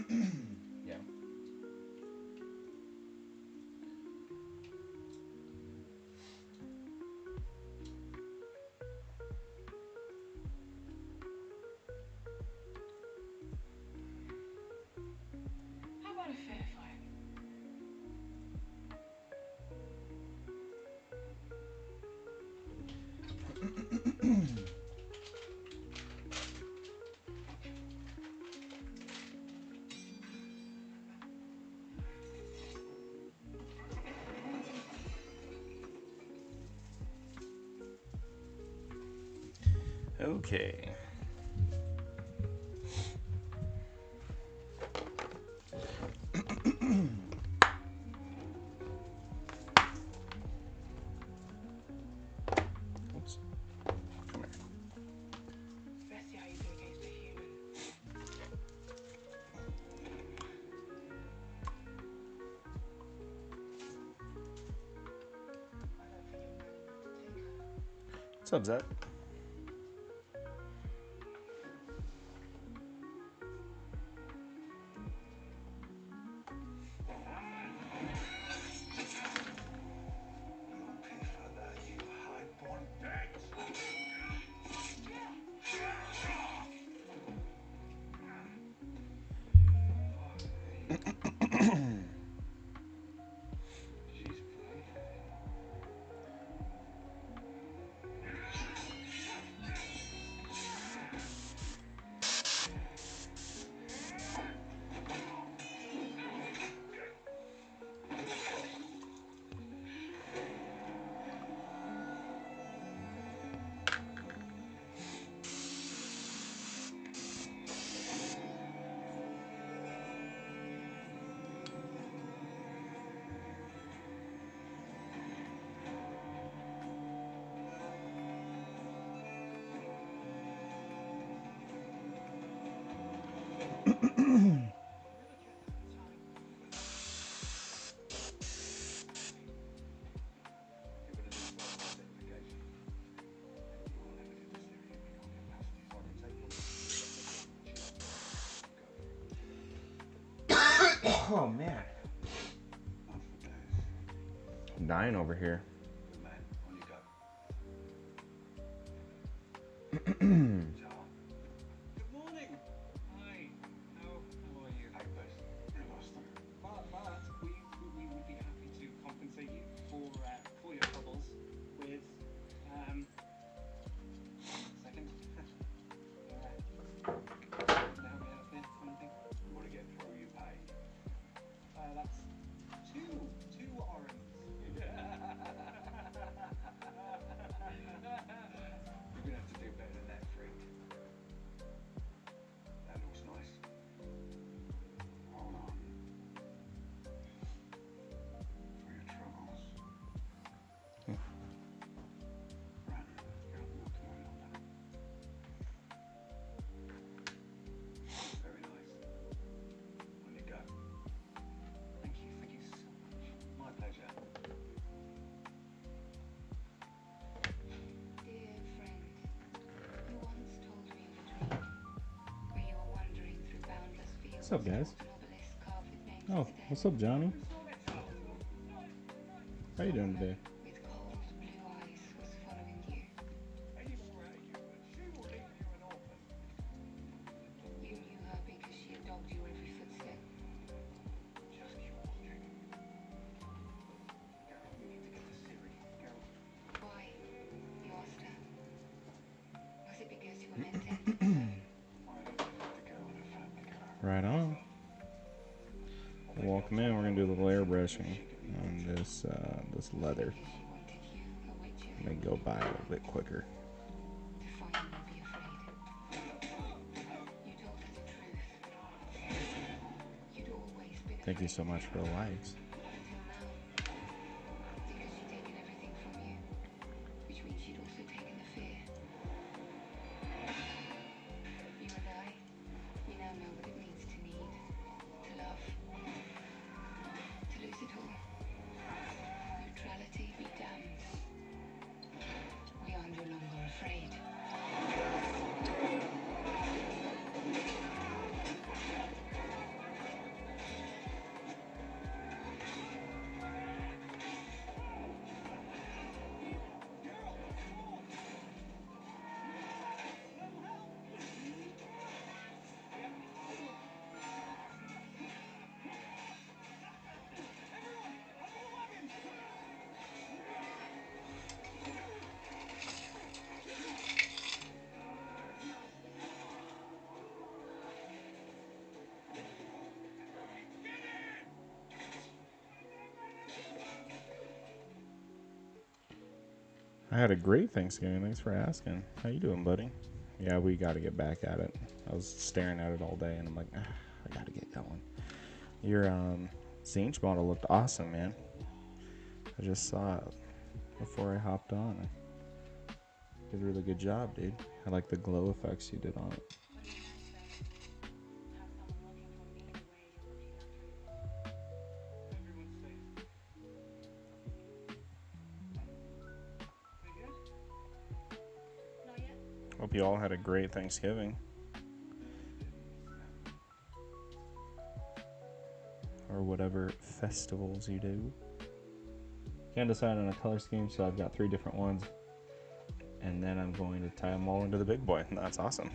Yeah. How about a fair fight? Okay. Oops. Come here. Let's see how you do against a human. I don't think you're brave enough to take her. What's up, Zach? Oh man, I'm dying over here. Good morning. Hi. How are you? But we would be happy to compensate you for your troubles with second. Now we have this something. Want to get through, you pay. That's two oranges. You're gonna have to do better than that, friend. That looks nice. Hold on. For your troubles. Run. You're not walking on that. Very nice. On you go. Thank you so much. My pleasure. Dear friend, you once told me of a dream where you were wandering through boundless fields. What's up, guys? An obelisk carved with names Oh, of the dead. what's up, Johnny? How you doing today? With cold blue eyes was following you. Any more out of you, and she will leave you an orphan. You knew her because she had dogged your every footstep. Just keep watching. Gareth, we need to get to Siri. Gareth. Why? You asked her. Was it because you were meant to enter the zone? I don't think the girl and her family go. Right on. Welcome in. We're gonna do a little airbrushing on this this leather. Because she wanted you, a witcher, Make go by a little bit quicker. to finally be afraid. You told her the truth. You'd always been Thank you afraid so much for the likes. until now. Because she'd taken everything from you, which means she'd also taken the fear. You and I, we now know what it means to need, to love, to lose it all. Neutrality be damned. We are no longer afraid. I had a great Thanksgiving. Thanks for asking. How you doing, buddy? Yeah, we got to get back at it. I was staring at it all day, and I'm like, I got to get going. Your Zinch model looked awesome, man. I just saw it before I hopped on. Did a really good job, dude. I like the glow effects you did on it. Everyone's safe. They good? Hope you all had a great Thanksgiving. Or whatever festivals you do. Can't decide on a color scheme, so I've got 3 different ones. And then I'm going to tie them all into the big boy. That's awesome.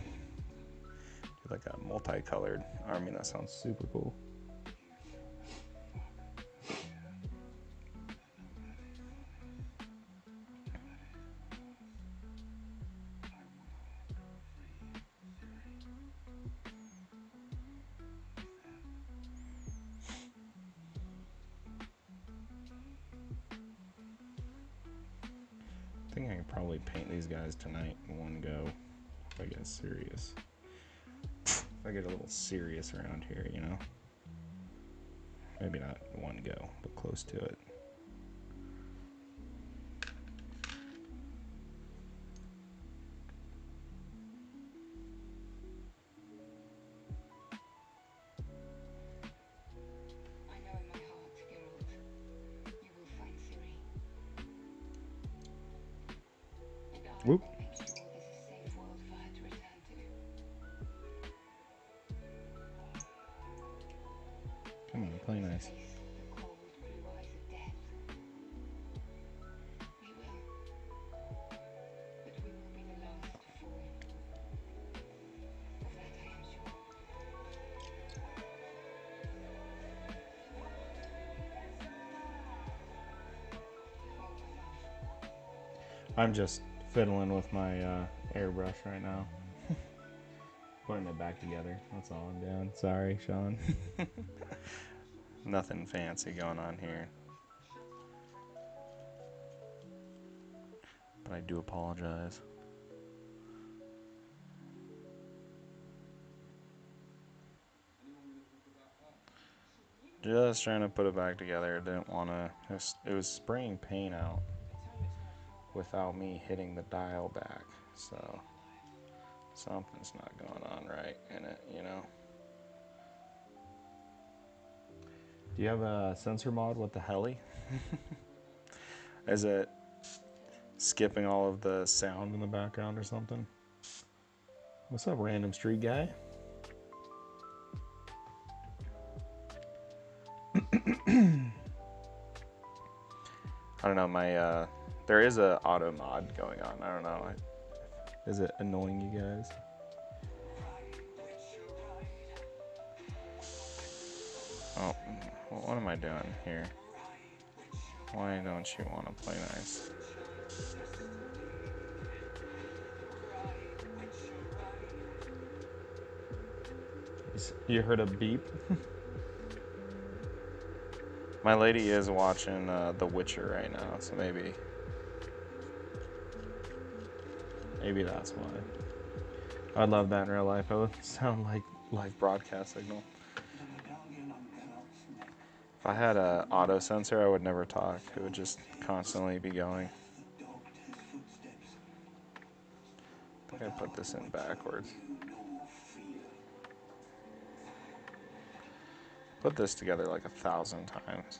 Do like a multicolored army. That sounds super cool. I think I could probably paint these guys tonight in one go if I get serious. If I get a little serious around here, you know? Maybe not one go, but close to it. I know in my heart, Geralt, you will find Ciri. And I Whoop. will make sure there's a safe world for her to return to. Come on, play nice. Face the cold blue eyes of death. We will. But we will be the last to fall. Of that I am sure. Oh, my love. I'm just fiddling with my airbrush right now. Putting it back together. That's all I'm doing. Sorry, Sean. Nothing fancy going on here. But I do apologize. Just trying to put it back together. Didn't want to. It was spraying paint out without me hitting the dial back. So something's not going on right in it, you know. Do you have a sensor mod with the heli? Is it skipping all of the sound in the background or something? What's up, random street guy? I don't know, my there is a auto mod going on. I don't know. Is it annoying you guys? Oh, what am I doing here? Why don't you want to play nice? You heard a beep? My lady is watching The Witcher right now, so maybe that's why. I'd love that in real life. It would sound like live broadcast signal. If I had a auto sensor, I would never talk. It would just constantly be going. I think I put this in backwards. Put this together like 1,000 times.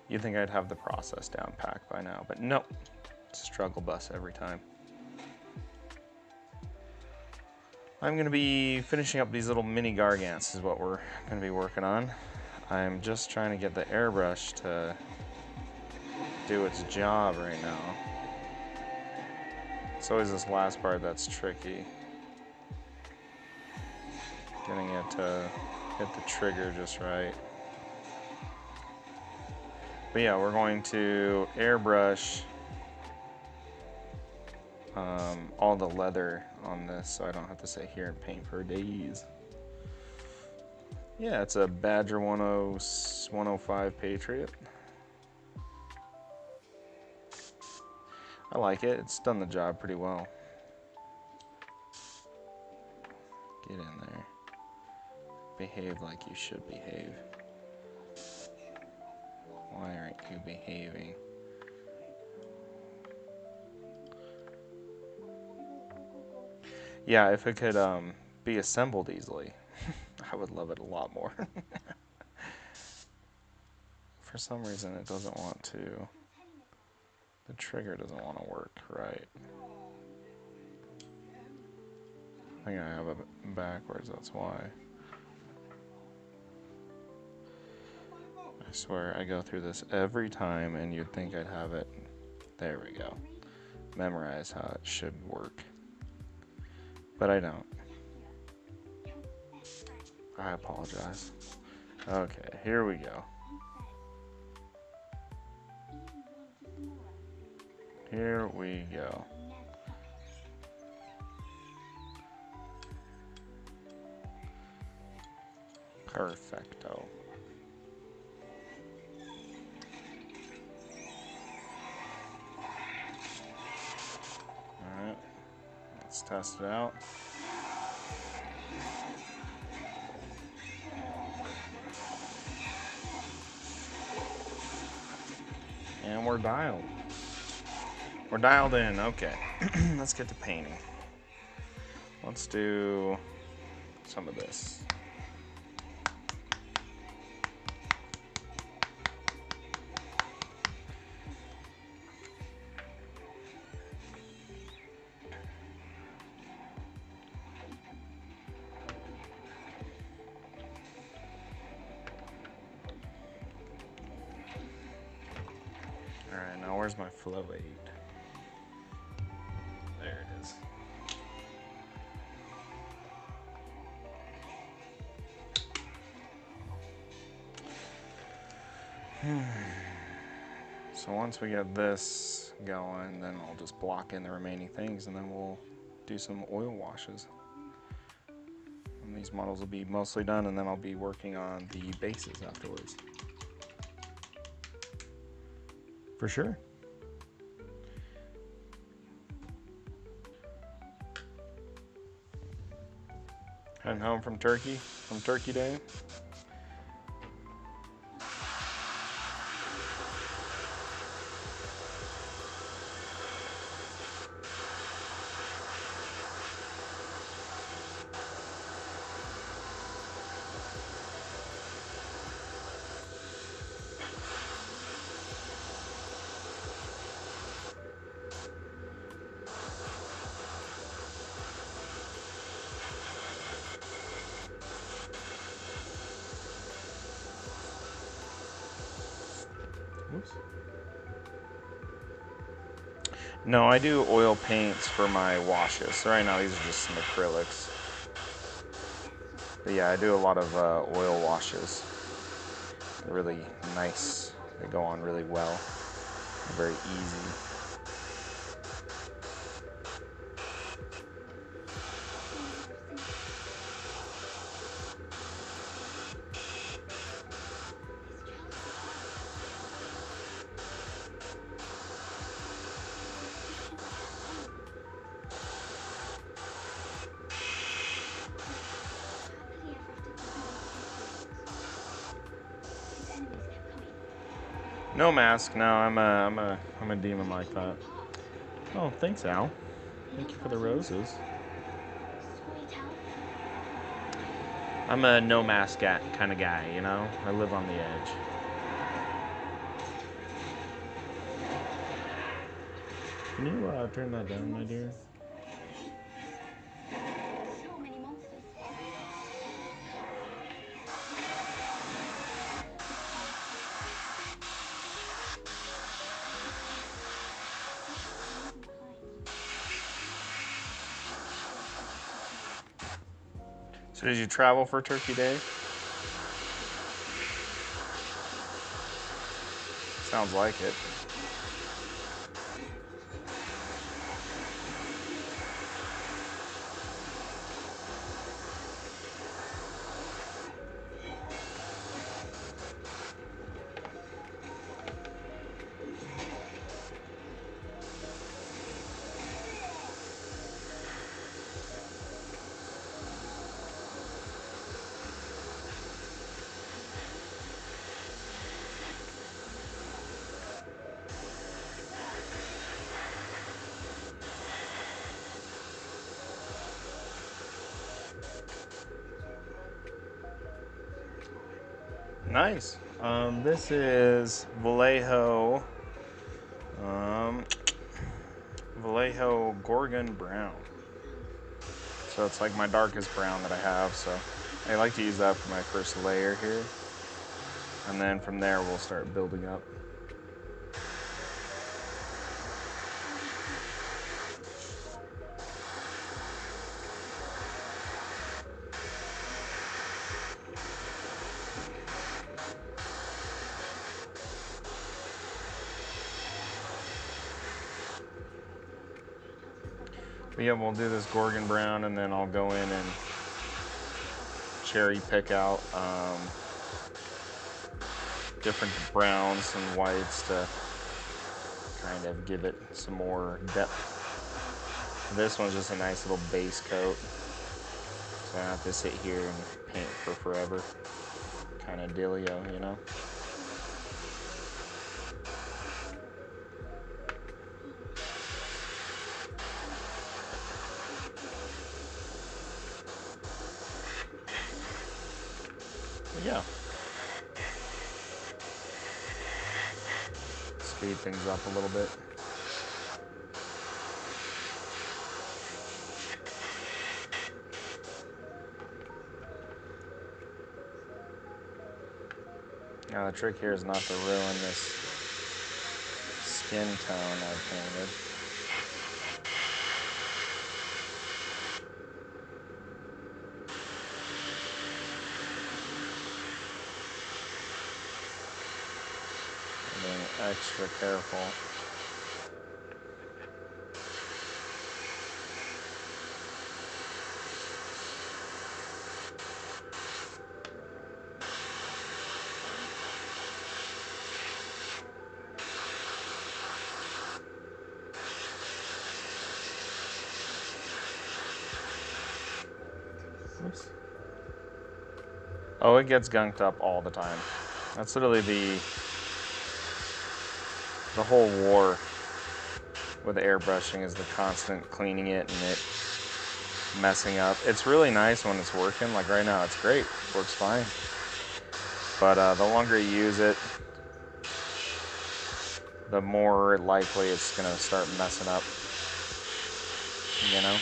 You'd think I'd have the process down packed by now, but nope. It's a struggle bus every time. I'm going to be finishing up these little mini gargants is what we're going to be working on. I'm just trying to get the airbrush to do its job right now. It's always this last part that's tricky. Getting it to hit the trigger just right. But yeah, we're going to airbrush all the leather on this so I don't have to sit here and paint for days. Yeah, it's a Badger 105 Patriot. like it. It's done the job pretty well. Get in there. Behave like you should behave. Why aren't you behaving? Yeah, if it could be assembled easily, I would love it a lot more. For some reason, it doesn't want to. The trigger doesn't want to work right. I think I have it backwards, that's why. I swear, I go through this every time, and you'd think I'd have it. There we go. Memorize how it should work. But I don't. I apologize. Okay, here we go. Here we go. Perfecto. Alright, let's test it out. And we're dialed. We're dialed in, okay. Let's get to painting. Let's do some of this. Alright, now where's my flow aid? There it is. So once we get this going, then I'll just block in the remaining things, and then we'll do some oil washes. And these models will be mostly done, and then I'll be working on the bases afterwards. For sure. Heading home from Turkey Day. Oops. No, I do oil paints for my washes. So right now these are just some acrylics. But yeah, I do a lot of oil washes. They're really nice. They go on really well. They're very easy. No mask. No, I'm a demon like that. Oh, thanks, Al. Thank you for the roses. I'm a no mask kind of guy, you know? I live on the edge. Can you turn that down, my dear? So many monsters. So did you travel for Turkey Day? Sounds like it. Nice. This is Vallejo. Um, Vallejo Gorgon Brown. So it's like my darkest brown that I have. So I like to use that for my first layer here. And then from there we'll start building up. But yeah, we'll do this Gorgon Brown and then I'll go in and cherry pick out different browns and whites to kind of give it some more depth. This one's just a nice little base coat. So I have to sit here and paint for forever. Kind of dealio, you know? But yeah. Speed things up a little bit. Now the trick here is not to ruin this skin tone I've painted. Being extra careful. Oops. Oh, it gets gunked up all the time. That's literally the whole war with airbrushing is the constant cleaning it and it messing up. It's really nice when it's working. Like right now, it's great. Works fine. But the longer you use it, the more likely it's gonna start messing up. You know?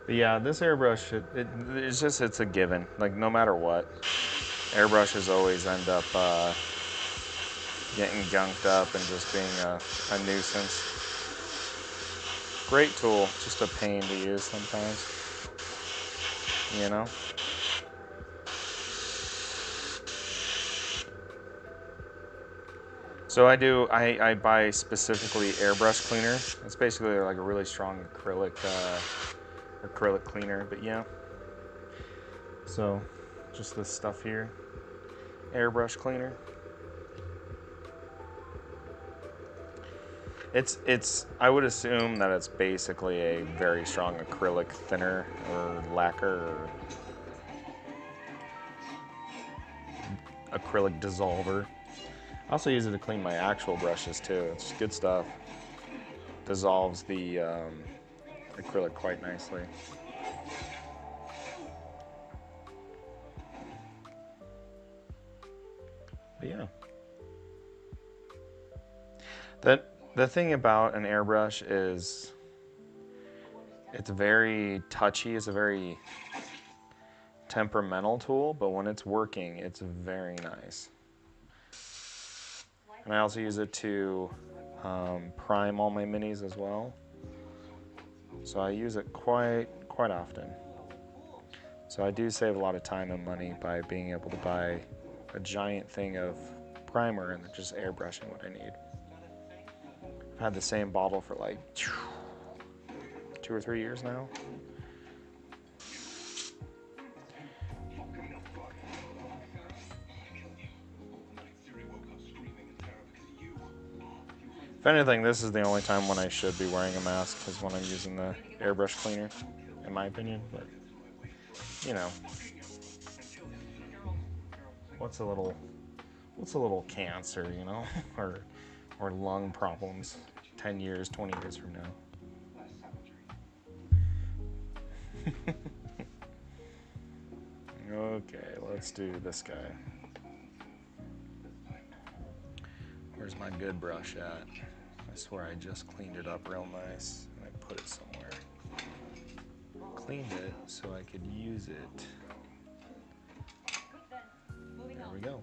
But yeah, this airbrush, it's a given. Like no matter what, airbrushes always end up getting gunked up and just being a nuisance. Great tool, just a pain to use sometimes. You know? So I buy specifically airbrush cleaner. It's basically like a really strong acrylic cleaner, but yeah. So just this stuff here, airbrush cleaner. I would assume that it's basically a very strong acrylic thinner or lacquer or acrylic dissolver. I also use it to clean my actual brushes too. It's good stuff. Dissolves the acrylic quite nicely. But yeah. The thing about an airbrush is it's very touchy. It's a very temperamental tool, but when it's working, it's very nice. And I also use it to prime all my minis as well. So I use it quite often. So I do save a lot of time and money by being able to buy a giant thing of primer and then just airbrushing what I need. I've had the same bottle for like 2 or 3 years now. If anything, this is the only time when I should be wearing a mask is when I'm using the airbrush cleaner, in my opinion. But you know, what's a little cancer, you know, or lung problems. 10 years, 20 years from now. Less savagery. Okay, let's do this guy. Where's my good brush at? I swear I just cleaned it up real nice and I put it somewhere. Cleaned it so I could use it. There we go.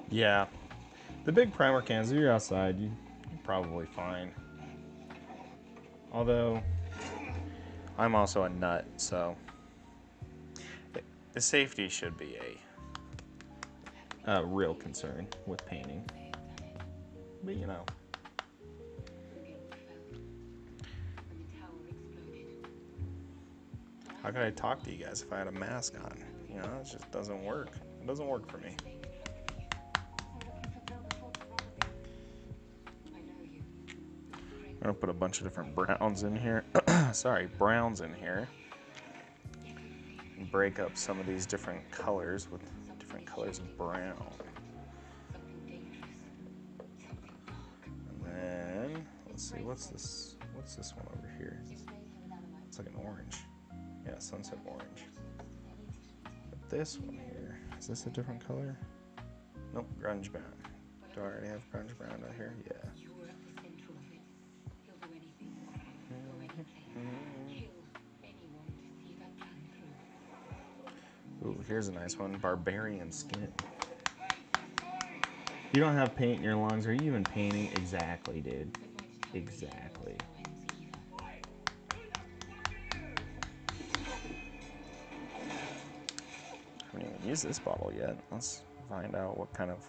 Yeah, the big primer cans, if you're outside, you're probably fine. Although, I'm also a nut, so the safety should be a real concern with painting. But you know. The building fell, and the tower exploded. How could I talk to you guys if I had a mask on? You know, it just doesn't work. It doesn't work for me. I'm looking for Bill before the robber building. I know you. I'm gonna put a bunch of different browns in here. Sorry, browns in here. And break up some of these different colors with different colors of brown. Something dangerous. Something dark. And then let's see, what's this? What's this one over here? It's like an orange. Yeah, sunset orange. But this one here, is this a different color? Nope, grunge brown. Do I already have grunge brown out here? Yeah. You're at the center of it. He'll do anything. Go anything. Kill anyone to see that plan through. Ooh, here's a nice one. Barbarian skin. You don't have paint in your lungs. Are you even painting? Exactly, dude. Exactly. I haven't even used this bottle yet. Let's find out what kind of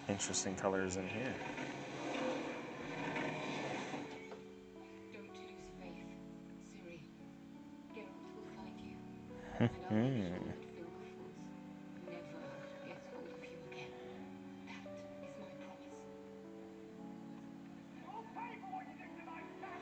interesting colors in here. Don't lose faith, Siri. Geralt will find you. And I'll make sure that Fingerfoot never gets hold of you again. That is my promise. You'll pay for what you did tonight, Sam!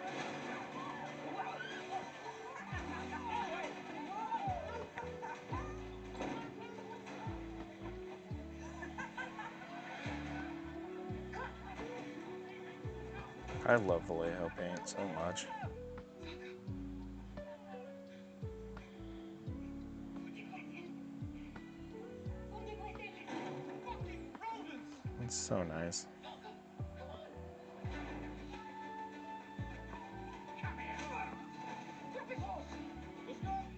I love Vallejo paint so much. Fucking rodents! It's so nice. Come here! Drop his horse! Let's go! Run!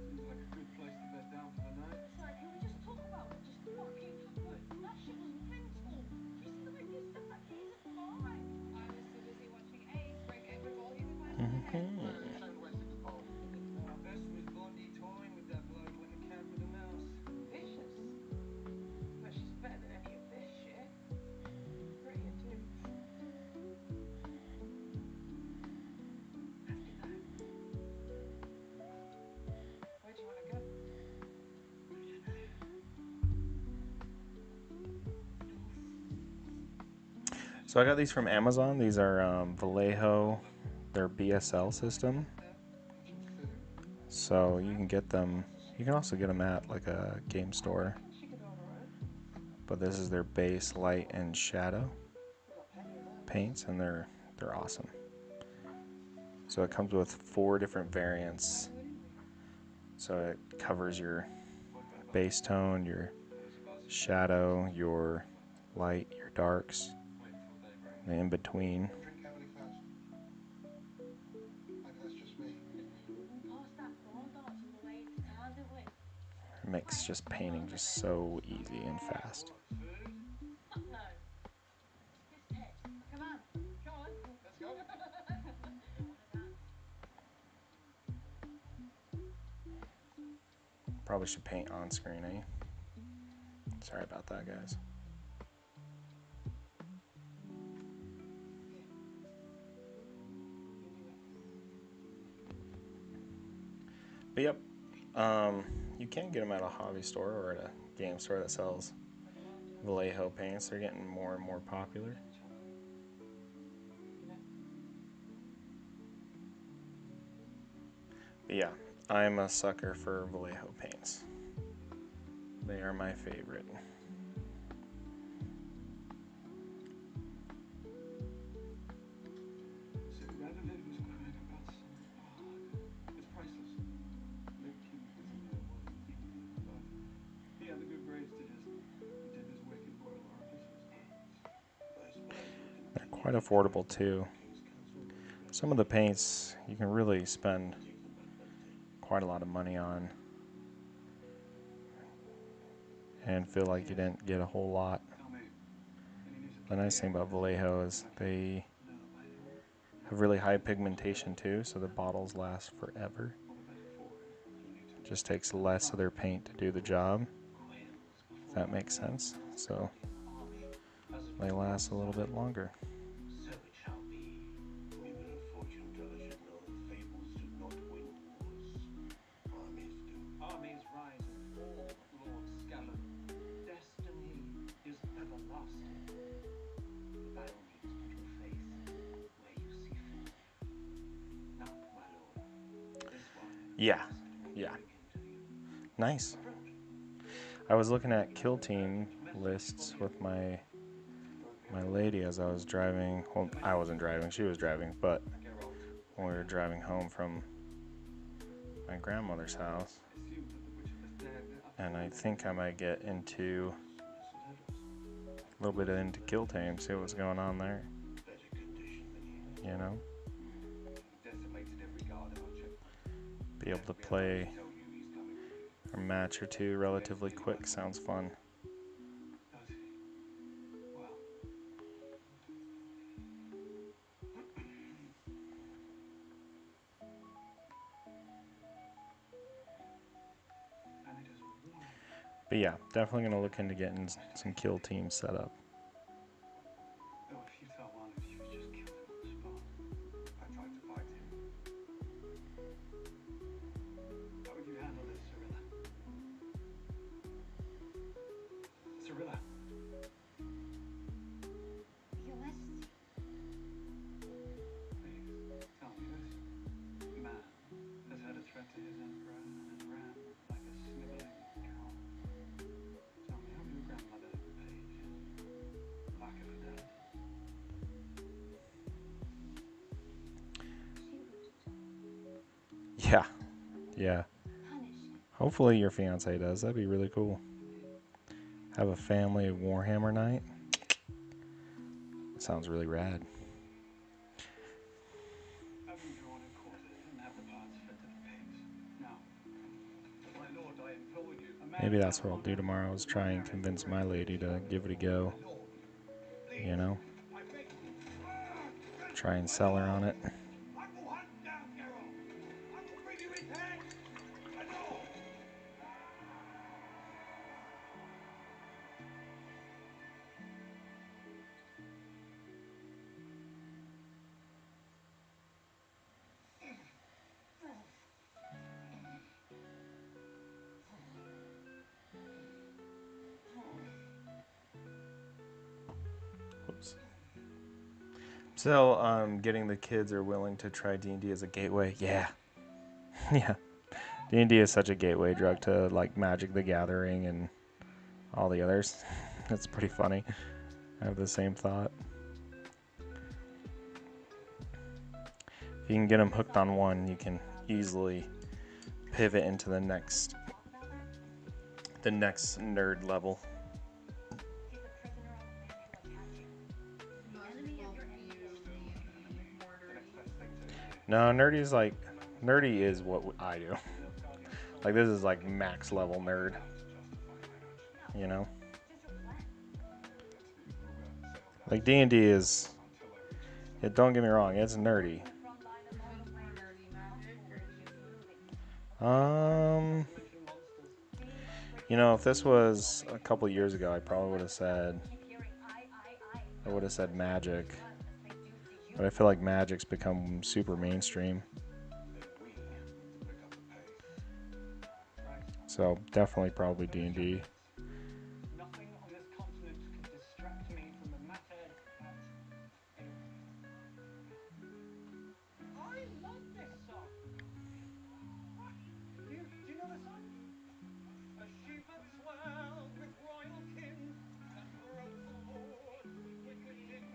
Seems like a good place to bed down for the night. Sorry, can we just talk about what just fucking happened? That shit was mental. You see the way you said that? It isn't fine. I was too busy watching Ace break every ball he could find on the head. Our best was Bondi toying with that bloke when the cat with the mouse. Vicious. But she's better than any of this shit. Prettier too. Let's do that. Where do you want to go? So I got these from Amazon. These are Vallejo, their BSL system. So you can get them. You can also get them at like a game store. She could hold her own. But this is their base light and shadow We've got plenty of those. paints, and they're awesome. So it comes with 4 different variants. So it covers your base tone, your shadow, your light, your darks, and in between. Drink heavily first. Maybe that's just me. Pass that prawn dart all the way into town, didn't we? It makes just painting just so easy and fast. What, food? Fuck no. Just Ted. Come on. Come on. Let's go. Wanna dance? Probably should paint on screen, eh? Sorry about that, guys. But yep, you can get them at a hobby store or at a game store that sells Vallejo paints. They're getting more and more popular. But yeah, I'm a sucker for Vallejo paints. They are my favorite. So Radovid was crying about some art. It's priceless. Maybe King Casimir wasn't feeling it, but he had the good grace to just dip his wicked royal orifices. I suppose we'll They're continue quite to affordable travel too. the King's Council Some of the reputation. paints you can really spend Take them back, Benedict. quite a lot of money on and feel like you Yes. didn't get a whole lot. Tell me, any news of The nice thing Didier? about Vallejo is they No, I don't. have really high pigmentation too, so the bottles last forever. All the better for him. He'll need to It just takes less of their paint to do the job, if that makes sense. So they last a little bit longer. So it shall be. Even a fortune teller should know that fables do not win wars. Armies do. Armies rise and fall, Lord Scallon. Destiny is everlasting. By all means, put your faith where you see fit. Now, my lord, this wine. Yeah, yeah, nice. I was looking at kill team lists with my lady as I was driving. Well, I wasn't driving; she was driving. But when we were driving home from my grandmother's house, and I think I might get into a little bit into kill team, see what's going on there. Better condition than he You know, Decimated every guard archer. be able to play a match or two relatively quick sounds fun. Does he? Well. And it is one. But yeah, definitely gonna look into getting some kill teams set up. Though a futile one if you just killed him on the spot. I tried to fight him. How would you handle this, Cirilla? Cirilla? Your Majesty. Please, tell me this. Man has had a threat to his emperor and ran like a sniveling cow. Tell me, how your grandmother paid lack of fidelity? She would Yeah, yeah. punish him. Hopefully your fiance does. That'd be really cool. Have a family Warhammer night. Sounds really rad. Having drawn and quartered and have the parts fed to the pigs. Now, my lord, I implore you. A man Maybe that's without what I'll do honor tomorrow is will not try and merit convince your my lady to give it a go. My lord, You know, I beg you. try and sell her on it. I will hunt down Geralt. I will bring you his head. My lord. Whoops. So, getting the kids are willing to try D&D as a gateway. Yeah, yeah. D&D is such a gateway drug to like Magic the Gathering and all the others. That's pretty funny. I have the same thought. If you can get them hooked on one, you can easily pivot into the next nerd level. He's a prisoner on the land you're attacking. The enemy of your enemy is the The murderer. next best thing to hear. No, nerdy is what I do. Like this is like max level nerd, you know? Just your plan. Like D&D is, yeah, don't get me wrong, it's nerdy. The front line of all the More nerdy magic, or just Um, Mention monsters. you know, if this was a couple years ago, I probably would have said magic. But I feel like magic's become super mainstream. Then we need to pick up the pace. So definitely probably D&D. Nothing on this continent can distract me from the matter at issue. I love this song. Do you know the song? A shepherd's world with royal kin and broken lords with wicked din.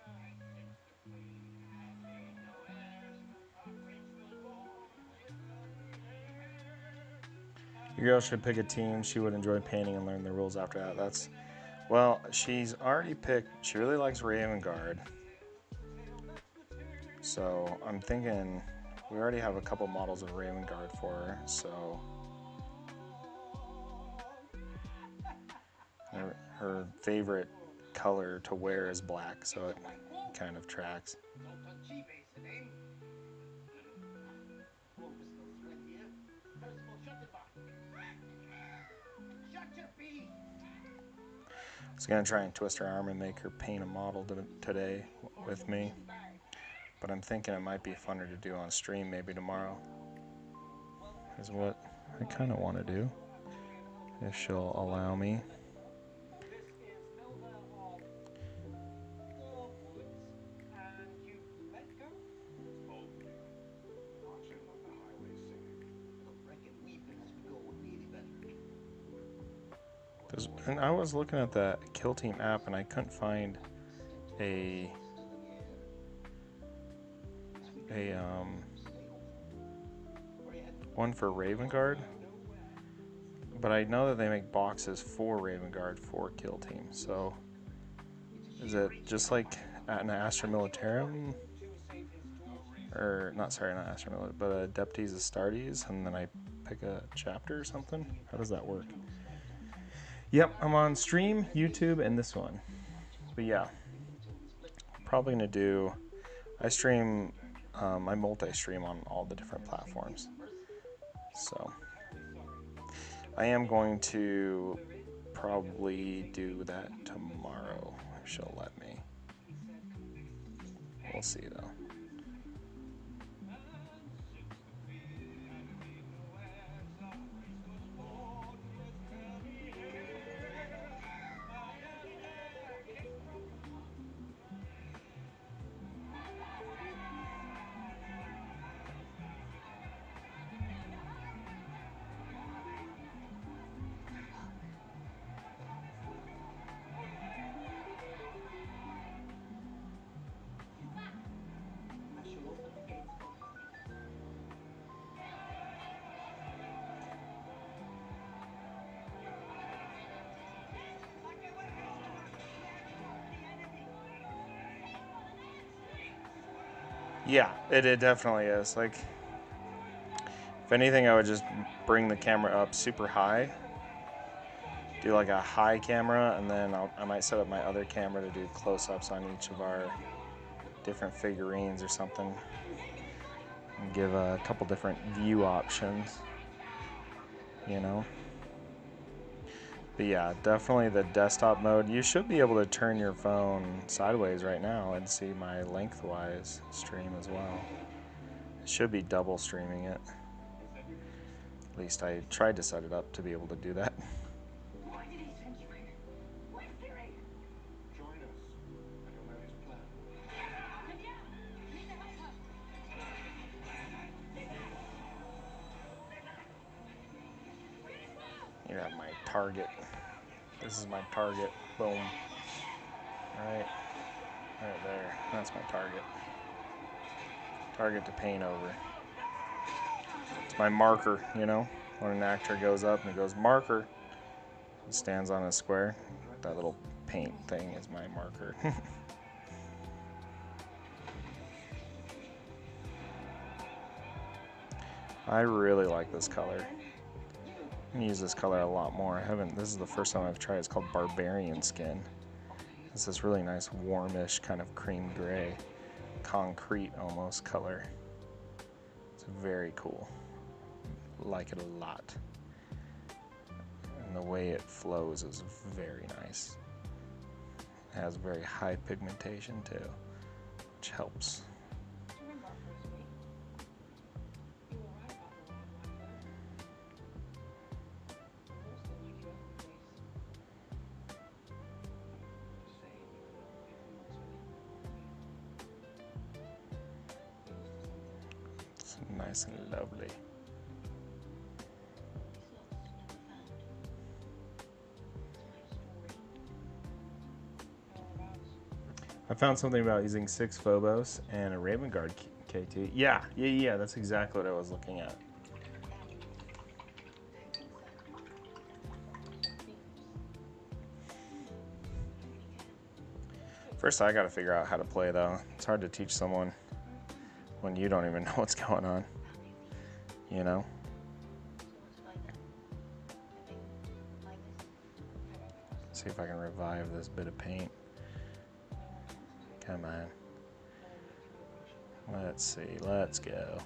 I sits the queen has made no heirs. A prince was born with early hairs. Your girl should pick a team she would enjoy painting and learn the rules after that. That's, well, she's already picked, she really likes Raven Guard. So I'm thinking we already have a couple models of Raven Guard for her, so her favorite color to wear is black, so it kind of tracks. Don't touch G-base, the name. Oh, there's no threat here. Percival, shut the box. Shut your beak. I was gonna try and twist her arm and make her paint a model today with me, but I'm thinking it might be funner to do on stream maybe tomorrow. Is what I kind of want to do, if she'll allow me. This is Milner of the Woods, and you let go? Boldly. Marching on the highway singing. Look, reckon weeping as we go would be any better. And I was looking at the Kill Team app and I couldn't find a one for Raven Guard, but I know that they make boxes for Raven Guard for Kill Team. So is it just like at an Astra Militarum, or not? Sorry, not Astra Militarum, but Adeptes Astartes, and then I pick a chapter or something? How does that work? Yep, I'm on stream, YouTube, and this one. But yeah, probably gonna do. I stream. I multi-stream on all the different platforms. So I am going to probably do that tomorrow if she'll let me. We'll see though. I shall open the gates for you. Yeah, it definitely is. Like, if anything, I would just bring the camera up super high. Do like a high camera, and then I might set up my other camera to do close-ups on each of our different figurines or something, and give a couple different view options, you know. But yeah, definitely the desktop mode. You should be able to turn your phone sideways right now and see my lengthwise stream as well. It should be double streaming it. At least I tried to set it up to be able to do that. Why did he send you here? Where's Siri? Join us. I don't know his plan. Lydia, you need to help her. You have my target. This is my target. Boom. Right there. That's my target. Target to paint over. It's my marker, you know? When an actor goes up and it goes, marker, he stands on a square. That little paint thing is my marker. I really like this color. I'm gonna use this color a lot more. I haven't, this is the first time I've tried it. It's called Barbarian Skin. It's this really nice warmish kind of cream gray, concrete almost color. It's very cool. Like it a lot. And the way it flows is very nice. It has very high pigmentation too, which helps. Do you remember our first week? You were right about the wrong one, Nice and lovely. I found something about using 6 Phobos and a Raven Guard KT. Yeah, that's exactly what I was looking at. First, I gotta figure out how to play, though. It's hard to teach someone when you don't even know what's going on. You know? See if I can revive this bit of paint. Come on. Let's see. Let's go.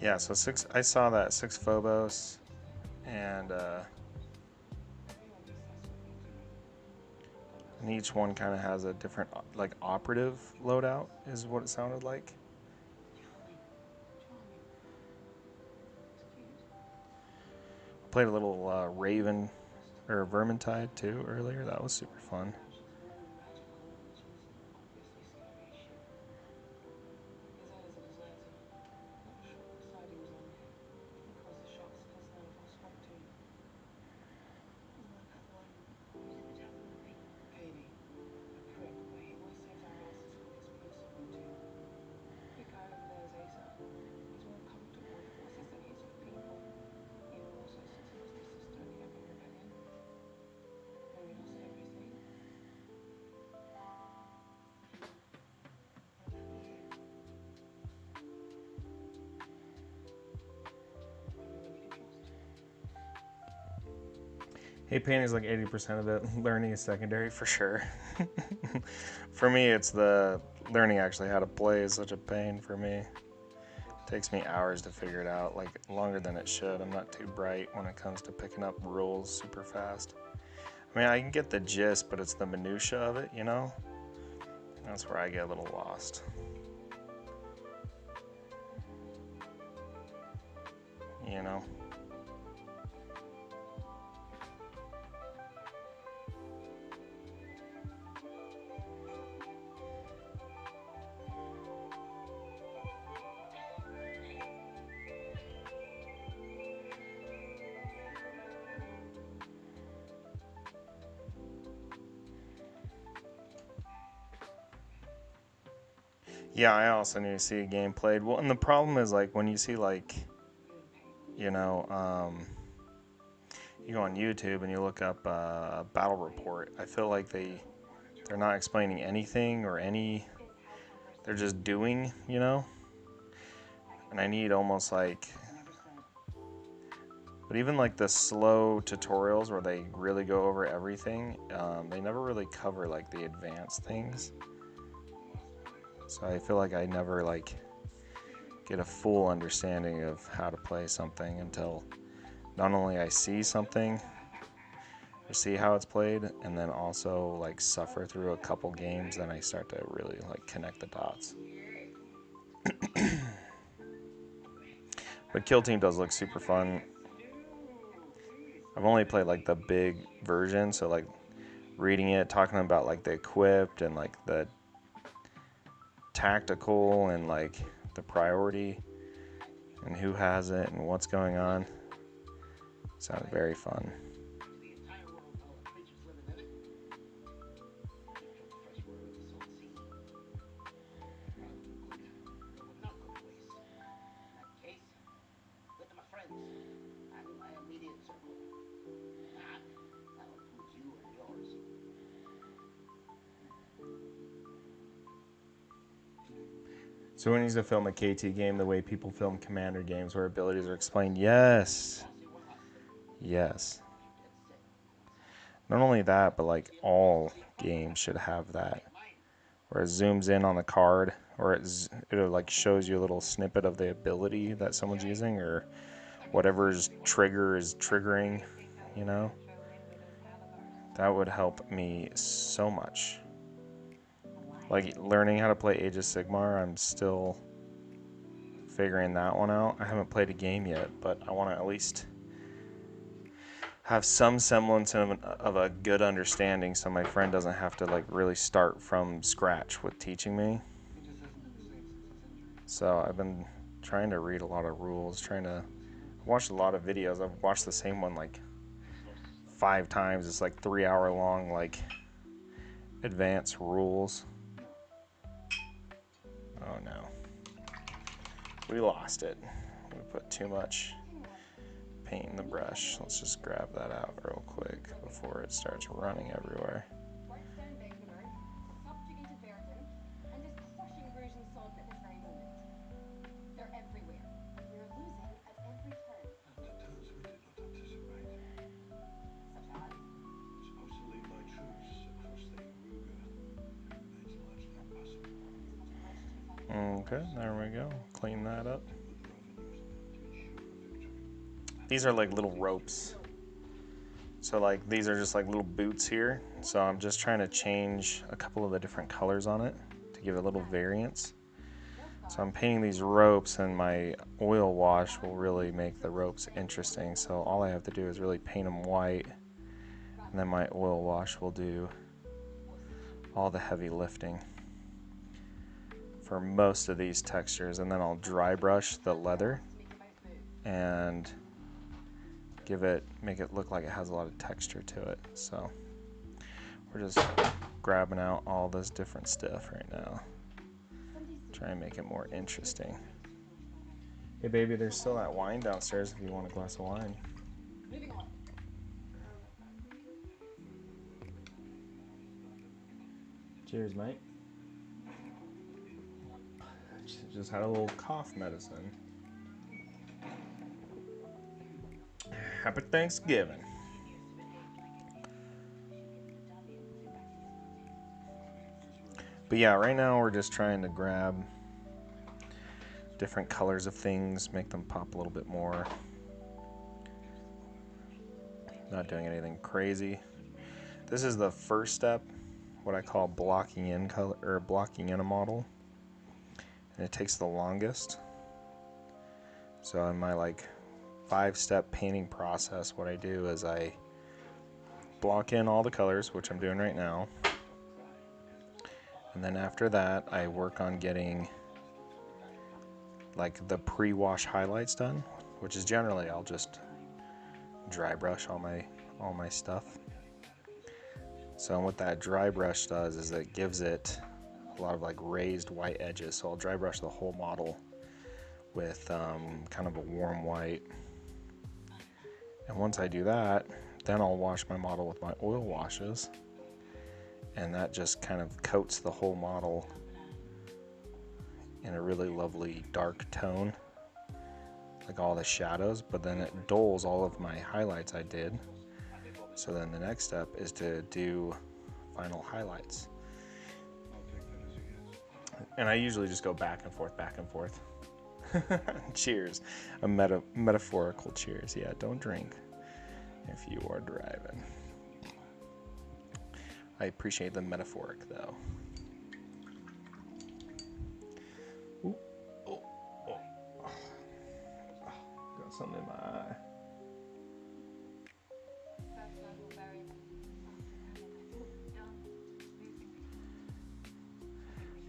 Yeah, so 6. I saw that 6 Phobos, and each one kind of has a different, like, operative loadout, is what it sounded like. Played a little Raven or Vermintide too earlier. That was super fun. Katie, a prick, but he always saves our asses when it's principle too. Big guy over there is Asa. He's more comfortable with horses than he is with people. He also sits next to Sister in the Open Rebellion. Maybe not say everything. Everyone you can trust. Hey, painting's like 80% of it. Learning is secondary for sure. For me, it's the learning actually how to play is such a pain for me. Takes me hours to figure it out, like longer than it should. I'm not too bright when it comes to picking up rules super fast. I mean, I can get the gist, but it's the minutia of it, you know? That's where I get a little lost. You know? Yeah, I also need to see a game played. Well, and the problem is, like, when you see, like, you know, you go on YouTube and you look up Battle Report, I feel like they're not explaining anything or they're just doing, you know? And I need almost like, but even like the slow tutorials where they really go over everything, they never really cover like the advanced things. So I feel like I never like get a full understanding of how to play something until not only I see something or see how it's played, and then also like suffer through a couple games, then I start to really like connect the dots. But Kill Team does look super fun. I've only played like the big version, so like reading it, talking about like the equipped and like the tactical and like the priority and who has it and what's going on. Sounds very fun. The entire world and all the creatures living in it. Can't kill the fresh water with the salt sea. Rather than good, with not good ways. In that case, good to my friends and my immediate circle. That includes you and yours. So when you to film a KT game the way people film Commander games where abilities are explained, yes. Yes. Not only that, but like all games should have that. Where it zooms in on the card, or it like shows you a little snippet of the ability that someone's using, or whatever's trigger is triggering, you know? That would help me so much. Like learning how to play Age of Sigmar, I'm still figuring that one out. I haven't played a game yet, but I want to at least have some semblance of a good understanding so my friend doesn't have to like really start from scratch with teaching me. He just hasn't been the same since his injury. So I've been trying to read a lot of rules, watched a lot of videos. I've watched the same one like 5 times. It's like 3-hour long, like advanced rules. Oh no. We lost it. We put too much paint in the brush. Let's just grab that out real quick before it starts running everywhere. Whitestone Bakerberg, subjugated Verden, and is crushing Bruges Sod at this very moment. They're everywhere, and we're losing at every turn. And the turns we did not anticipate. Such as? Supposedly by troops across the Ruger. It remains largely impossible. It's not a bridge too far. Okay, there we go. Clean that up. Other avenues to ensure a victory. These are like little ropes. So like these are just like little boots here. So I'm just trying to change a couple of the different colors on it to give it a little variance. So I'm painting these ropes, and my oil wash will really make the ropes interesting. So all I have to do is really paint them white, and then my oil wash will do all the heavy lifting for most of these textures. And then I'll dry brush the leather and make it look like it has a lot of texture to it. So we're just grabbing out all this different stuff right now. Try and make it more interesting. Hey baby, there's still that wine downstairs if you want a glass of wine. Moving on. Cheers, mate. Just had a little cough medicine. Happy Thanksgiving. But yeah, right now we're just trying to grab different colors of things, make them pop a little bit more. Not doing anything crazy. This is the first step, what I call blocking in color or blocking in a model. And it takes the longest. So in my like 5-step painting process, what I do is I block in all the colors, which I'm doing right now. And then after that, I work on getting like the pre-wash highlights done, which is generally I'll just dry brush all my stuff. So what that dry brush does is it gives it a lot of like raised white edges. So I'll dry brush the whole model with kind of a warm white. And once I do that, then I'll wash my model with my oil washes. And that just kind of coats the whole model in a really lovely dark tone, like all the shadows, but then it dulls all of my highlights I did. So then the next step is to do final highlights. And I usually just go back and forth, back and forth. Cheers. A metaphorical cheers. Yeah, don't drink if you are driving. I appreciate the metaphoric, though. Ooh. Oh. Got something in my eye.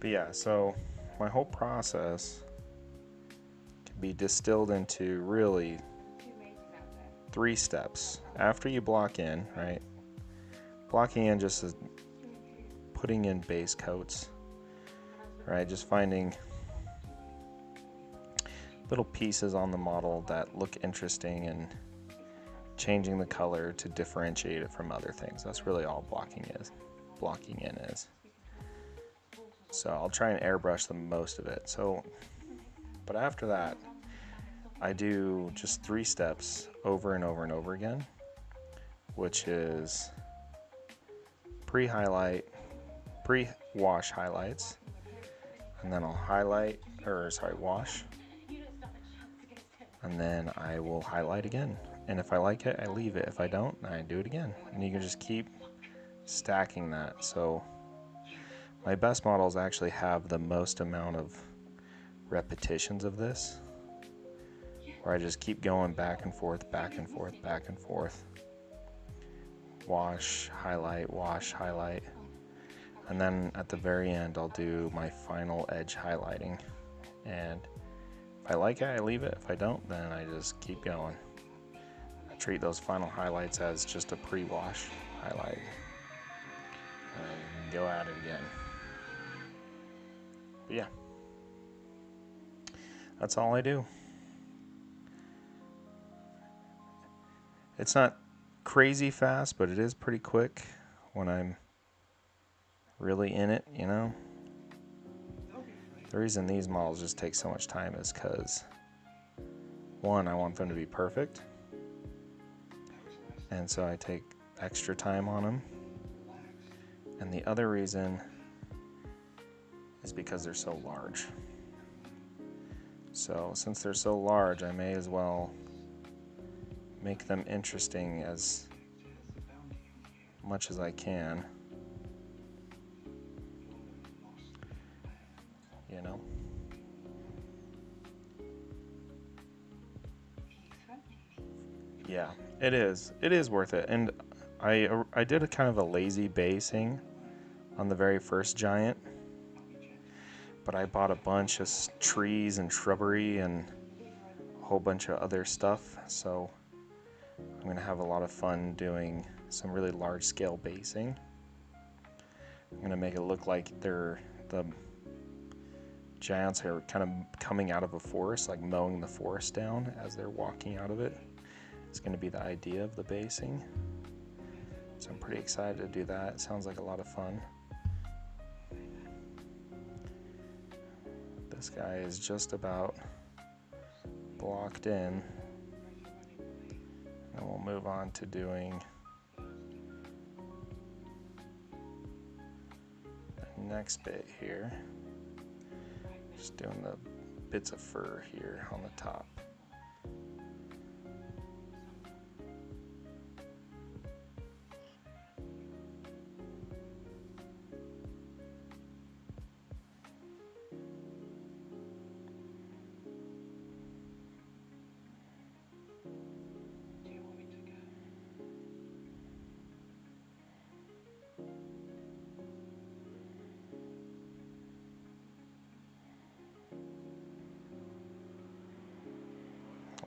But yeah, so my whole process can be distilled into really 3 steps. After you block in, right? Blocking in just is putting in base coats, right? Just finding little pieces on the model that look interesting and changing the color to differentiate it from other things. That's really all blocking in is. So I'll try and airbrush the most of it. But after that, I do just 3 steps over and over and over again, which is pre-wash highlights, and then I'll wash, and then I will highlight again. And if I like it, I leave it. If I don't, I do it again. And you can just keep stacking that. So my best models actually have the most amount of repetitions of this, where I just keep going back and forth, back and forth, back and forth. Wash, highlight, and then at the very end I'll do my final edge highlighting, and if I like it I leave it, if I don't then I just keep going. I treat those final highlights as just a pre-wash highlight and go at it again. But yeah, that's all I do. It's not crazy fast, but it is pretty quick when I'm really in it, you know. The reason these models just take so much time is because, one, I want them to be perfect, and so I take extra time on them. And the other reason is because they're so large. So since they're so large, I may as well make them interesting as much as I can. You know? Yeah, it is. It is worth it. And I did a kind of a lazy basing on the very first giant, but I bought a bunch of trees and shrubbery and a whole bunch of other stuff, so I'm going to have a lot of fun doing some really large scale basing. I'm going to make it look like the giants are kind of coming out of a forest, like mowing the forest down as they're walking out of it. It's going to be the idea of the basing. So I'm pretty excited to do that. It sounds like a lot of fun. This guy is just about blocked in. And we'll move on to doing the next bit here. Just doing the bits of fur here on the top.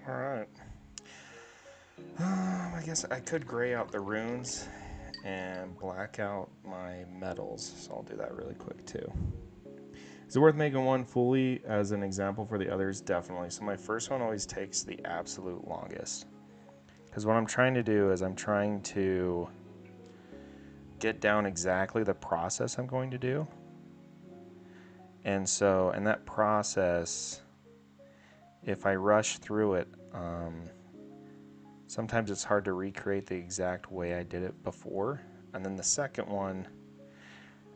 Alright. I guess I could gray out the runes and black out my metals, so I'll do that really quick too. Is it worth making one fully as an example for the others? Definitely. So my first one always takes the absolute longest. Because what I'm trying to do is I'm trying to get down exactly the process I'm going to do. And so in that process, if I rush through it, sometimes it's hard to recreate the exact way I did it before. And then the second one,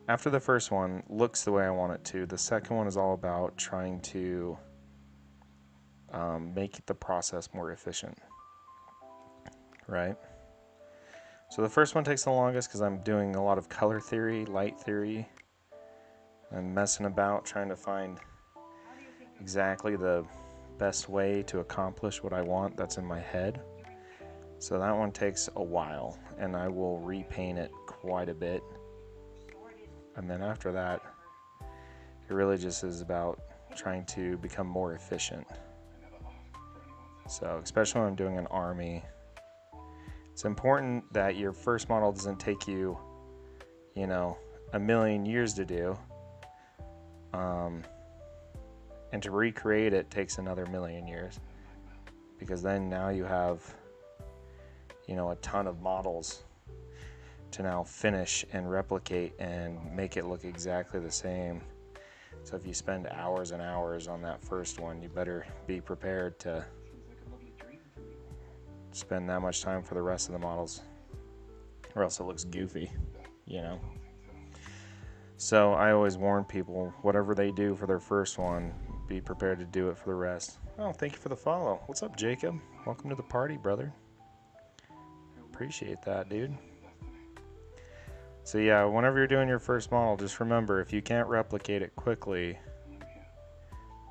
after the first one looks the way I want it to, the second one is all about trying to make the process more efficient, right? So the first one takes the longest because I'm doing a lot of color theory, light theory. I'm messing about trying to find exactly the best way to accomplish what I want that's in my head. So that one takes a while, and I will repaint it quite a bit. And then after that, it really just is about trying to become more efficient. So especially when I'm doing an army, it's important that your first model doesn't take you, you know, a million years to do. And to recreate it takes another million years. Because then now you have, you know, a ton of models to now finish and replicate and make it look exactly the same. So if you spend hours and hours on that first one, you better be prepared to spend that much time for the rest of the models, or else it looks goofy, you know. So I always warn people, whatever they do for their first one, be prepared to do it for the rest. Oh, thank you for the follow. What's up, Jacob? Welcome to the party, brother. Appreciate that, dude. So yeah, whenever you're doing your first model, just remember, if you can't replicate it quickly,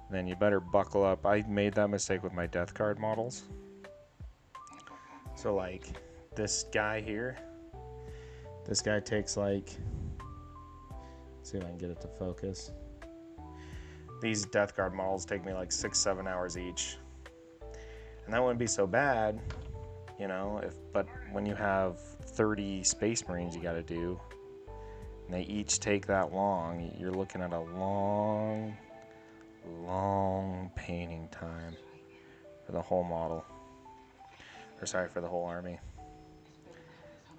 then you better buckle up. I made that mistake with my death card models. So like this guy here, this guy takes like, let's see if I can get it to focus. These death guard models take me like 6-7 hours each, and that wouldn't be so bad, you know, but when you have 30 Space Marines you got to do, and they each take that long, you're looking at a long painting time for the whole model, or sorry, for the whole army.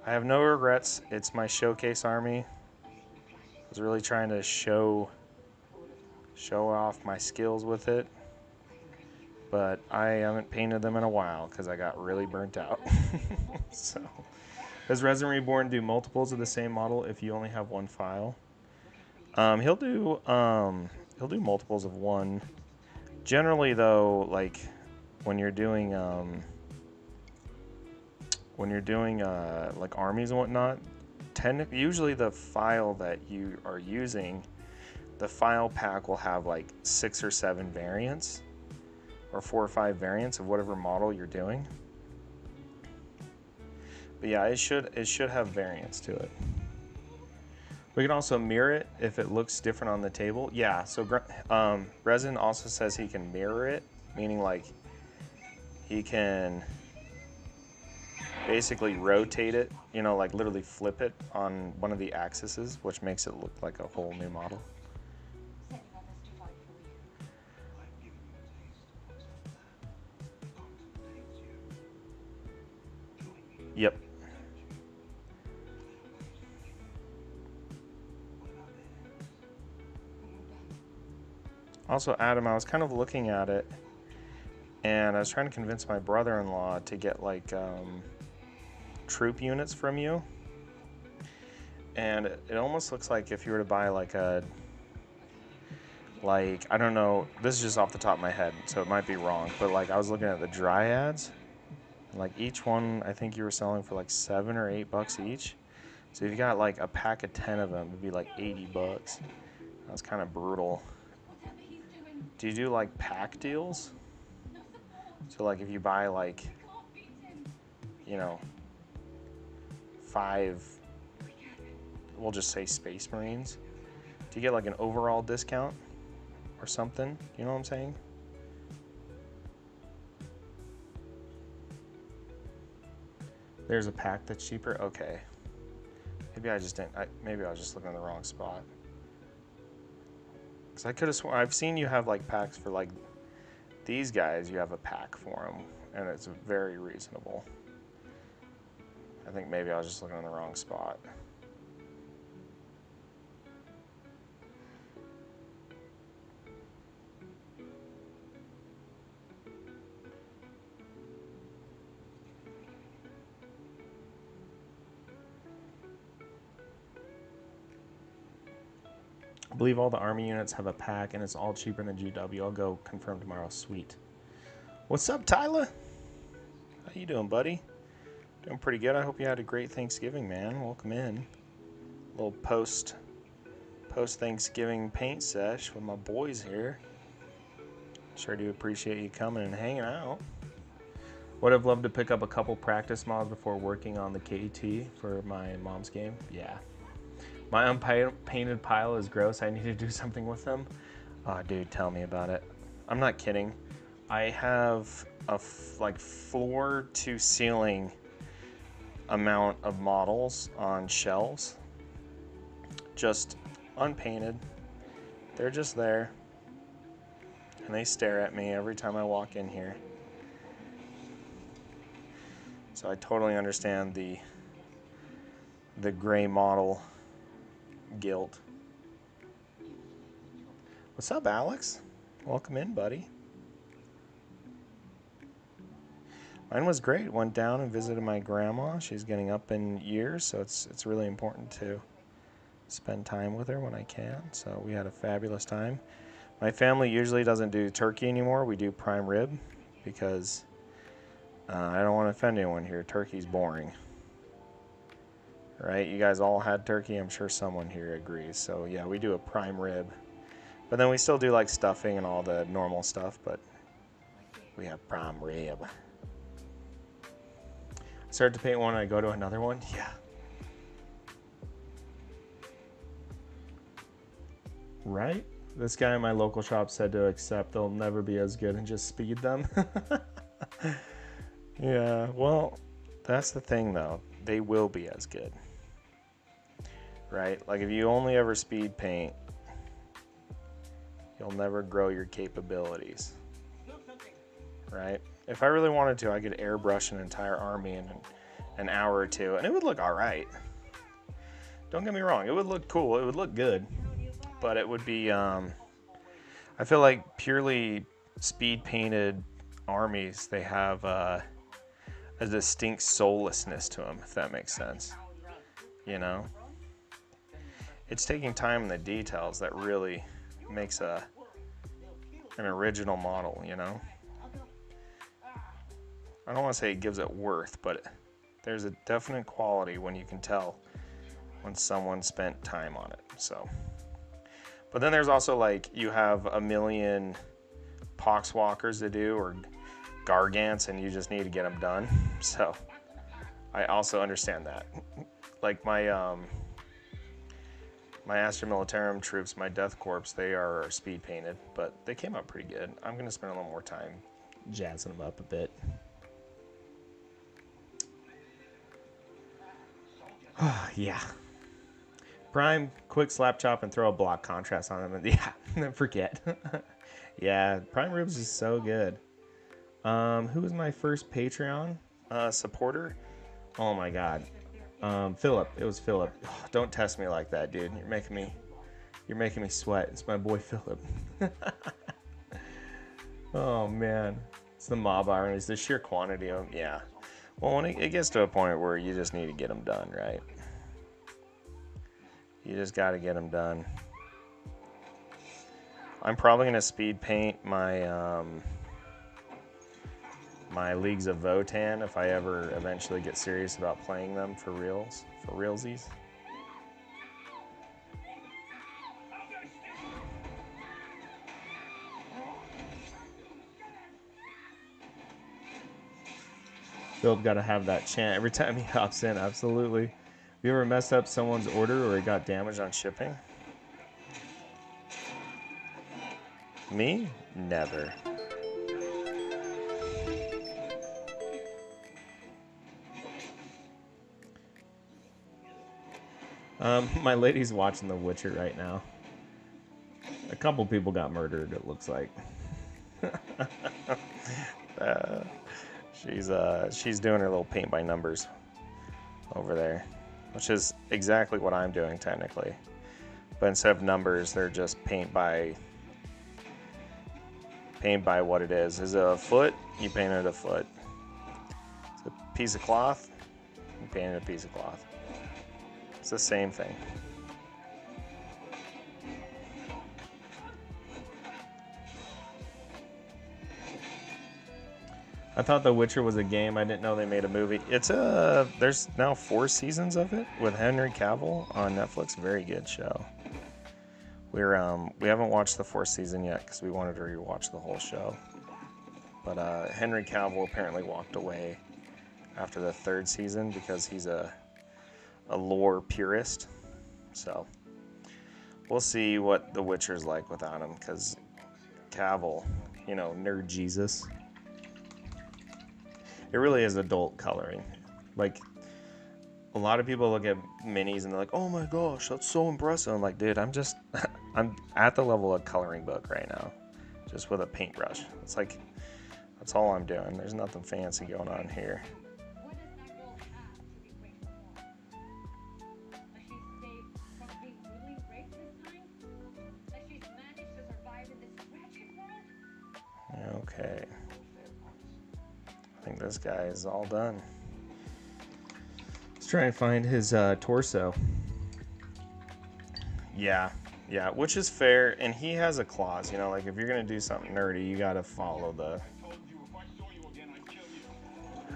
I have no regrets. It's my showcase army. I was really trying to show off my skills with it, but I haven't painted them in a while because I got really burnt out. So, does Resident Reborn do multiples of the same model if you only have one file? He'll do multiples of one. Generally, though, like when you're doing like armies and whatnot, usually the file that you are using, the file pack will have like 6 or 7 variants, or 4 or 5 variants of whatever model you're doing. But yeah, it should have variants to it. We can also mirror it if it looks different on the table. Yeah, so Resin also says he can mirror it, meaning like he can basically rotate it, you know, like literally flip it on one of the axes, which makes it look like a whole new model. Sending others to fight for you. I've given you a taste of what's out there. Contemplate you. Join me. Yep. What about the hands? Also, Adam, I was kind of looking at it, and I was trying to convince my brother-in-law to get like troop units from you, and it almost looks like if you were to buy like I don't know, this is just off the top of my head, so it might be wrong, but like I was looking at the dryads, like each one I think you were selling for like $7 or $8 each. So if you got like a pack of 10 of them, it'd be like $80. That's kind of brutal. Whatever he's doing, Do you do like pack deals? no support. So like if you buy like, Can't beat him. you know, 5, we'll just say Space Marines, do you get like an overall discount or something? You know what I'm saying? There's a pack that's cheaper. Okay. Maybe I just didn't. Maybe I was just looking in the wrong spot. Because I could have sworn I've seen you have like packs for like these guys. You have a pack for them, and it's very reasonable. I think maybe I was just looking in the wrong spot. I believe all the army units have a pack, and it's all cheaper than GW. I'll go confirm tomorrow. Sweet. What's up, Tyler? How you doing, buddy? Doing pretty good. I hope you had a great Thanksgiving, man. Welcome in. A little post Thanksgiving paint sesh with my boys here. Sure do appreciate you coming and hanging out. Would have loved to pick up a couple practice mods before working on the KT for my mom's game. Yeah. My unpainted pile is gross. I need to do something with them. Oh, dude, tell me about it. I'm not kidding. I have a like floor to ceiling amount of models on shelves, just unpainted. They're just there, and they stare at me every time I walk in here. So I totally understand the gray model guilt. What's up, Alex? Welcome in, buddy. Mine was great. Went down and visited my grandma. She's getting up in years, so it's really important to spend time with her when I can. So we had a fabulous time. My family usually doesn't do turkey anymore. We do prime rib because I don't want to offend anyone here. Turkey's boring. Right? You guys all had turkey. I'm sure someone here agrees. So yeah, we do a prime rib. But then we still do like stuffing and all the normal stuff, but we have prime rib. Start to paint one and I go to another one? Yeah. Right? This guy in my local shop said to accept they'll never be as good and just speed them. Yeah, well, that's the thing though. They will be as good. Right? Like if you only ever speed paint, you'll never grow your capabilities. Right? If I really wanted to, I could airbrush an entire army in an hour or two, and it would look all right. Don't get me wrong, it would look cool, it would look good, but it would be, I feel like purely speed painted armies, they have a distinct soullessness to them, if that makes sense. You know? It's taking time in the details that really makes an original model, you know? I don't want to say it gives it worth, but there's a definite quality when you can tell when someone spent time on it. So, but then there's also like you have a million poxwalkers to do or gargants, and you just need to get them done. So I also understand that. Like my my Astra Militarum troops, my Death Corps, they are speed painted, but they came out pretty good. I'm gonna spend a little more time jazzing them up a bit. Yeah. Prime, quick slap chop and throw a block contrast on them. And yeah, then forget. Yeah, Prime Ribs is so good. Who was my first Patreon supporter? Oh my god. Philip. It was Philip. Oh, don't test me like that, dude. You're making me sweat. It's my boy Philip. Oh man. It's the mob ironies, the sheer quantity of them. Yeah. Well, when it gets to a point where you just need to get them done, right? You just got to get them done. I'm probably going to speed paint my my Leagues of Votan if I ever eventually get serious about playing them for reals, for realsies. Philip got to have that chant every time he hops in, absolutely. Have you ever messed up someone's order or it got damaged on shipping? Me? Never. My lady's watching The Witcher right now. A couple people got murdered, it looks like. She's doing her little paint by numbers over there, which is exactly what I'm doing technically. But instead of numbers, they're just paint by what it is. Is it a foot? You paint it a foot. Is it a piece of cloth? You paint it a piece of cloth. It's the same thing. I thought The Witcher was a game. I didn't know they made a movie. There's now 4 seasons of it with Henry Cavill on Netflix. Very good show. We haven't watched the 4th season yet because we wanted to rewatch the whole show. But Henry Cavill apparently walked away after the 3rd season because he's a lore purist. So we'll see what The Witcher's like without him because Cavill, you know, nerd Jesus. It really is adult coloring. Like, a lot of people look at minis and they're like, oh my gosh, that's so impressive. I'm like, dude, I'm at the level of coloring book right now, just with a paintbrush. It's like, that's all I'm doing. There's nothing fancy going on here. What does that girl have to be grateful for? That she saved from being really raped this time? That she's managed to survive in this wretched world? Okay. I think this guy is all done. Let's try and find his torso. Yeah, which is fair, and he has a clause, you know, like if you're gonna do something nerdy, you gotta follow the...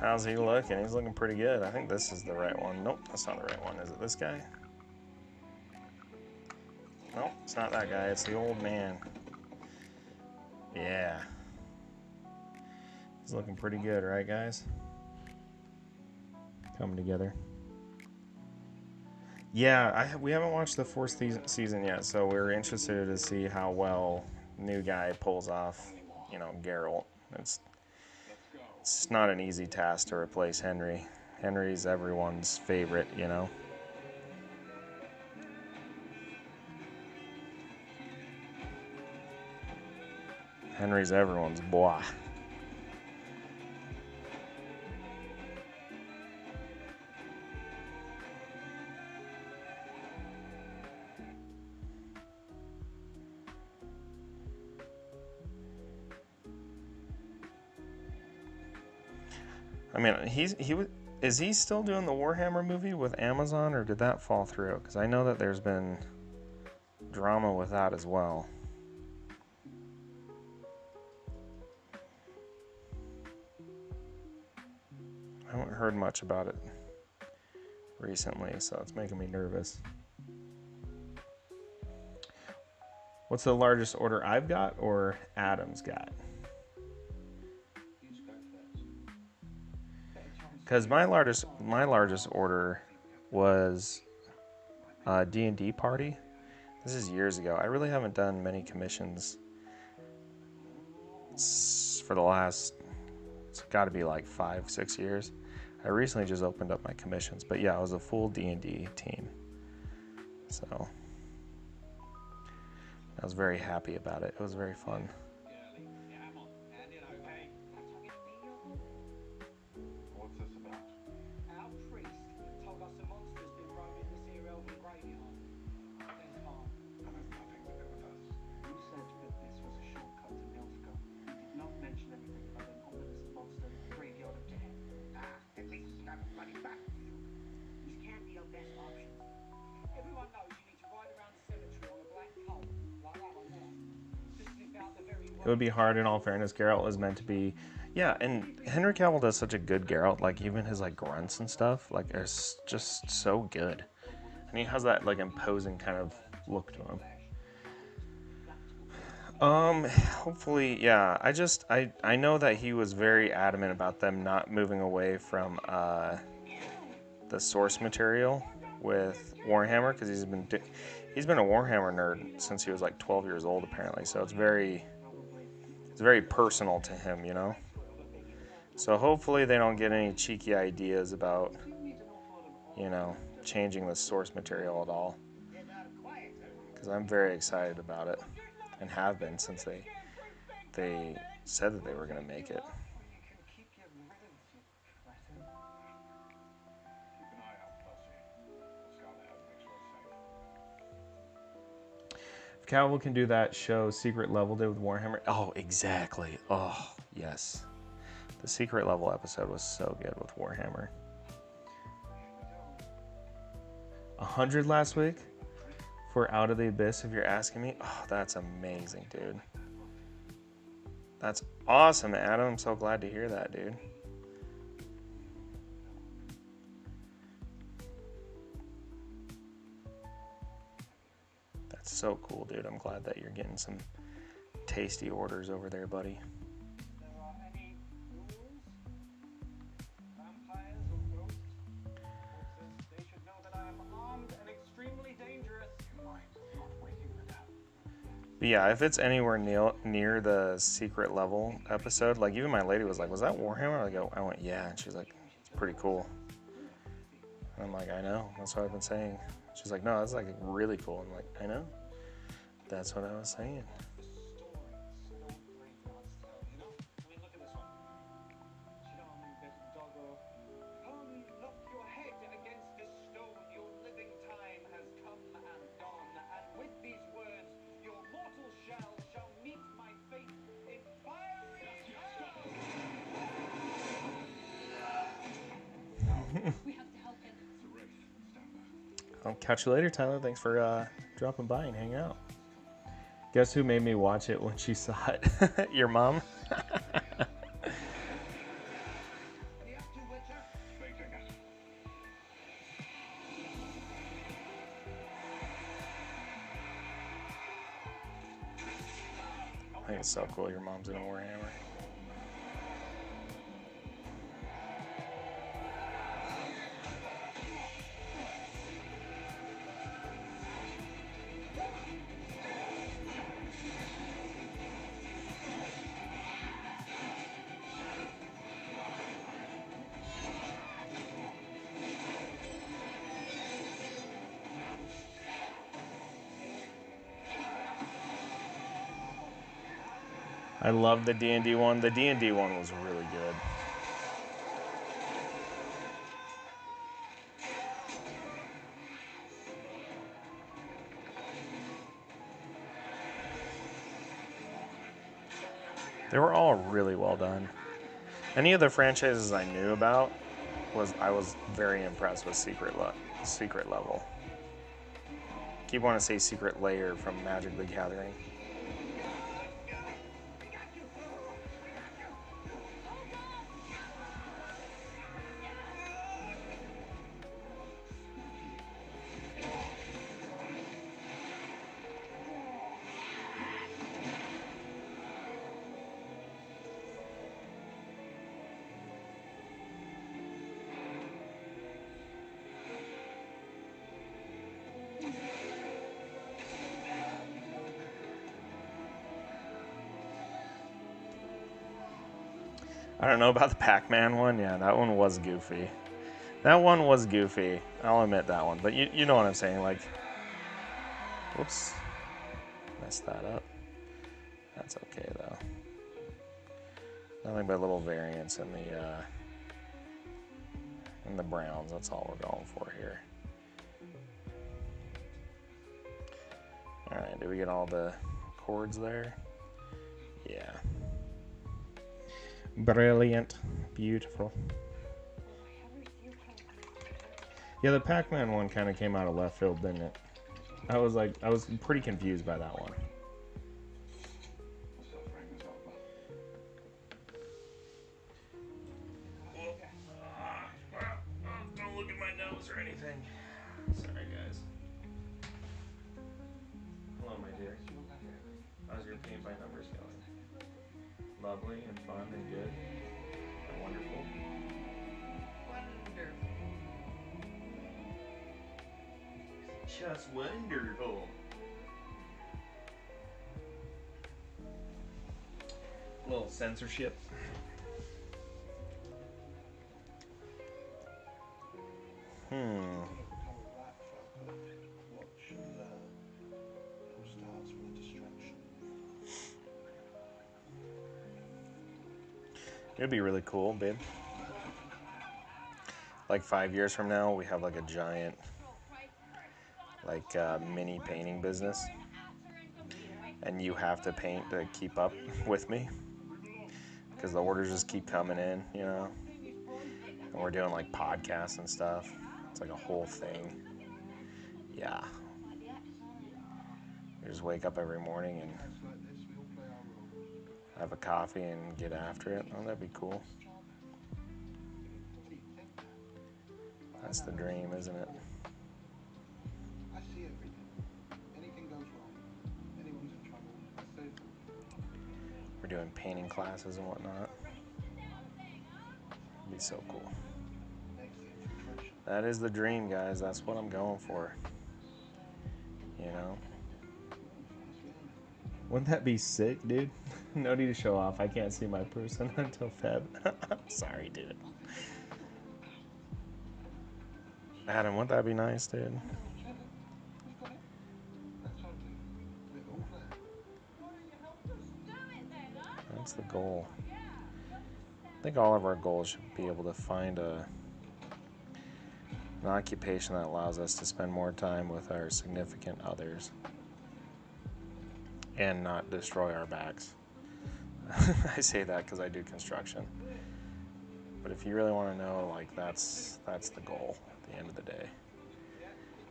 How's he looking? He's looking pretty good. I think this is the right one. Nope, that's not the right one. Is it this guy? No, it's not that guy. It's the old man. Yeah. He's looking pretty good, right, guys? Coming together. Yeah, we haven't watched the fourth season yet, so we're interested to see how well new guy pulls off, Geralt. It's not an easy task to replace Henry. Henry's everyone's favorite, Henry's everyone's boy. I mean, is he still doing the Warhammer movie with Amazon, or did that fall through? Because I know that there's been drama with that as well. I haven't heard much about it recently, so it's making me nervous. What's the largest order I've got or Adam's got? Because my largest order was a D&D party. This is years ago. I really haven't done many commissions for the last, it's got to be like 5-6 years. I recently just opened up my commissions, but yeah, I was a full D&D team. So I was very happy about it. It was very fun. What's this about? Our priest told us a monster's been roaming this here elven graveyard. Then calm. That has nothing to do with us. You said that this was a shortcut to Nilfgaard. You did not mention anything about an ominous monster graveyard of death. At least it's not running back to you. This can't be our best option. Everyone knows you need to ride around the cemetery on a black colt, like that one there. To sniff out the very It would be hard, in all fairness. Geralt is meant to be, yeah, and Henry Cavill does such a good Geralt. Like, even his like grunts and stuff, like, are just so good. And he has that like imposing kind of look to him. Hopefully, yeah. I know that he was very adamant about them not moving away from the source material with Warhammer, because he's been a Warhammer nerd since he was like 12 years old apparently. So it's very personal to him, So hopefully they don't get any cheeky ideas about, changing the source material at all. Because I'm very excited about it, and have been since they said that they were going to make it. You can keep your riddance, you cretin. Keep an eye out, Percy. We'll scout ahead and make sure it's safe. If Cavill can do that show Secret Level did with Warhammer, oh, exactly. Oh, yes. The Secret Level episode was so good with Warhammer. 100 last week for Out of the Abyss, if you're asking me. Oh, that's amazing, dude. That's awesome, Adam. I'm so glad to hear that, dude. That's so cool, dude. I'm glad that you're getting some tasty orders over there, buddy. there are any ghouls, vampires, or ghosts, horses, they should know that I am armed and extremely dangerous. You might not waking the dead. But yeah, if it's anywhere near the Secret Level episode, like even my lady was like, "Was that Warhammer?" I went, "Yeah," and she's like, "It's pretty cool." And I'm like, "I know. That's what I've been saying." She's like, "No, that's like really cool." I'm like, "I know. That's what I was saying." Come, knock your head against the stone. Your living time has come and gone. And with these words, your mortal shall meet my fate in fiery hell. We have to help him. It's a wraith. Stand back. I'll catch you later, Tyler. Thanks for dropping by and hanging out. Guess who made me watch it when she saw it? Your mom? Faking it. think it's so cool your mom's in a Warhammer. I love the D&D one. The D&D one was really good. They were all really well done. Any of the franchises I knew about I was very impressed with Secret Level. Keep wanting to say Secret Lair from Magic the Gathering. I don't know about the Pac-Man one. Yeah, that one was goofy. That one was goofy. I'll admit that one. But you know what I'm saying. Like, whoops. Messed that up. That's okay, though. Nothing but little variants in the browns. That's all we're going for here. All right, did we get all the chords there? Yeah. Brilliant. Beautiful. Yeah, the Pac-Man one kind of came out of left field, didn't it? I was pretty confused by that one. Don't look at my nose or anything. Sorry, guys. Hello, my dear. How's your paint by numbers going? Lovely and fun and good and wonderful. Wonderful. Just wonderful. A little censorship. Watch and learn. It all starts with a distraction. It'd be really cool, babe. Like 5 years from now, we have like a giant, like mini painting business, and you have to paint to keep up with me because the orders just keep coming in, you know. And we're doing like podcasts and stuff. It's like a whole thing. Yeah. You just wake up every morning and Nights like this, we all play our roles. have a coffee and get after it. Oh, that'd be cool. What do you think, man? That's the dream, isn't it? I see everything. Anything goes wrong, anyone's in trouble, I save them. We're doing painting classes and whatnot. It'd be so cool. Next, the infiltration. That is the dream, guys. That's what I'm going for. You know? Fast learner. Wouldn't that be sick, dude? No need to show off. I can't see my person until Feb. Sorry, dude. Adam, wouldn't that be nice, dude? You've got it. That's our dream. We're all there. Why don't you help us do it then, huh? That's the goal. Yeah. I think all of our goals should be able to find an occupation that allows us to spend more time with our significant others and not destroy our backs. I say that because I do construction. But if you really want to know, like, that's the goal at the end of the day.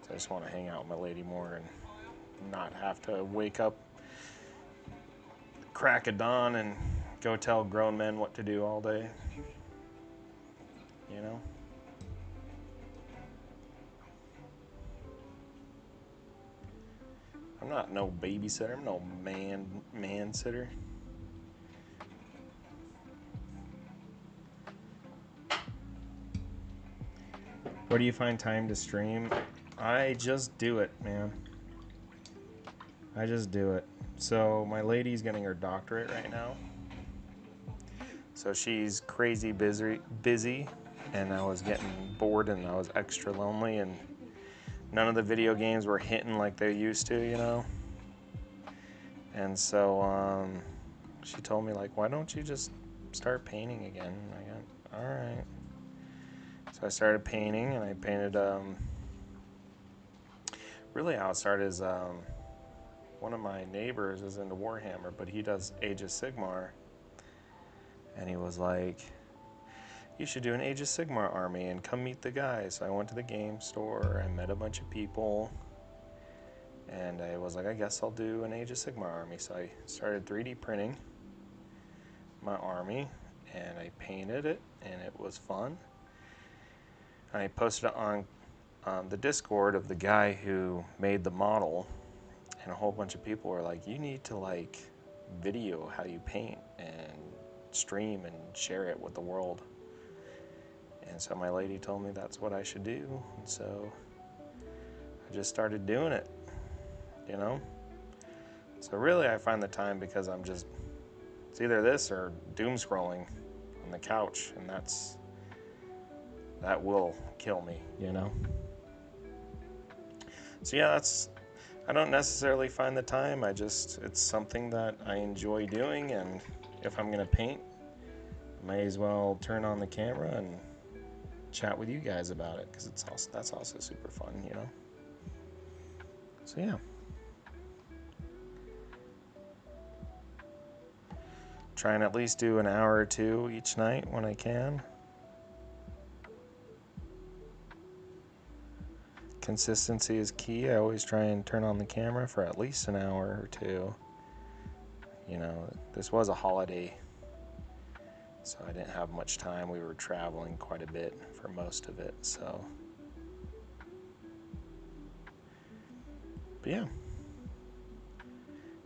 So I just want to hang out with my lady more and not have to wake up, crack of dawn, and go tell grown men what to do all day. You know? I'm not no babysitter. I'm no man sitter. Where do you find time to stream? I just do it, man. I just do it. So my lady's getting her doctorate right now. So she's crazy busy, and I was getting bored and I was extra lonely, and none of the video games were hitting like they used to, you know? And so she told me, like, why don't you just start painting again? And I got, all right. So I started painting, and I painted, really how it started is one of my neighbors is into Warhammer, but he does Age of Sigmar. And he was like, you should do an Age of Sigmar army and come meet the guys. So I went to the game store, I met a bunch of people, and I was like, I guess I'll do an Age of Sigmar army. So I started 3D printing my army, and I painted it, and it was fun. And I posted it on the Discord of the guy who made the model, and a whole bunch of people were like, you need to like video how you paint and stream and share it with the world. And so my lady told me that's what I should do, and so I just started doing it, you know? So really I find the time because I'm just, it's either this or doom scrolling on the couch, and that will kill me, you know? So yeah, I don't necessarily find the time, it's something that I enjoy doing, and if I'm gonna paint, I may as well turn on the camera and chat with you guys about it, because that's also super fun, you know? So yeah. Try and at least do an hour or two each night when I can. Consistency is key. I always try and turn on the camera for at least an hour or two. You know, this was a holiday, so I didn't have much time. We were traveling quite a bit for most of it, so. But yeah.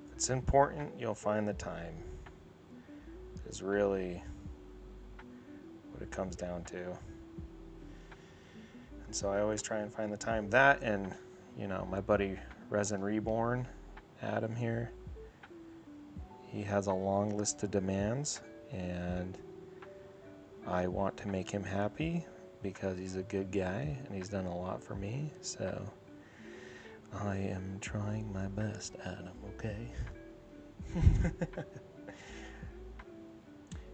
If it's important, you'll find the time. Is really what it comes down to. And so I always try and find the time. That and, you know, my buddy Resin Reborn, Adam here, he has a long list of demands, and I want to make him happy because he's a good guy and he's done a lot for me. So I am trying my best, Adam, okay?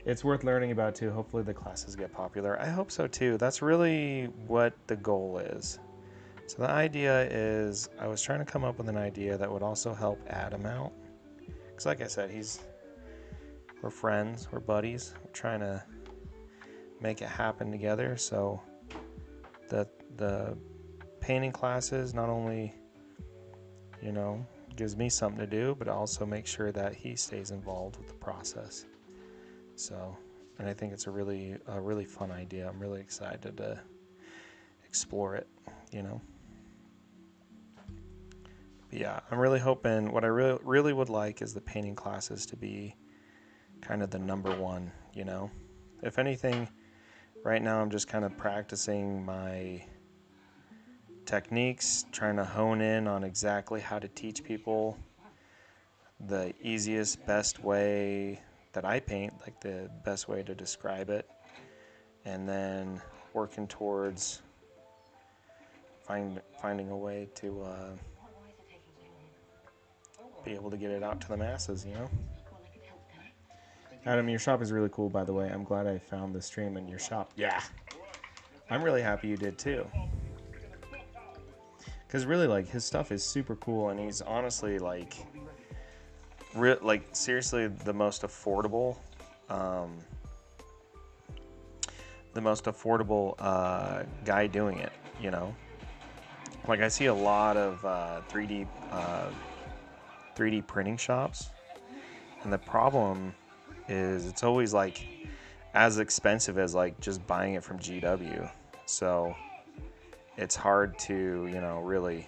It's worth learning about too. Hopefully the classes get popular. I hope so too. That's really what the goal is. So the idea is, I was trying to come up with an idea that would also help Adam out. Because like I said, we're friends, we're buddies. We're trying to make it happen together. So the painting classes not only, you know, gives me something to do, but also make sure that he stays involved with the process. So, and I think it's a really fun idea. I'm really excited to explore it, you know. But yeah, I'm really hoping, what I really would like is the painting classes to be kind of the number one, you know. If anything, right now I'm just kind of practicing my techniques, trying to hone in on exactly how to teach people the easiest, best way that I paint, like the best way to describe it, and then working towards finding a way to be able to get it out to the masses, you know? Adam, your shop is really cool, by the way. I'm glad I found the stream in your shop. Yeah. I'm really happy you did too. Because really, like, his stuff is super cool, and he's honestly, like, seriously the most affordable guy doing it, you know. Like, I see a lot of 3D printing shops, and the problem is it's always like as expensive as like just buying it from GW, so it's hard to, you know, really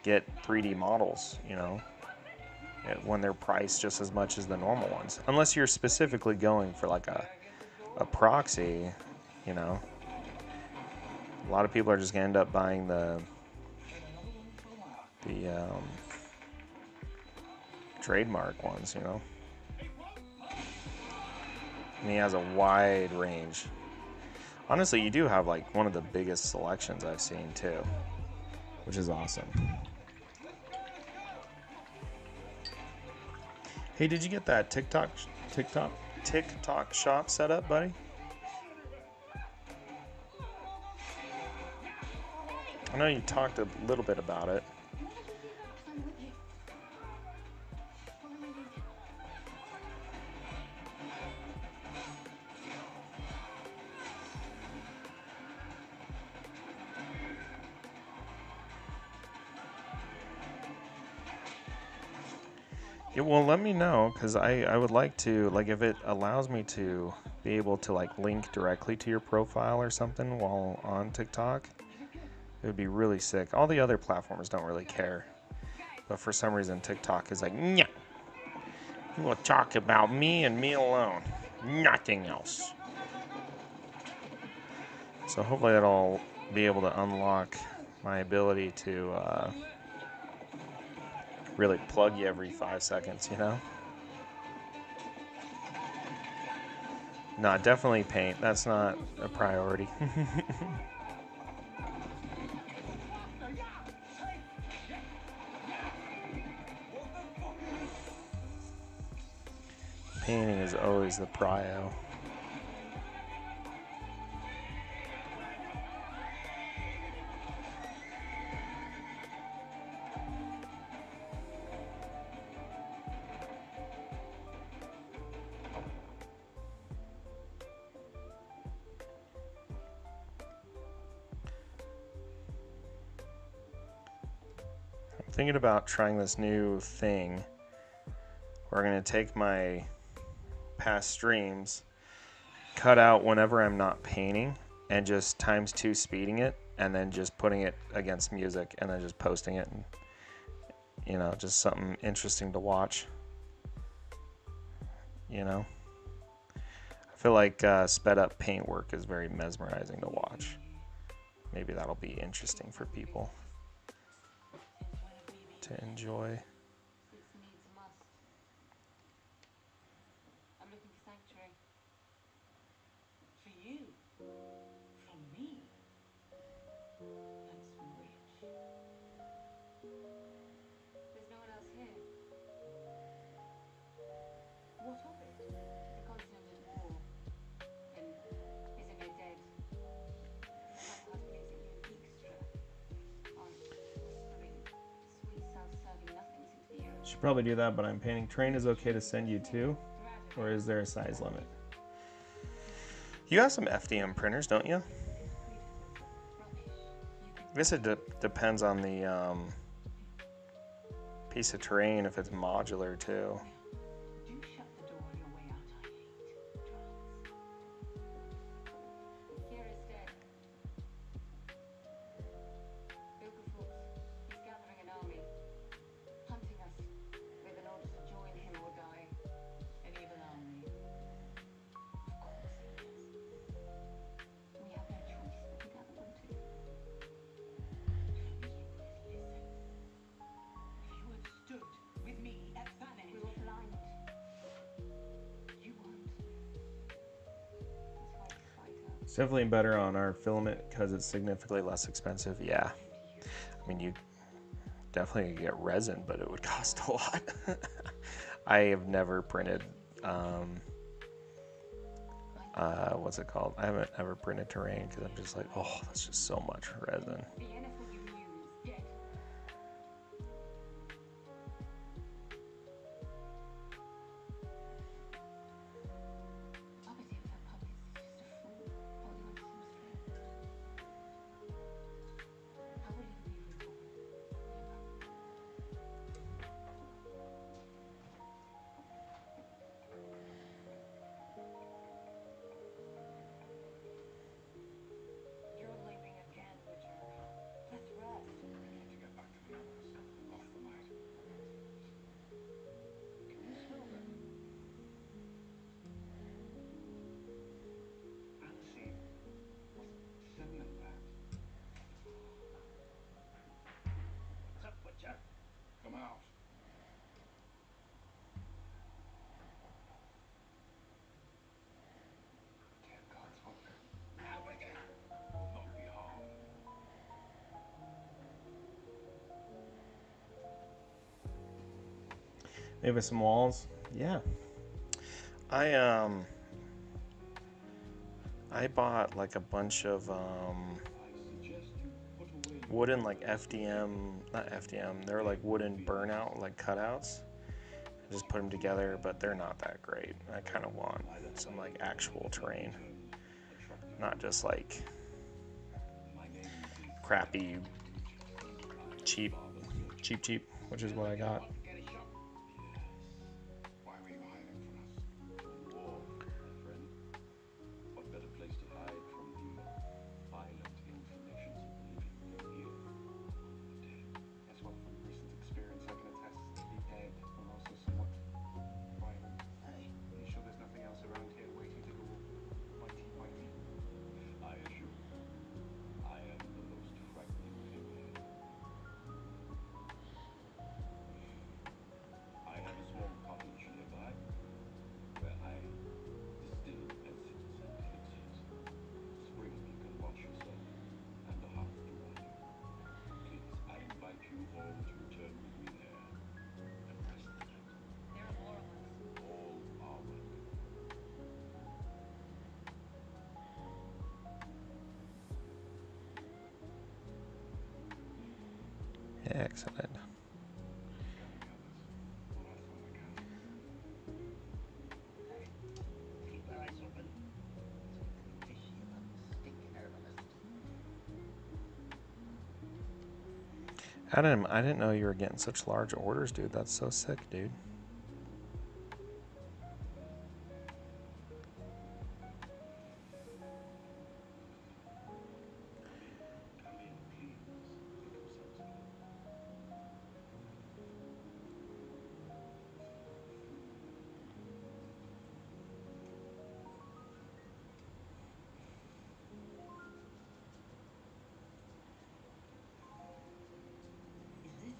get 3D models, you know, when they're priced just as much as the normal ones, unless you're specifically going for like a proxy, you know. A lot of people are just gonna end up buying the trademark ones, you know. And he has a wide range. Honestly, you do have like one of the biggest selections I've seen too, which is awesome. Hey, did you get that TikTok shop set up, buddy? I know you talked a little bit about it. I'm with you. Follow my lead. Yeah, well, let me know, because I would like to, like, if it allows me to be able to, like, link directly to your profile or something while on TikTok, it would be really sick. All the other platforms don't really care, but for some reason TikTok is like, yeah, you will talk about me and me alone, nothing else. So hopefully that'll be able to unlock my ability to really plug you every 5 seconds, you know? No, definitely paint. That's not a priority. Painting is always the prio. I'm thinking about trying this new thing. We're going to take my past streams, cut out whenever I'm not painting, and just ×2 speeding it, and then just putting it against music, and then just posting it, and, you know, just something interesting to watch. You know, I feel like sped up paint work is very mesmerizing to watch. Maybe that'll be interesting for people to enjoy. This needs a must. I'm looking for sanctuary. For you? From me? That's rich. There's no one else here. What of it? The continent at war. And Izmir dead. How pleasing you and Dijkstra. Art, whispering, sweet self-serving nothings into the air. Should probably do that, but I'm painting. Train is okay to send you to, or is there a size limit? You got some FDM printers, don't you? I guess it depends on the piece of terrain, if it's modular too. Do shut the door on your way out. I hate drafts. Kira's dead. Ilkefort, he's gathering an army. Hunting us with an order to join him or die. An evil army. Of course he is. We have no choice but to gather them too. If you would listen. If you had stood with me at Thanet, We were blind. you weren't. That's why we fight out. It's definitely better on our filament because it's significantly less expensive. Yeah, I mean, you definitely could get resin, but it would cost a lot. I have never printed what's it called? I haven't ever printed terrain because I'm just like, oh, that's just so much resin. The Yennefer you knew is dead. Obviously, with her puppets, he's just a fool, holding on to some strings. How will you be reborn? You're leaving again, Witcher. Let's rest. Maybe some walls. Yeah. I I bought like a bunch of wooden like FDM, not FDM. They're like wooden burnout like cutouts. I just put them together, but they're not that great. I kind of want some like actual terrain, not just like crappy, cheap, which is what I got. Why were you hiding from us? War, my friend. What better place to hide from the violent inclinations of the living than here? The dead. Guess what? From recent experience, I can attest the dead are also somewhat violent. Hey, Are you sure there's nothing else around here waiting to go bitey? I assure you, I am the most frightening thing here. I have a small cottage nearby, where I distill acids and elixirs. Spring you can wash yourself, and the hearth to warm you. Please, I invite you all to return with me there, and rest the night. There are more of us. All are welcome. Excellent. And the others. All our former cast. hey, keep their eyes open. Something fishy about the stinking herbalist. Adam, I didn't know you were getting such large orders, dude. That's so sick, dude. Come in, please. Become sensible. Is this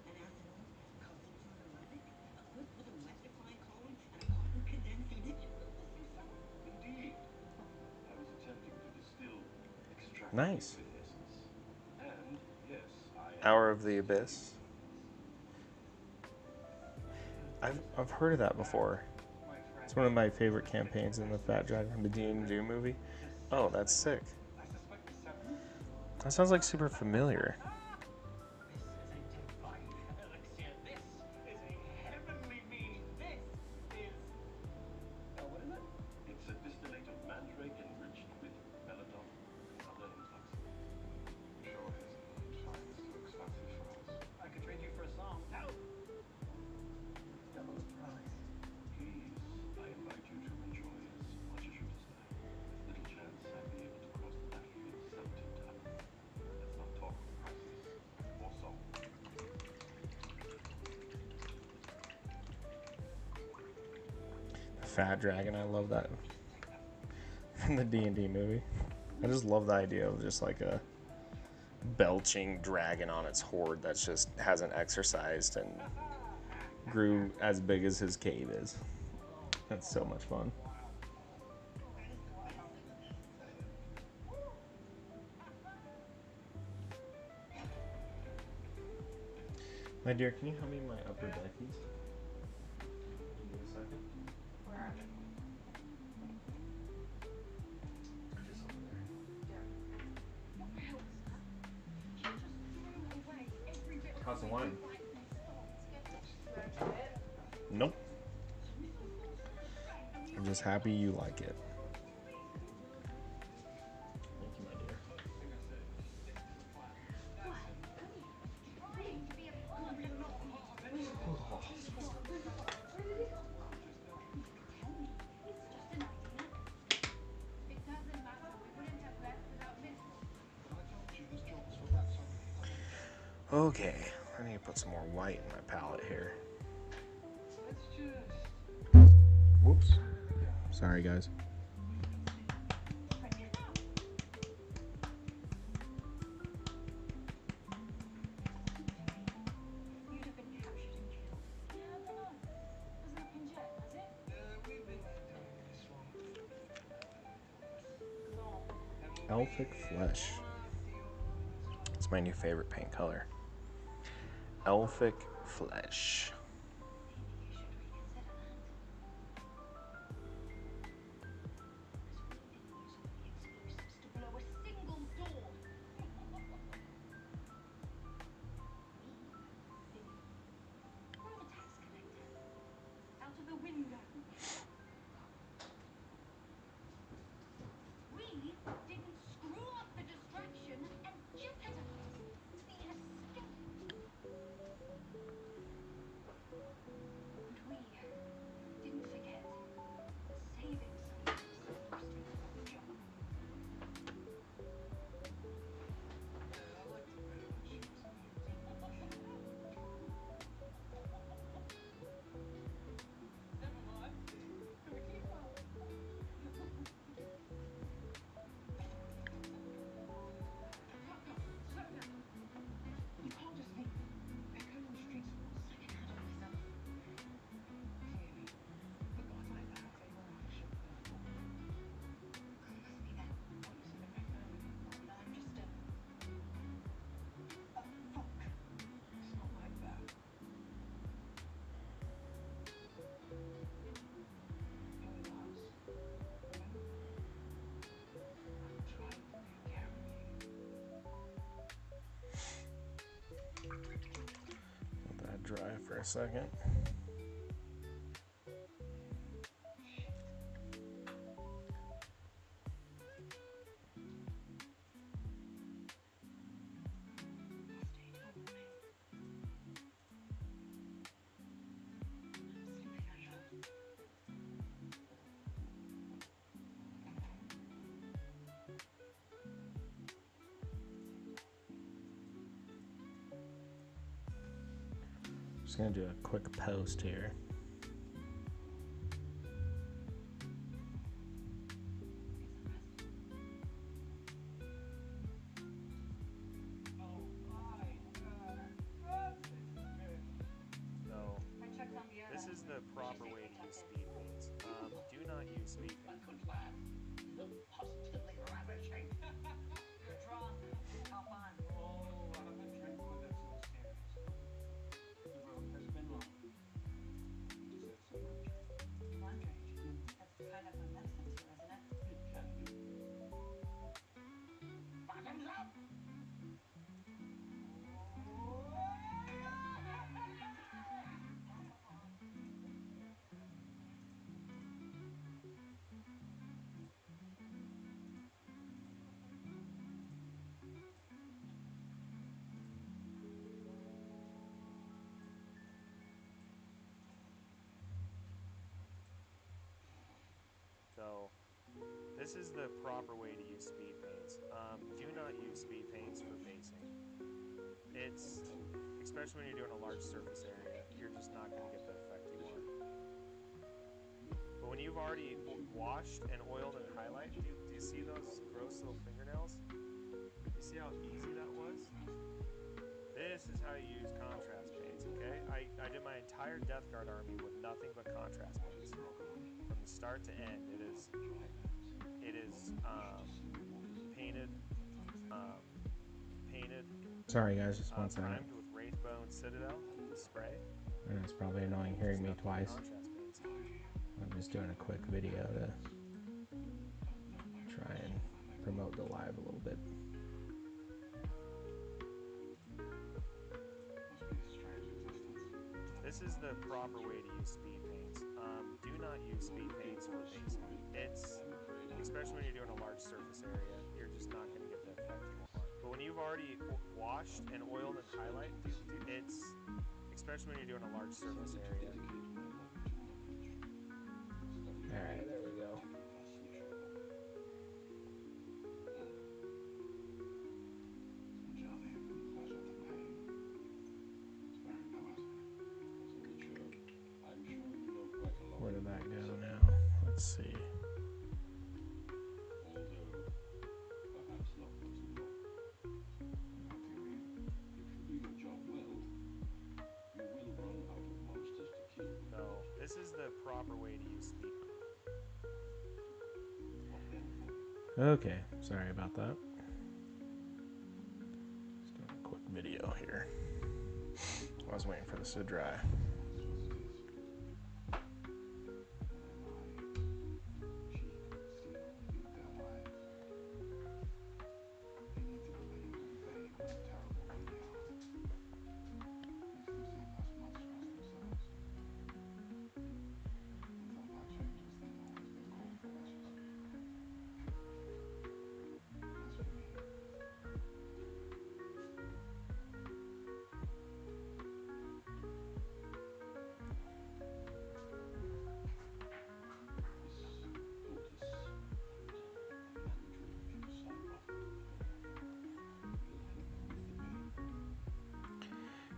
an acetone calcium aromatic equipped with a rectifying column and a cotton condenser? Did you build this yourself? Indeed. I was attempting to distill extract Nice. liquid essence. And yes, I am Hour of the still Abyss. using I've heard of that before. My friend. It's one of my favorite campaigns in the Fat Dragon, the D&D movie. Oh, that's sick. I suspect the seventh. That sounds like super familiar. This is a divine elixir. This is a heavenly mead. This is. What is it? It's a distillate of mandrake enriched with belladonna and other intoxicants. I'm sure his science too expensive for us. I could trade you for a song. No! Double the price. Please, I invite you to enjoy as much as you desire. There's little chance I'd be able to cross the battlefield 17 times. Let's not talk prices or song. The Fat Dragon, I love that. From the D&D movie. I just love the idea of just like a belching dragon on its horde that's just hasn't exercised and grew as big as his cave is. That's so much fun. My dear, can you help me in my upper deckies? Give me a second. Where are they? Just over there. What the hell was that? You just threw away every bit of How's the food wine? you like in this store. Nope. I'm just happy you like it. Thank you, my dear. Trying to be a part of it. Tell me, it's just an idea. It doesn't matter. We wouldn't have left without Miss. I told you this job was for that sort. Okay, I need to put some more white in my palette here. Let's just. Whoops. Sorry, guys. You'd have been captured and killed. Yeah, I don't know. Hasn't happened yet, has it? We've been doing this one. Elfic Flesh. It's my new favorite paint color. Elfic Flesh. a second. Just gonna do a quick post here. So, this is the proper way to use speed paints. Do not use speed paints. Good lad. You look positively ravishing. You're drunk. Hop on. Oh, I haven't drank with it so serious. The road has been long. You deserve some mandrake. Mandrake. That's kind of a medicine too, isn't it? It can be. Bottoms up! So, this is the proper way to use speed paints. Do not use speed paints for basing. It's, especially when you're doing a large surface area, you're just not going to get the effect you want. But when you've already washed and oiled and highlighted, do you see those gross little fingernails? You see how easy that was? This is how you use contrast paints, okay? I did my entire Death Guard army with nothing but contrast paints. From the start to end, it is painted. Sorry guys, just one second. Primed with Wraithbone Citadel spray. And it's probably annoying hearing me twice. I'm just doing a quick video to try and promote the live a little bit. This is the proper way to use speed paints. Do not use speed paints for basing. It's, especially when you're doing a large surface area, you're just not going to get the effect you want. But when you've already washed and oiled and highlighted, it's, especially when you're doing a large surface area. Alright, there we go. Where did that go now? Let's see. Although perhaps not for too long. How do you mean? If you do your job well, you will run out of monsters to kill. So, this is the proper way to use speed. What then for you? Okay, sorry about that. Just doing a quick video here. I was waiting for this to dry.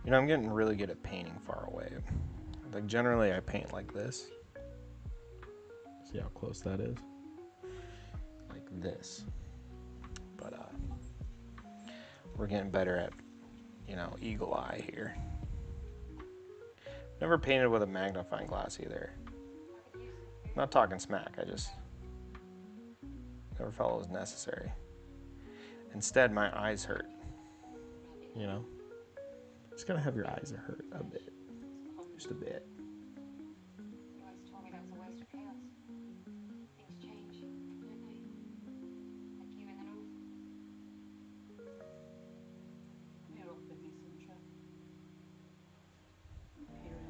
You know, I'm getting really good at painting far away. Like, generally I paint like this. See how close that is? Like this. But, we're getting better at, you know, eagle eye here. Never painted with a magnifying glass either. Not talking smack, I just never felt it was necessary. Instead, my eyes hurt. You know? Just gotta have your eyes hurt a bit. Just a bit. You once told me that was a waste of chaos. Things change, don't they? Like you in the north. We're up in this, Sintra. Peter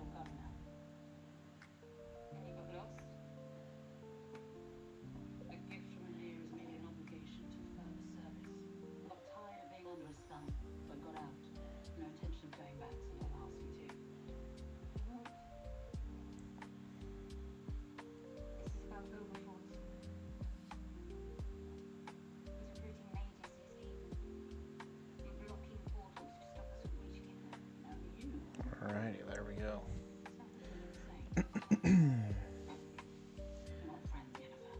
a son, so I got out. No intention of going back, so don't ask me to. I won't. This is about Wilberforce. He's recruiting mages, you see. And blocking portals to stop us from reaching him. Now you Alrighty, there we go. sound a little insane. We're not friends, Jennifer.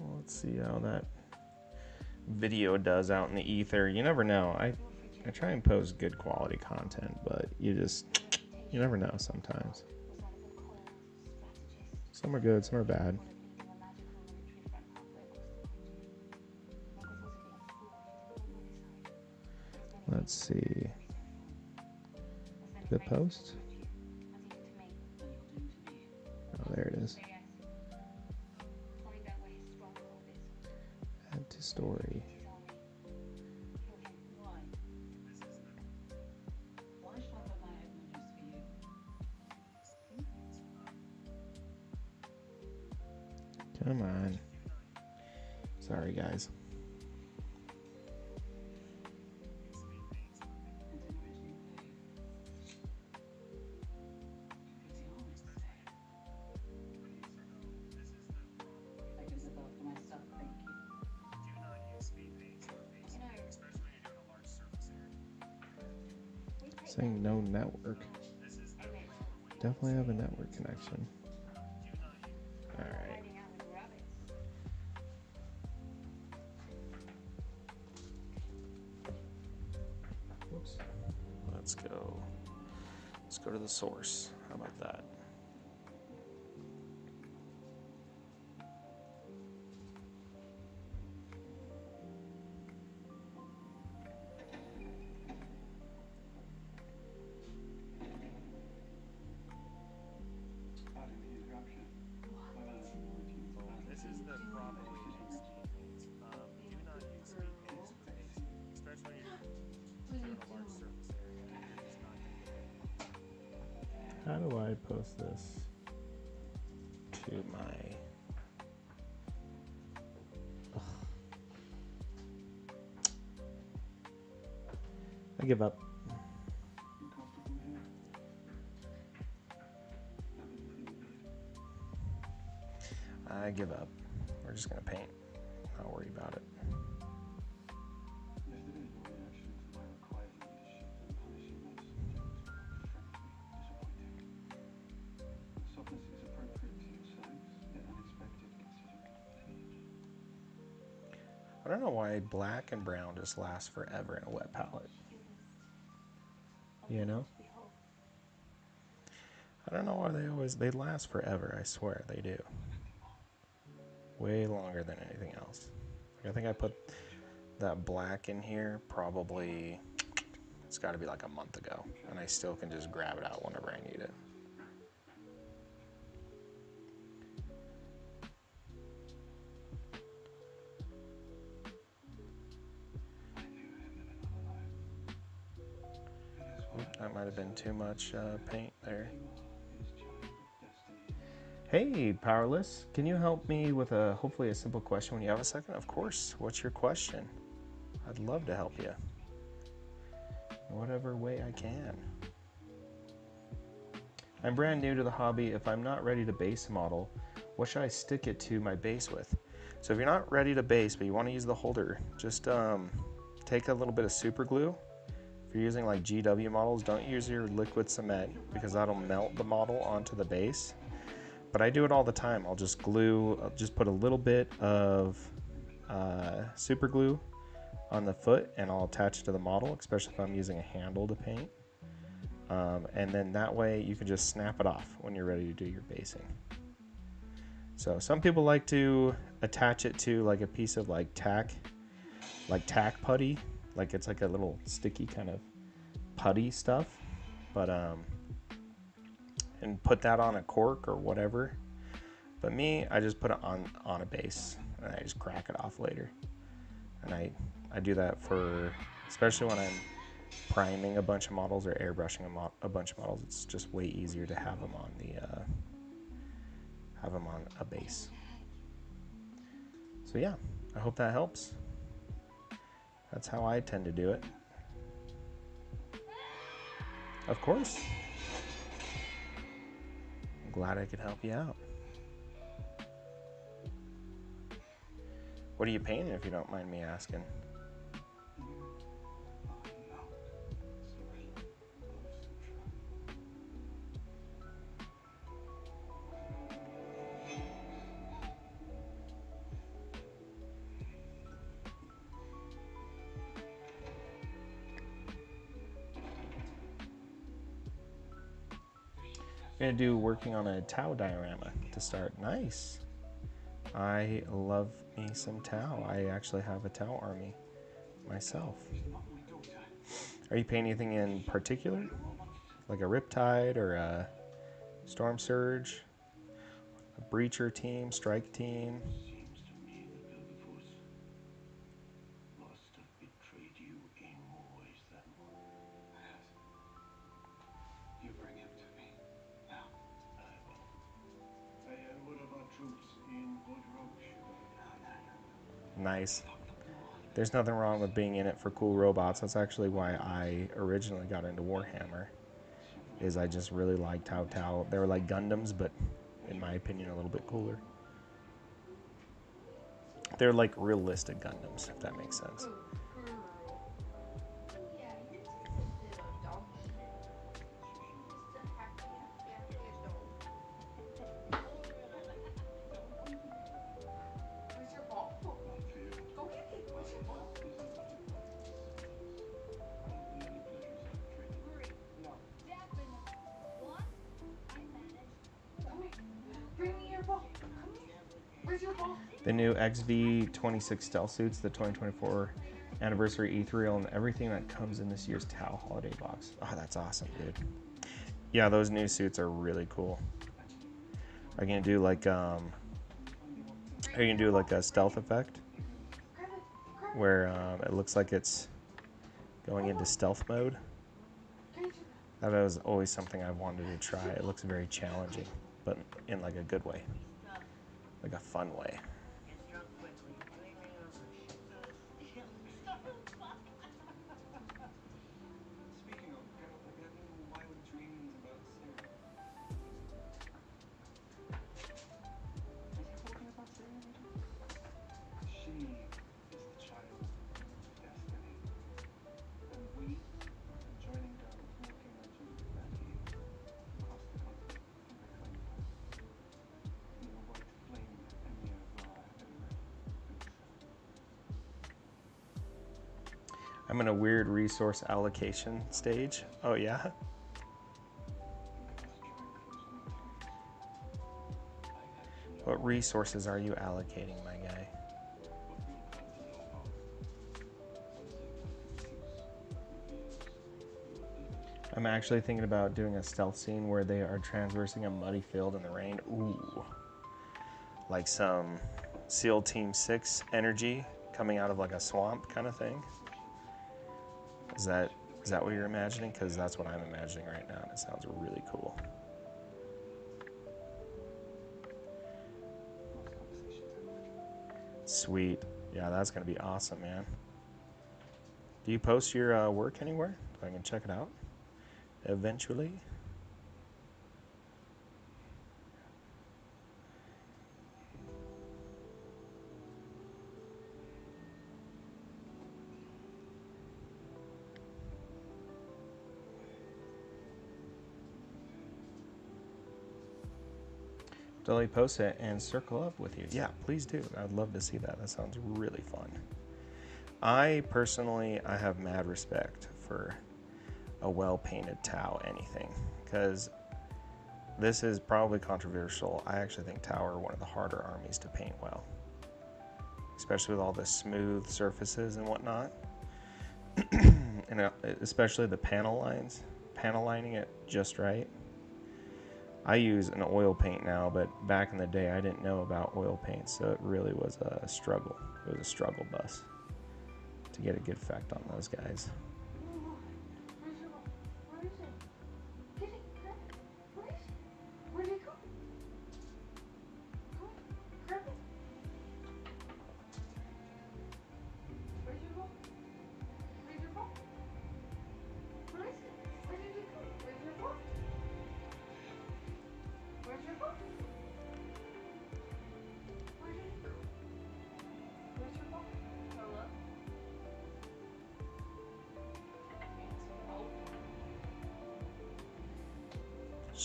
Well, let's see how that video does out in the ether. You never know. I try and post good quality content, but you never know sometimes. Was one of the cold strategists. Some are good, some are bad. One of leading a magical military front halfway across the frontier. Never thought of being a fool if you didn't know my side. Let's see. Did it post? Oh, there it is. Find out where his stronghold is. Add to story. His army. Kill him. Why? Why should I put my head in the noose for you? Come on. Sorry, guys. I didn't originally pay. What's the honest say? I can look after myself, thank you. You know, we take Saying no network. Emmett. Definitely have a network connection. Alright. Riding out with rabbits. Whoops. Let's go. Let's go to the source. How about that? Pardon the interruption. My man is anointing the back. This is the proper way to use speed paints. Do not use speed paints for basing, especially if you're doing a large surface area. It's not going to get. How do I post this to my? Ugh. I give up. You comfortable here? Have anything you need? I give up. We're just gonna paint. Not worry about it. If there is no reaction to my required leadership, then punishing my subjects will be frankly disappointing. Softness is appropriate to your settings, yet unexpected considering. I don't know why black and brown just lasts forever in a wet palette. You know? Behold. I don't know why they last forever. I swear they do. Way longer than anything else. Like, I think I put that black in here probably, it's got to be like a month ago, and I still can just grab it out whenever I need it. I knew him in another life. It is Oop, what that might have been too much paint there. you are, his child of destiny. Hey, Powerless, can you help me with hopefully a simple question when you have a second? Of course. What's your question? I'd love to help you. Whatever way I can. I'm brand new to the hobby. If I'm not ready to base a model, what should I stick it to my base with? So if you're not ready to base, but you want to use the holder, just take a little bit of super glue. If you're using like GW models, don't use your liquid cement because that'll melt the model onto the base. But I do it all the time. I'll just put a little bit of super glue on the foot and I'll attach it to the model, especially if I'm using a handle to paint. And then that way you can just snap it off when you're ready to do your basing. So some people like to attach it to like a piece of like tack putty, like it's like a little sticky kind of putty stuff, but and put that on a cork or whatever. But me, I just put it on a base and I just crack it off later. And I do that for, especially when I'm priming a bunch of models or airbrushing a bunch of models. It's just way easier to have them on a base. So yeah, I hope that helps. That's how I tend to do it. Of course. I'm glad I could help you out. What are you painting, if you don't mind me asking? I'm gonna do working on a Tau diorama to start. Nice. I love me some Tau. I actually have a Tau army myself. Are you painting anything in particular? Like a Riptide or a Storm Surge? A Breacher team, Strike team? Seems to me that Vilgeforce must have betrayed you in more ways than one. Yes. You bring him to me. Now. I will. What of our troops in Bodrog, Sugar? No. Nice. Fuck the war. There's nothing wrong with being in it for cool robots. That's actually why I originally got into Warhammer. Is I just really liked Tau Tau. They were like Gundams, but in my opinion, a little bit cooler. They're like realistic Gundams, if that makes sense. Good girl. Yeah, you're just a dog shit. Just a happy dog. Where's your ball? Not fear. Go get it. Where's your ball? Is the only one. One of the many pleasures I've traded. Hurry. No. Definitely. One, I managed. Come here. Bring me your ball. Come here. Where's your ball? The new XV26 stealth suits, the 2024 anniversary ethereal, and everything that comes in this year's Tau holiday box. Oh, that's awesome, dude. Yeah, those new suits are really cool. Are you gonna do like are you gonna do like a stealth effect Grab it. Grab it. where it looks like it's going into stealth mode? Get it. That was always something I wanted to try. It looks very challenging, but in like a good way, like a fun way. Gets drunk quickly. Anything else that shit Speaking of, Geralt, have you had any more violent dreams about Ciri? Is he talking about Ciri again? She is the child of destiny. And we are joining her with walking legend and healers across the continent to reclaim her. In a white flame, Emir Vara Emmerich Uxa. I'm in a weird resource allocation stage. Oh yeah? You must try and close new ties. What resources are you allocating, my guy? But we'll come to know how. One sigmar reveals your deepest. I'm actually thinking about doing a stealth scene where they are traversing a muddy field in the rain. Ooh. Like some SEAL Team 6 energy coming out of like a swamp kind of thing. Is that what you're imagining? Because that's what I'm imagining right now, and it sounds really cool. Most conversations end quickly. Sweet. Yeah, that's going to be awesome, man. Do you post your work anywhere so I can check it out eventually? Totally post it and circle up with you. Yeah, please do. I'd love to see that. That sounds really fun. I personally, I have mad respect for a well-painted Tau anything, because this is probably controversial. I actually think Tau are one of the harder armies to paint well, especially with all the smooth surfaces and whatnot, and especially the panel lines, panel lining it just right. I use an oil paint now, but back in the day I didn't know about oil paint, so it really was a struggle. It was a struggle bus to get a good effect on those guys. Where's your ball? Where is it? Get it. Grab it. Where is it? Where'd it go? Go. Grab it. Where's your ball?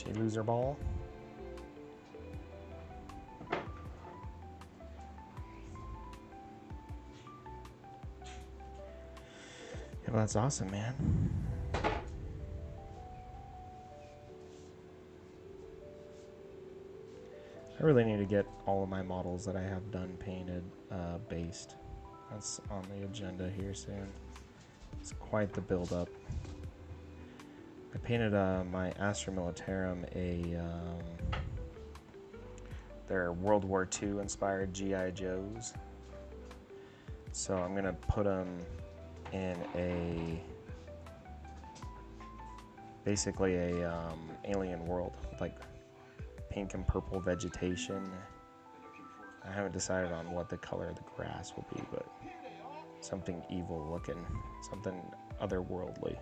She lose her ball? Yeah, well, that's awesome, man. I really need to get all of my models that I have done painted based. That's on the agenda here soon. It's quite the build up. I painted my Astra Militarum they're World War II inspired G.I. Joes. So I'm gonna put them in basically a alien world with like pink and purple vegetation. I haven't decided on what the color of the grass will be, but something evil looking, something otherworldly.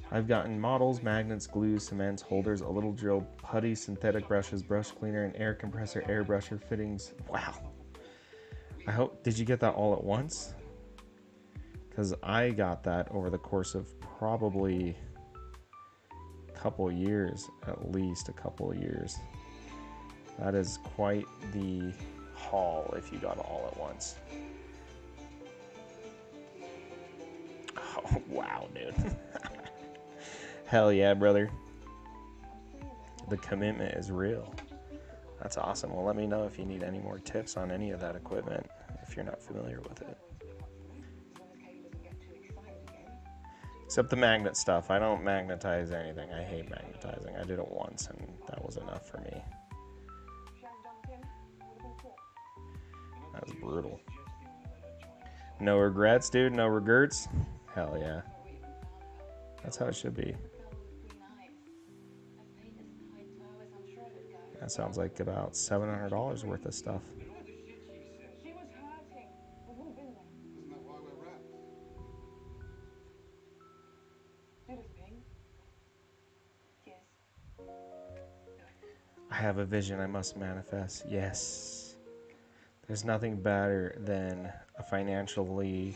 I've gotten models, magnets, glues, cements, holders, a little drill, putty, synthetic brushes, brush cleaner, an air compressor, airbrusher, fittings. Wow. I hope, did you get that all at once? Because I got that over the course of probably a couple years, at least a couple of years. That is quite the haul if you got it all at once. Oh, wow, dude. Hell yeah, brother. The commitment is real. That's awesome. Well, let me know if you need any more tips on any of that equipment if you're not familiar with it. Except the magnet stuff. I don't magnetize anything. I hate magnetizing. I did it once and that was enough for me. That was brutal. No regrets, dude. No regrets. Hell yeah. That's how it should be. That sounds like about $700 worth of stuff. She was hurting. We've all been there. Isn't that why we're rats? Judith Ping? Yes. I have a vision I must manifest. Yes. There's nothing better than a financially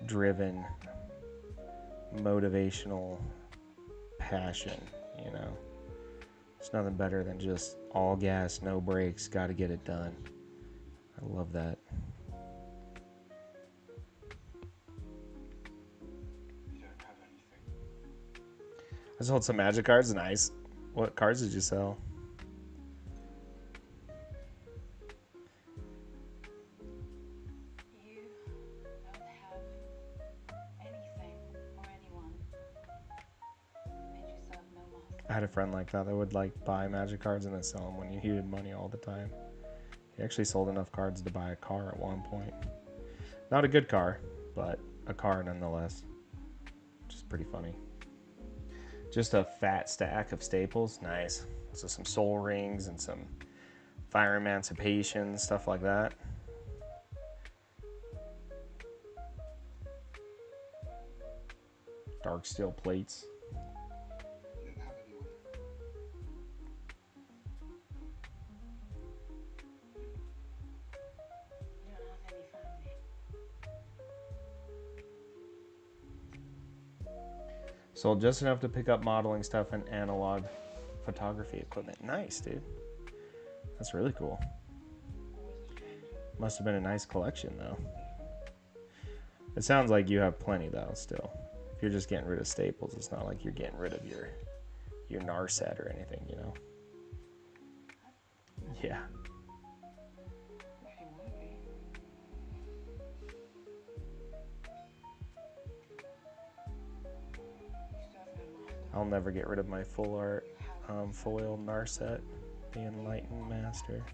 driven, motivational passion, you know. There's nothing better than just all gas, no brakes, got to get it done. I love that. You don't have anything. I sold some magic cards. Nice. What cards did you sell? You don't have anything or anyone. And you serve no master. I had a friend like that would like buy magic cards and then sell them when you needed money all the time. He actually sold enough cards to buy a car at one point. Not a good car, but a car nonetheless. Which is pretty funny. Just a fat stack of staples. Nice. So some soul rings and some fire emancipation, stuff like that. Dark steel plates. You didn't have anyone. You don't have any family. Sold just enough to pick up modeling stuff and analog photography equipment. Nice, dude. That's really cool. Must have been a nice collection, though. It sounds like you have plenty, though, still. If you're just getting rid of staples, it's not like you're getting rid of your NAR set or anything, you know? Yeah. If you want to be. You serve no master. I'll never get rid of my full art foil NAR set, the Enlightened Master.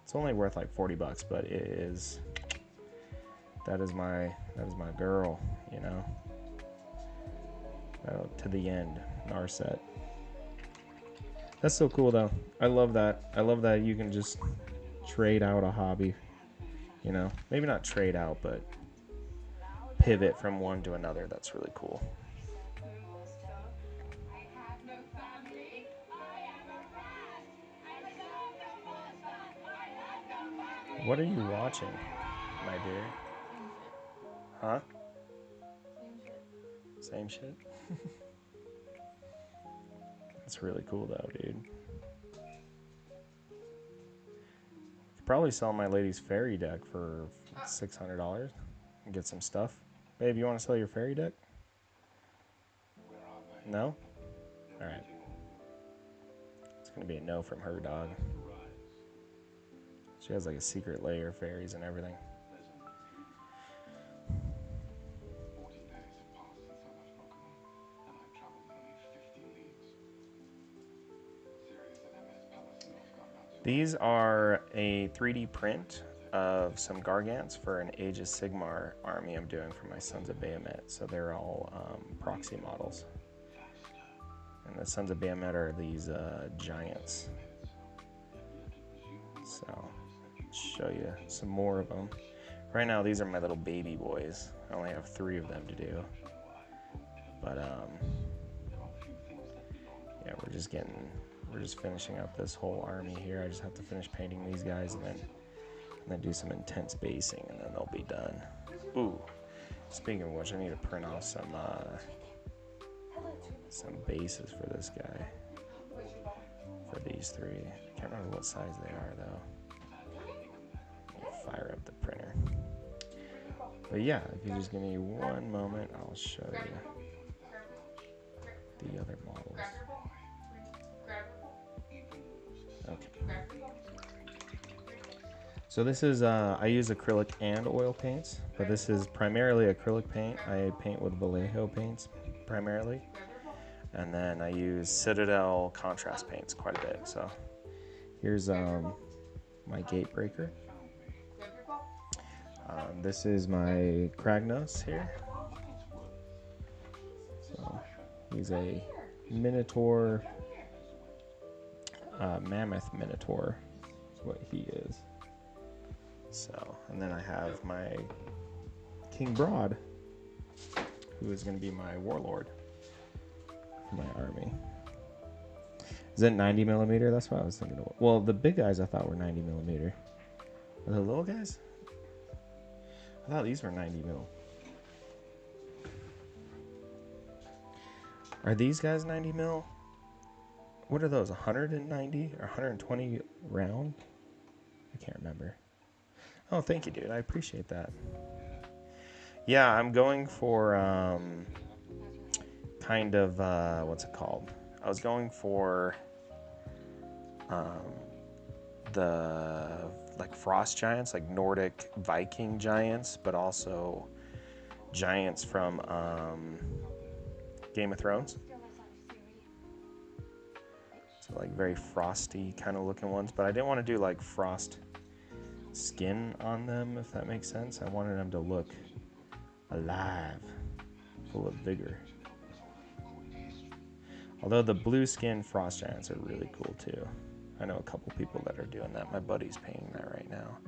It's only worth like $40, but it is. That is my girl, you know. To the end, NAR set. That's so cool, though. I love that. I love that you can just trade out a hobby. You know, maybe not trade out, but pivot from one to another. That's really cool. I have no family. I am a rat. I serve no master. I have no family. What are you watching, my dear? Same shit. Huh? Same shit. Same shit? That's really cool though, dude. Could probably sell my lady's fairy deck for $600 and get some stuff. Babe, you want to sell your fairy deck? Where are they? No? They're Alright. waiting on It's gonna be a no from her dog. us to rise. She has like a secret layer of fairies and everything. Pleasantly sleep. 14 days have passed since I left Pokemon, and I've traveled nearly 50 leagues. Sirius and MS Palace North got about 2 These are a 3D print of some Gargants for an Aegis Sigmar army I'm doing for my Sons of Bahamut. So they're all proxy models. And the Sons of Bahamut are these giants. So I'll show you some more of them. Right now these are my little baby boys. I only have 3 of them to do. But yeah, we're just finishing up this whole army here. I just have to finish painting these guys and then do some intense basing and then they'll be done. Ooh, speaking of which, I need to print off some bases for this guy. For these 3. I can't remember what size they are though. Let me fire up the printer. But yeah, if you just give me one moment, I'll show you the other models. Okay. So this is, I use acrylic and oil paints, but this is primarily acrylic paint. I paint with Vallejo paints primarily. And then I use Citadel contrast paints quite a bit. So here's my gate breaker. This is my Kragnos here. So he's a Minotaur, Mammoth Minotaur is what he is. So, and then I have my King Broad, who is going to be my warlord for my army. Is it 90 millimeter? That's what I was thinking of. Well, the big guys I thought were 90 millimeter. Are the little guys? I thought these were 90 mil. Are these guys 90 mil? What are those, 190 or 120 round? I can't remember. Oh, thank you, dude. I appreciate that. Yeah, I'm going for kind of, what's it called? I was going for the like frost giants, like Nordic Viking giants, but also giants from Game of Thrones. So like very frosty kind of looking ones, but I didn't want to do like frost skin on them, if that makes sense. I wanted them to look alive, full of vigor. Although the blue skin frost giants are really cool too. I know a couple people that are doing that. My buddy's painting that right now.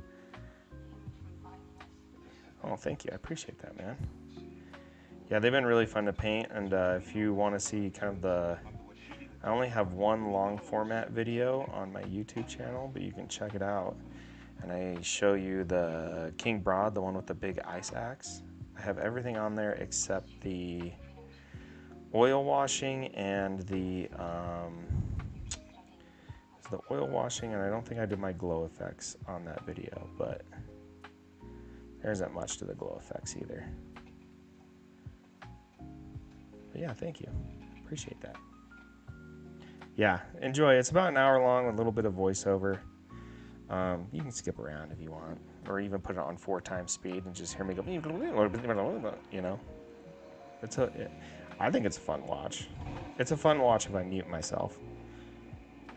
Oh, thank you. I appreciate that, man. Yeah, they've been really fun to paint, and if you want to see kind of the... I only have one long format video on my YouTube channel, but you can check it out. And I show you the King Broad, the one with the big ice axe. I have everything on there except the oil washing and the oil washing, and I don't think I did my glow effects on that video, but there isn't much to the glow effects either. But yeah, thank you. Appreciate that. Yeah, enjoy. It's about an hour long with a little bit of voiceover. You can skip around if you want, or even put it on 4 times speed and just hear me go, you know. I think it's a fun watch. It's a fun watch if I mute myself,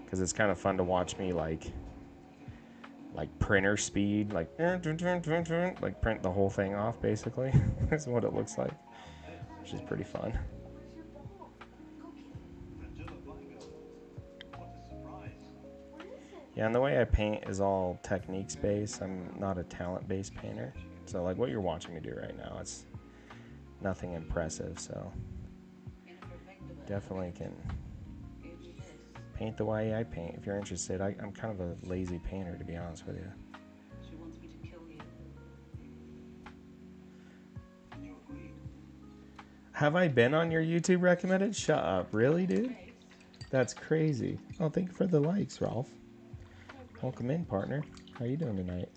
because it's kind of fun to watch me like printer speed, like print the whole thing off, basically. That's what it looks like, which is pretty fun. Yeah, and the way I paint is all techniques based. I'm not a talent based painter. So like what you're watching me do right now, it's nothing impressive. So definitely can paint the way I paint if you're interested. I'm kind of a lazy painter, to be honest with you. She wants me to kill you. And you agreed. Have I been on your YouTube recommended? Shut up. Really, dude? That's crazy. Oh, thank you for the likes, Ralph. Welcome in, partner. How you doing tonight?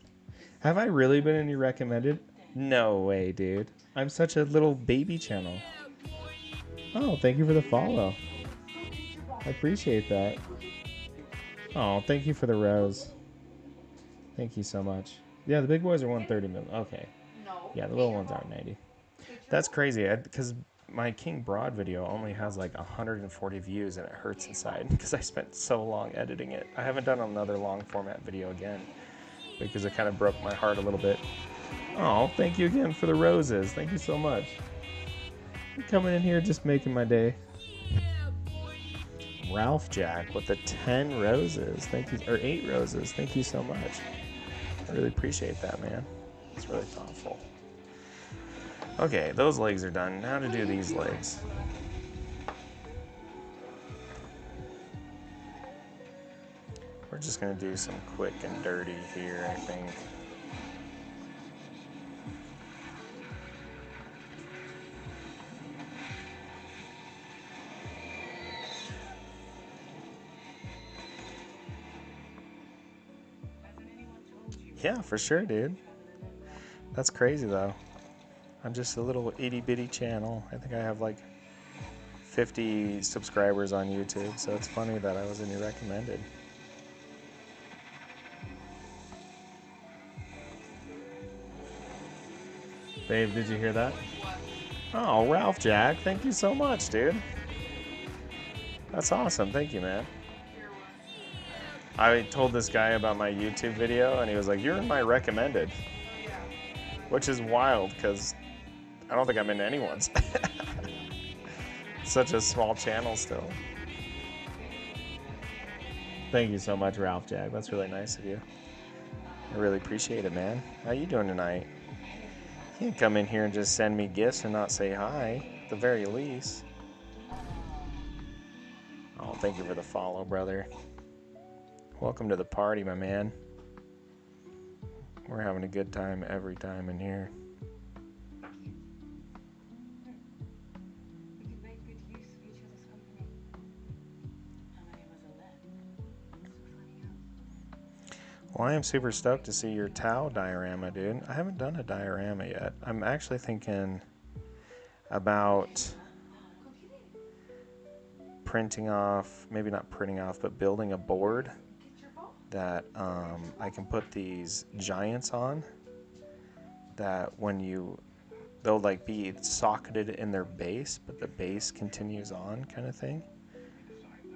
Have I really been in your recommended? No way, dude. I'm such a little baby channel. Oh, thank you for the follow. I appreciate that. Oh, thank you for the rose. Thank you so much. Yeah, the big boys are 130 million. Okay. Yeah, the little ones are 90. That's crazy, because my King Broad video only has like 140 views and it hurts inside because I spent so long editing it. I haven't done another long format video again because it kind of broke my heart a little bit. Oh, thank you again for the roses. Thank you so much. You're coming in here just making my day. Ralph Jack with the 10 roses. Thank you, or 8 roses. Thank you so much. I really appreciate that, man. It's really thoughtful. Okay, those legs are done. Now to do these legs. We're just gonna do some quick and dirty here, I think. Yeah, for sure, dude. That's crazy, though. I'm just a little itty-bitty channel. I think I have like 50 subscribers on YouTube, so it's funny that I was in your recommended. Babe, did you hear that? Oh, Ralph Jack, thank you so much, dude. That's awesome. Thank you, man. I told this guy about my YouTube video, and he was like, "You're in my recommended," which is wild because I don't think I'm in anyone's. Such a small channel still. Thank you so much, Ralph Jack. That's really nice of you. I really appreciate it, man. How you doing tonight? You can't come in here and just send me gifts and not say hi, at the very least. Oh, thank you for the follow, brother. Welcome to the party, my man. We're having a good time every time in here. We could make good use of each other's company. How many of us are left? Still finding out. Well, I am super stoked to see your Tau diorama, dude. I haven't done a diorama yet. I'm actually thinking about printing off, maybe not printing off, but building a board that I can put these giants on that when they'll like be socketed in their base, but the base continues on kind of thing,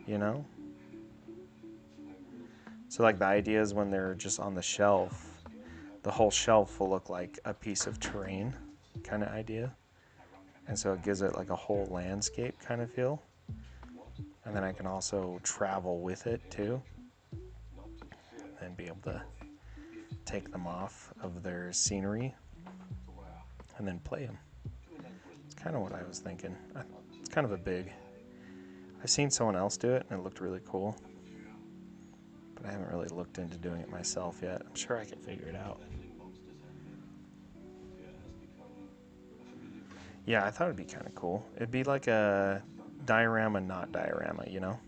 you know? So like the idea is when they're just on the shelf, the whole shelf will look like a piece of terrain kind of idea. And so it gives it like a whole landscape kind of feel. And then I can also travel with it too. And be able to take them off of their scenery and then play them. It's kind of what I was thinking. It's kind of a big... I've seen someone else do it and it looked really cool. But I haven't really looked into doing it myself yet. I'm sure I can figure it out. Yeah, I thought it'd be kind of cool. It'd be like a diorama, not diorama, you know?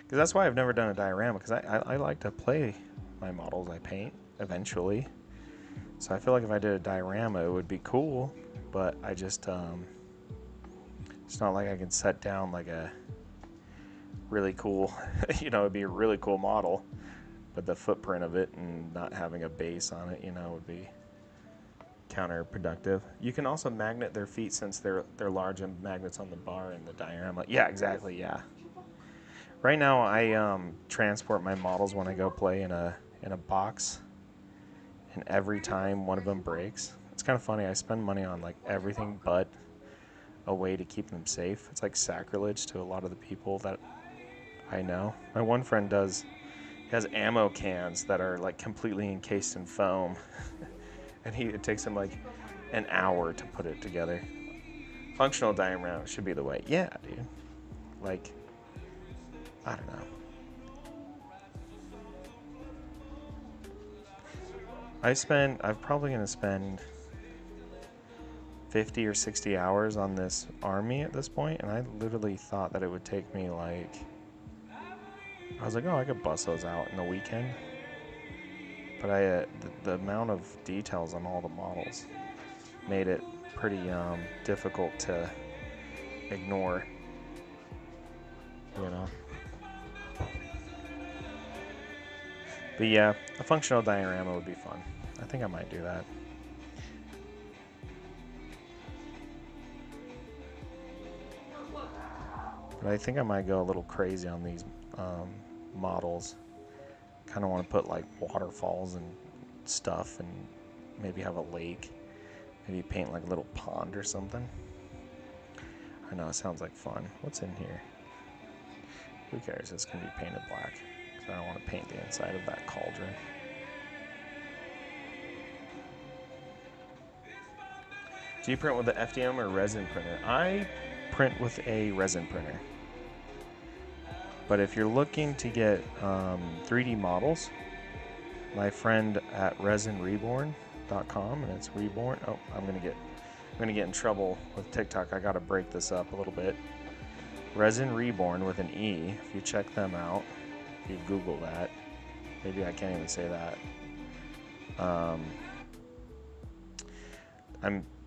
Because that's why I've never done a diorama, because I like to play my models I paint eventually. So I feel like if I did a diorama, it would be cool, but I just, it's not like I can set down like a really cool, you know, it'd be a really cool model, but the footprint of it and not having a base on it, you know, would be counterproductive. You can also magnet their feet since they're large and magnets on the bar in the diorama. Yeah, exactly, yeah. Right now I transport my models when I go play in a box, and every time one of them breaks, it's kind of funny. I spend money on like everything but a way to keep them safe. It's like sacrilege to a lot of the people that I know. My one friend has ammo cans that are like completely encased in foam, and it takes him like an hour to put it together. Functional diorama should be the way. Yeah, dude. Like, I don't know. I'm probably gonna spend 50 or 60 hours on this army at this point, and I literally thought that it would take me like, I was like, oh, I could bust those out in the weekend. But the amount of details on all the models made it pretty difficult to ignore, you know. But yeah, a functional diorama would be fun. I think I might do that. But I think I might go a little crazy on these models. Kind of want to put like waterfalls and stuff, and maybe have a lake. Maybe paint like a little pond or something. I know, it sounds like fun. What's in here? Who cares? It's going to be painted black. Because I don't want to paint the inside of that cauldron. Do you print with the FDM or resin printer? I print with a resin printer. But if you're looking to get 3D models, my friend at resinreborn.com, and it's reborn. Oh, I'm gonna get in trouble with TikTok. I gotta break this up a little bit. Resin Reborn with an E. If you check them out, if you Google that, maybe I can't even say that.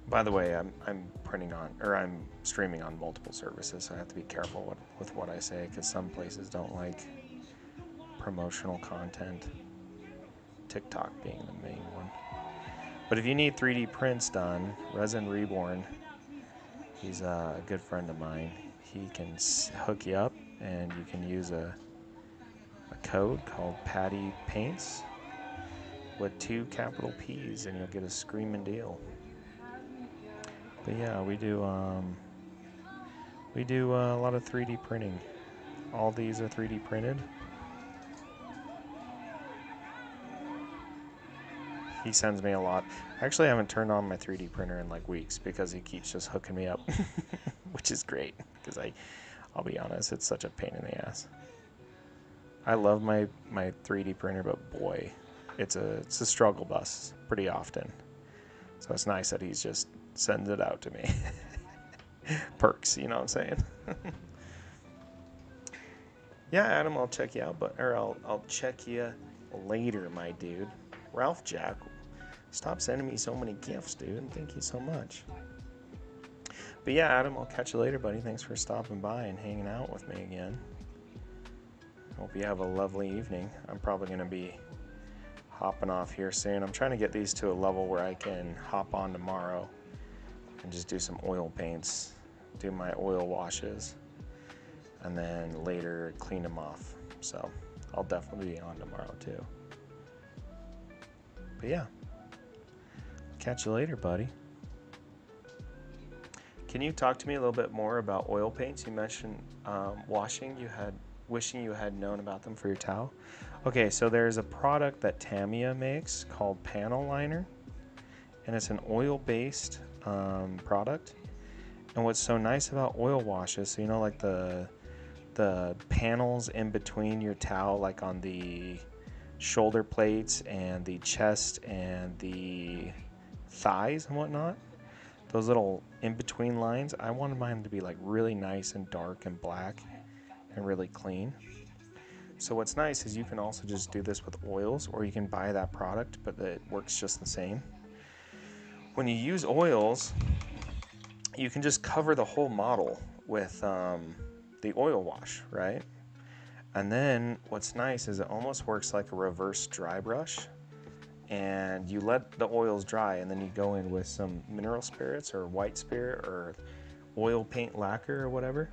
By the way, I'm printing on, or I'm streaming on multiple services, so I have to be careful with what I say, because some places don't like promotional content. TikTok being the main one. But if you need 3D prints done, Resin Reborn, he's a good friend of mine. He can hook you up, and you can use a code called Patty Paints with 2 capital P's, and you'll get a screaming deal. But yeah, we do a lot of 3D printing. All these are 3D printed. He sends me a lot. I actually haven't turned on my 3D printer in like weeks because he keeps just hooking me up, which is great, because I'll be honest, it's such a pain in the ass. I love my 3D printer, but boy, it's a struggle bus pretty often. So it's nice that he's just sends it out to me. Perks, you know what I'm saying? Yeah, Adam, I'll check you out, I'll check you later, my dude. Ralph Jack, stop sending me so many gifts, dude. Thank you so much. But yeah, Adam, I'll catch you later, buddy. Thanks for stopping by and hanging out with me again. Hope you have a lovely evening. I'm probably going to be hopping off here soon. I'm trying to get these to a level where I can hop on tomorrow and just do some oil paints, do my oil washes, and then later clean them off. So I'll definitely be on tomorrow too. But yeah, catch you later, buddy. Can you talk to me a little bit more about oil paints? You mentioned washing. Wishing you had known about them for your towel. Okay, so there's a product that Tamiya makes called Panel Liner, and it's an oil-based product. And what's so nice about oil washes, so you know, like the panels in between your towel, like on the shoulder plates and the chest and the thighs and whatnot, those little in-between lines, I wanted mine to be like really nice and dark and black and really clean. So what's nice is you can also just do this with oils, or you can buy that product, but it works just the same. When you use oils, you can just cover the whole model with the oil wash, right? And then what's nice is it almost works like a reverse dry brush, and you let the oils dry, and then you go in with some mineral spirits or white spirit or oil paint lacquer or whatever.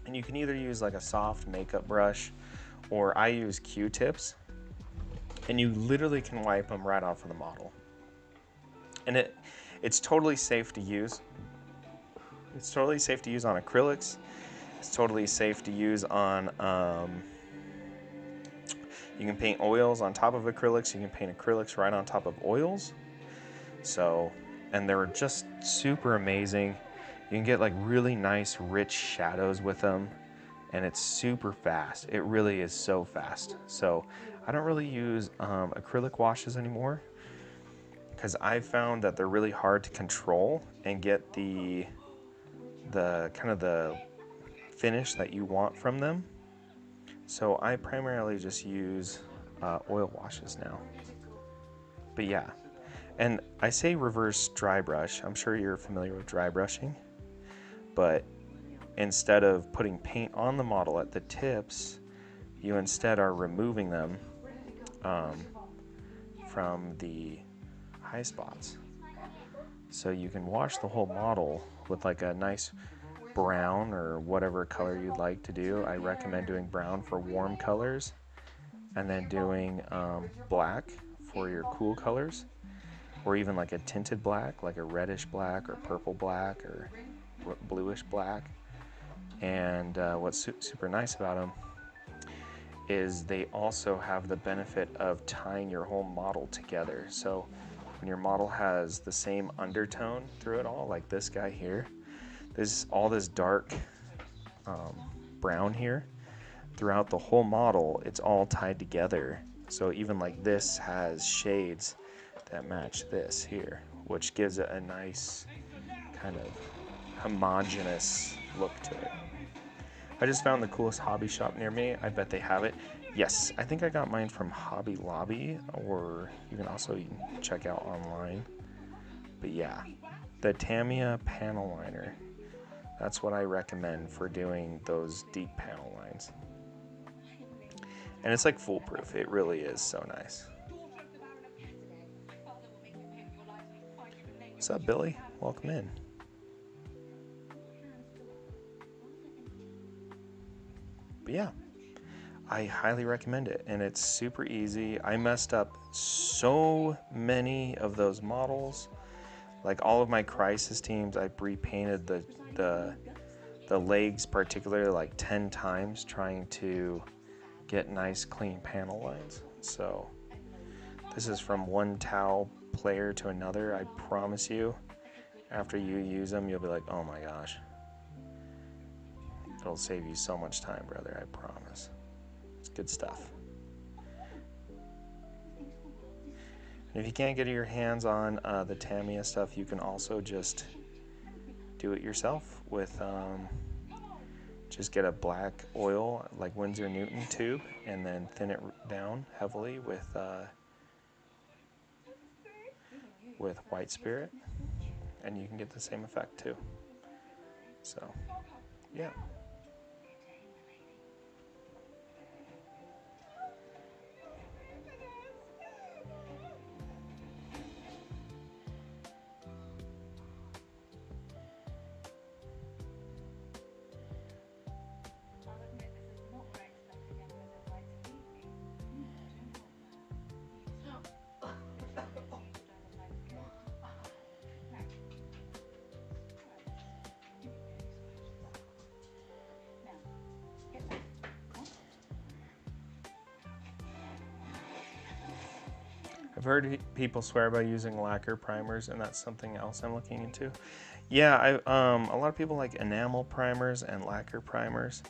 And you can either use like a soft makeup brush, or I use Q-tips, and you literally can wipe them right off of the model. And it's totally safe to use. It's totally safe to use on acrylics. It's totally safe to use on, you can paint oils on top of acrylics. You can paint acrylics right on top of oils. So, and they're just super amazing. You can get like really nice, rich shadows with them. And it's super fast. It really is so fast. So I don't really use acrylic washes anymore, because I found that they're really hard to control and get the kind of the finish that you want from them. So I primarily just use oil washes now. But yeah, and I say reverse dry brush. I'm sure you're familiar with dry brushing, but instead of putting paint on the model at the tips, you instead are removing them from the high spots. So you can wash the whole model with like a nice brown or whatever color you'd like to do. I recommend doing brown for warm colors, and then doing black for your cool colors, or even like a tinted black, like a reddish black or purple black or bluish black. And what's super nice about them is they also have the benefit of tying your whole model together. So when your model has the same undertone through it all, like this guy here, there's all this dark brown here throughout the whole model. It's all tied together. So even like this has shades that match this here, which gives it a nice kind of homogeneous look to it. I just found the coolest hobby shop near me. I bet they have it. Yes, I think I got mine from Hobby Lobby, or you can also check out online. But yeah, the Tamiya panel liner. That's what I recommend for doing those deep panel lines. And it's like foolproof. It really is so nice. What's up, Billy? Welcome in. But yeah, I highly recommend it, and it's super easy. I messed up so many of those models. Like all of my Crisis teams, I repainted the legs particularly like 10 times trying to get nice clean panel lines. So this is from one towel player to another. I promise you, after you use them, you'll be like, oh my gosh. It'll save you so much time, brother, I promise. It's good stuff. And if you can't get your hands on the Tamiya stuff, you can also just do it yourself with just get a black oil, like Winsor Newton tube, and then thin it down heavily with white spirit, and you can get the same effect too. So, yeah. I've heard people swear by using lacquer primers, and that's something else I'm looking into. Yeah, a lot of people like enamel primers and lacquer primers.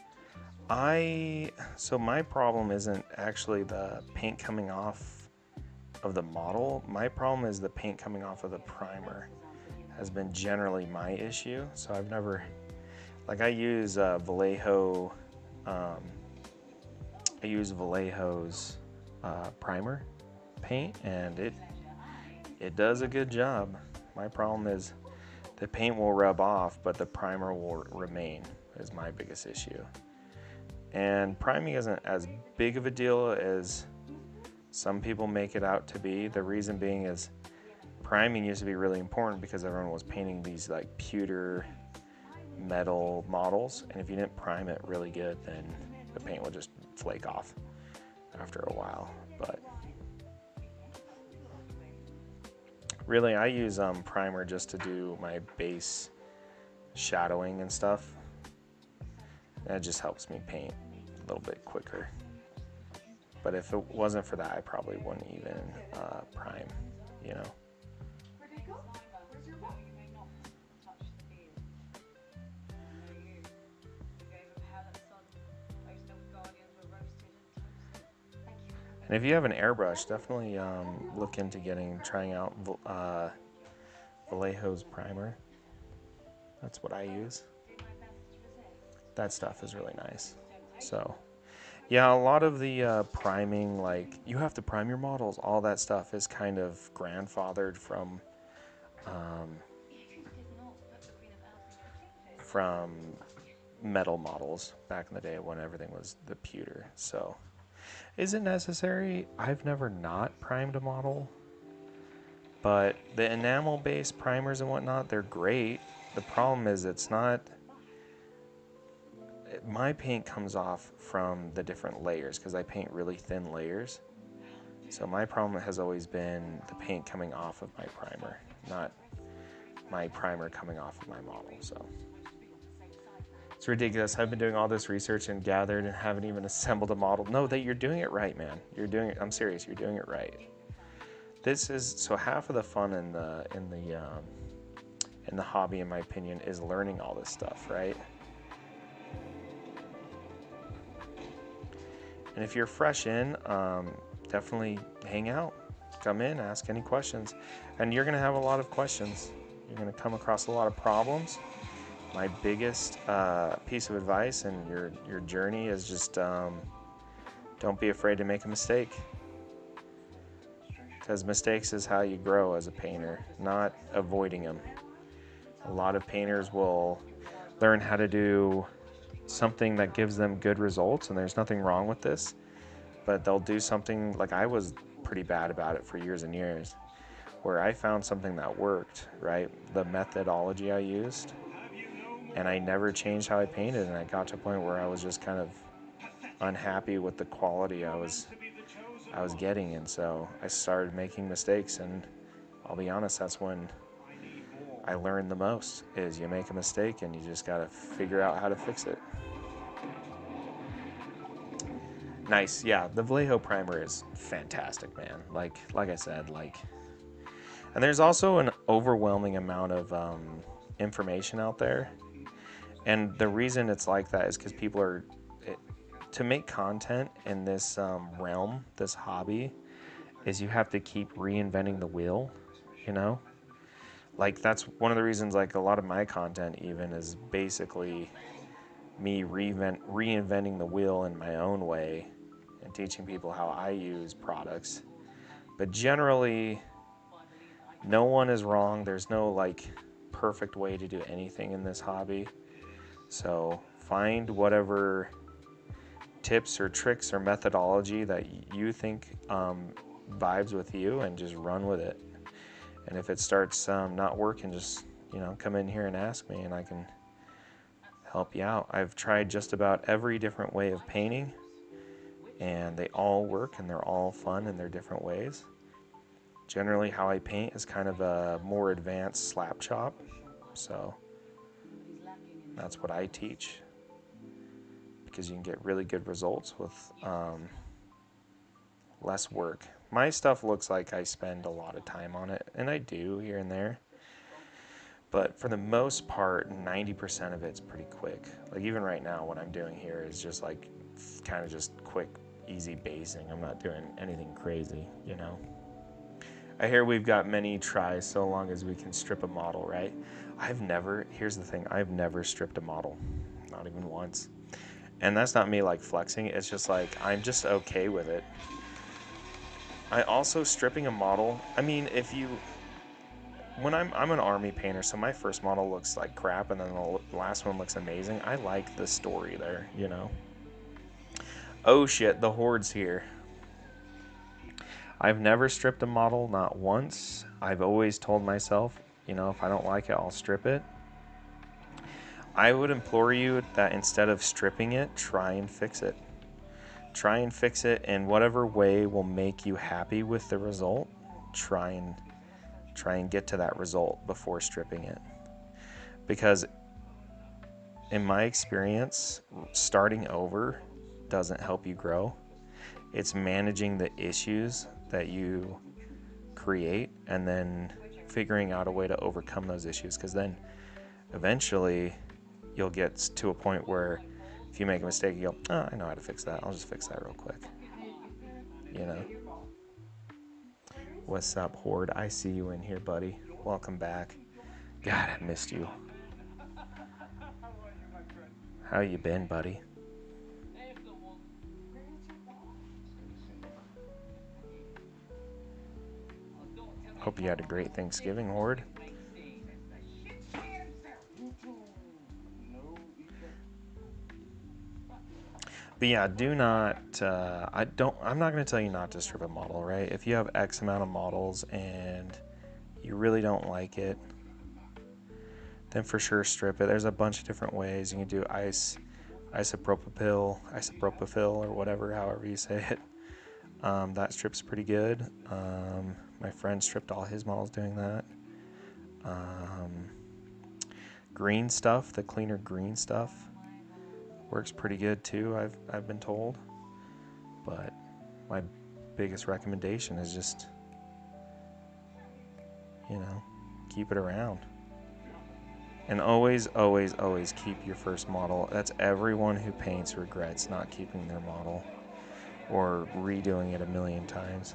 So my problem isn't actually the paint coming off of the model. My problem is the paint coming off of the primer has been generally my issue. So I've never, like I use Vallejo's primer paint, and it does a good job. My problem is the paint will rub off, but the primer will remain, is my biggest issue. And priming isn't as big of a deal as some people make it out to be. The reason being is priming used to be really important because everyone was painting these like pewter metal models, and if you didn't prime it really good, then the paint will just flake off after a while. But really, I use primer just to do my base shadowing and stuff. And it just helps me paint a little bit quicker. But if it wasn't for that, I probably wouldn't even prime, you know. And if you have an airbrush, definitely look into trying out Vallejo's primer. That's what I use. Do my best to resist. That stuff is really nice. So, yeah, a lot of the priming, like you have to prime your models, all that stuff is kind of grandfathered from You did not put the Queen of Elves in your teeth. from metal models back in the day when everything was the pewter. So, is it necessary? I've never not primed a model, but the enamel-based primers and whatnot, they're great. The problem is it's not. My paint comes off from the different layers because I paint really thin layers. So my problem has always been the paint coming off of my primer, not my primer coming off of my model. So it's ridiculous. I've been doing all this research and gathered and haven't even assembled a model. No, that you're doing it right, man. You're doing it. I'm serious. You're doing it right. This is so half of the fun in the hobby, in my opinion, is learning all this stuff, right? And if you're fresh in, definitely hang out, come in, ask any questions. And you're going to have a lot of questions. You're going to come across a lot of problems. My biggest piece of advice in your journey is just don't be afraid to make a mistake. Because mistakes is how you grow as a painter, not avoiding them. A lot of painters will learn how to do something that gives them good results, and there's nothing wrong with this, but they'll do something like I was pretty bad about it for years and years, where I found something that worked, right? The methodology I used, and I never changed how I painted, and I got to a point where I was just kind of unhappy with the quality I was getting, and so I started making mistakes, and I'll be honest, that's when I learned the most, is you make a mistake and you just got to figure out how to fix it. Nice. Yeah, the Vallejo primer is fantastic, man. Like I said, and there's also an overwhelming amount of information out there. And the reason it's like that is because people are, to make content in this realm, this hobby, is you have to keep reinventing the wheel, you know? Like that's one of the reasons, like a lot of my content even is basically me reinventing the wheel in my own way and teaching people how I use products. But generally, no one is wrong. There's no like perfect way to do anything in this hobby. So find whatever tips or tricks or methodology that you think vibes with you and just run with it. And if it starts not working, just come in here and ask me and I can help you out. I've tried just about every different way of painting, and they all work and they're all fun in their different ways. Generally, how I paint is kind of a more advanced slap chop, so that's what I teach, because you can get really good results with less work. My stuff looks like I spend a lot of time on it, and I do here and there. But for the most part, 90% of it's pretty quick. Like even right now, what I'm doing here is just like kind of just quick, easy basing. I'm not doing anything crazy, I hear we've got many tries so long as we can strip a model, right? Here's the thing, I've never stripped a model, not even once. And that's not me like flexing, it's just like, I'm just okay with it. I also, stripping a model, I mean, when I'm an army painter, so my first model looks like crap and then the last one looks amazing. I like the story there, Oh shit, the Horde's here. I've never stripped a model, not once. I've always told myself, if I don't like it, I'll strip it. I would implore you that instead of stripping it, try and fix it. Try and fix it in whatever way will make you happy with the result. Try and get to that result before stripping it. Because in my experience, starting over doesn't help you grow. It's managing the issues that you create and then figuring out a way to overcome those issues, because then eventually you'll get to a point where if you make a mistake, you go, oh, I know how to fix that. I'll just fix that real quick. you know. What's up, Horde? I see you in here, buddy. Welcome back. God, I missed you. How are you, my friend? How you been, buddy? There's the one. Where's your ball? Oh, don't tell me Hope you had a great Thanksgiving, Horde. Weinstein. It's the shit cancer. You two know each other. But yeah, do not. I'm not going to tell you not to strip a model, right? If you have X amount of models and you really don't like it, then for sure strip it. There's a bunch of different ways you can do isopropyl, or whatever, however you say it. That strip's pretty good. My friend stripped all his models doing that. Green stuff, the cleaner green stuff, works pretty good too. I've been told. But my biggest recommendation is just, keep it around. And always, always, always keep your first model. That's everyone who paints regrets not keeping their model or redoing it a million times.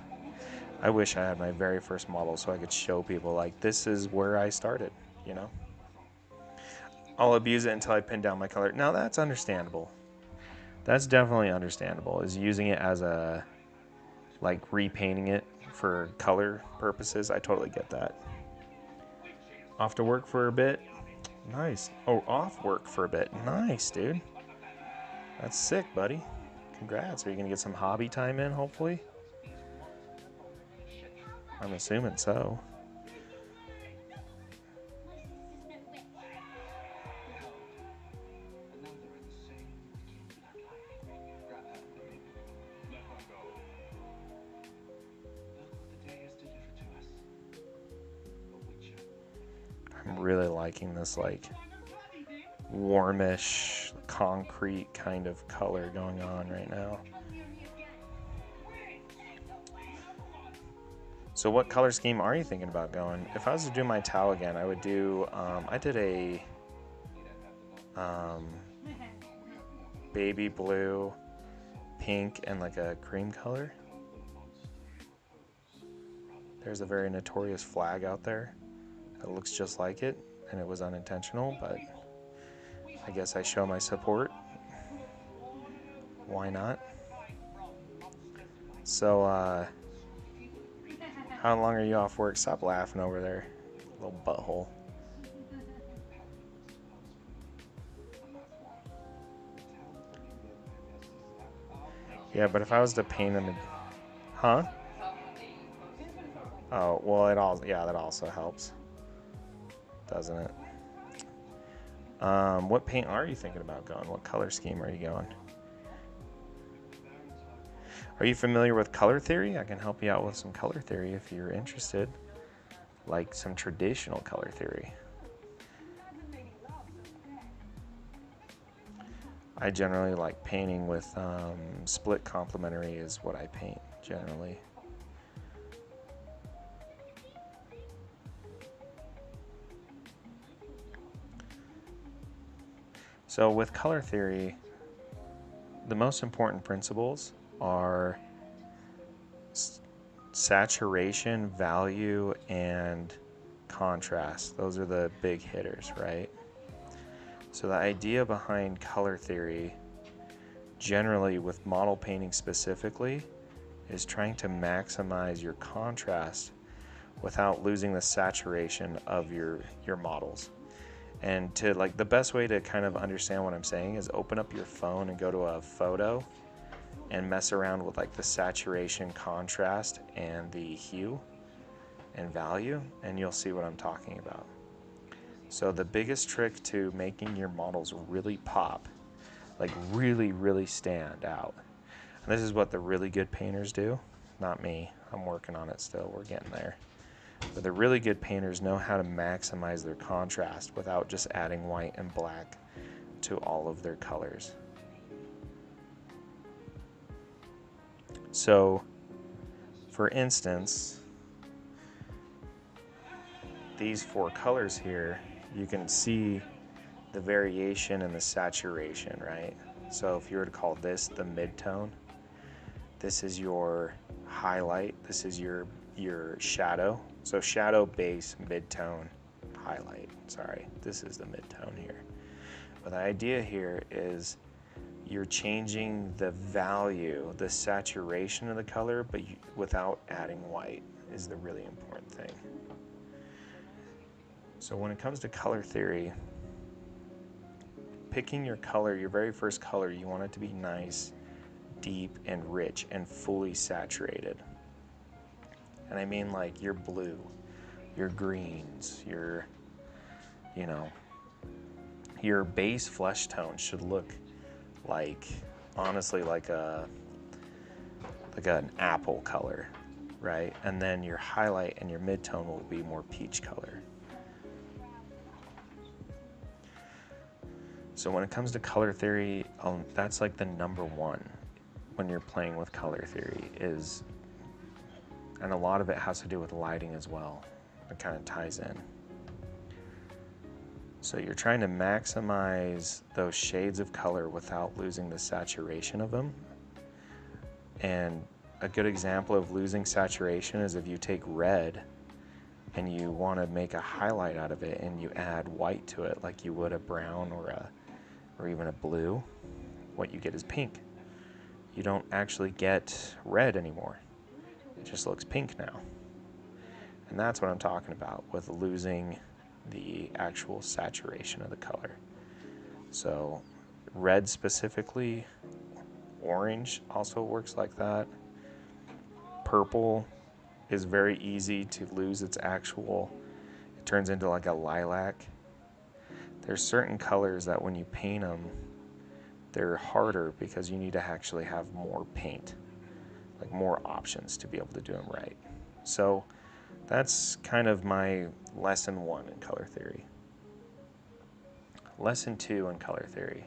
I wish I had my very first model so I could show people, like, this is where I started, I'll abuse it until I pin down my color. Now, that's understandable. That's definitely understandable, is using it as a, like, repainting it for color purposes. I totally get that. Off to work for a bit. Nice. Oh, off work for a bit. Nice, dude. That's sick, buddy. Congrats. Are you going to get some hobby time in, hopefully? I'm assuming so. I'm really liking this, like, warmish, concrete kind of color going on right now. So what color scheme are you thinking about going? If I was to do my towel again, I would do, I did a baby blue, pink, and like a cream color. There's a very notorious flag out there that looks just like it, and it was unintentional, but I guess I show my support. Why not? So, how long are you off work? Stop laughing over there, little butthole. Yeah, but if I was to paint them, huh? Oh, well, that also helps, doesn't it? What paint are you thinking about going? What color scheme are you going? Are you familiar with color theory? I can help you out with some color theory if you're interested. Like some traditional color theory. I generally like painting with split complementary is what I paint generally. So with color theory, the most important principles are saturation, value, and contrast. Those are the big hitters, right? So the idea behind color theory, generally with model painting specifically, is trying to maximize your contrast without losing the saturation of your models. And to, like, the best way to kind of understand what I'm saying is open up your phone and go to a photo and mess around with, like, the saturation, contrast, and the hue and value, and you'll see what I'm talking about. So the biggest trick to making your models really pop, like really, really stand out, and this is what the really good painters do, not me, I'm working on it still, we're getting there. But the really good painters know how to maximize their contrast without just adding white and black to all of their colors. So, for instance, these four colors here, you can see the variation in the saturation, right? So if you were to call this the mid-tone, this is your highlight. This is your shadow. So shadow, base, mid-tone, highlight. Sorry, this is the mid-tone here. But the idea here is you're changing the value, the saturation of the color, but without adding white is the really important thing. So when it comes to color theory, picking your color, your very first color, you want it to be nice, deep, and rich, and fully saturated. And I mean like your blue, your greens, your, you know, your base flesh tone should look like, honestly, like an apple color, right? And then your highlight and your mid-tone will be more peach color. So when it comes to color theory, that's like the number one when you're playing with color theory is, and a lot of it has to do with lighting as well. It kind of ties in. So you're trying to maximize those shades of color without losing the saturation of them. And a good example of losing saturation is if you take red and you want to make a highlight out of it and you add white to it like you would a brown or even a blue, what you get is pink. You don't actually get red anymore. It just looks pink now. And that's what I'm talking about with losing the actual saturation of the color. So red specifically, orange also works like that. Purple is very easy to lose its actual, it turns into like a lilac. There's certain colors that when you paint them, they're harder because you need to actually have more paint, like more options to be able to do them right. So that's kind of my lesson 1 in color theory. Lesson 2 in color theory,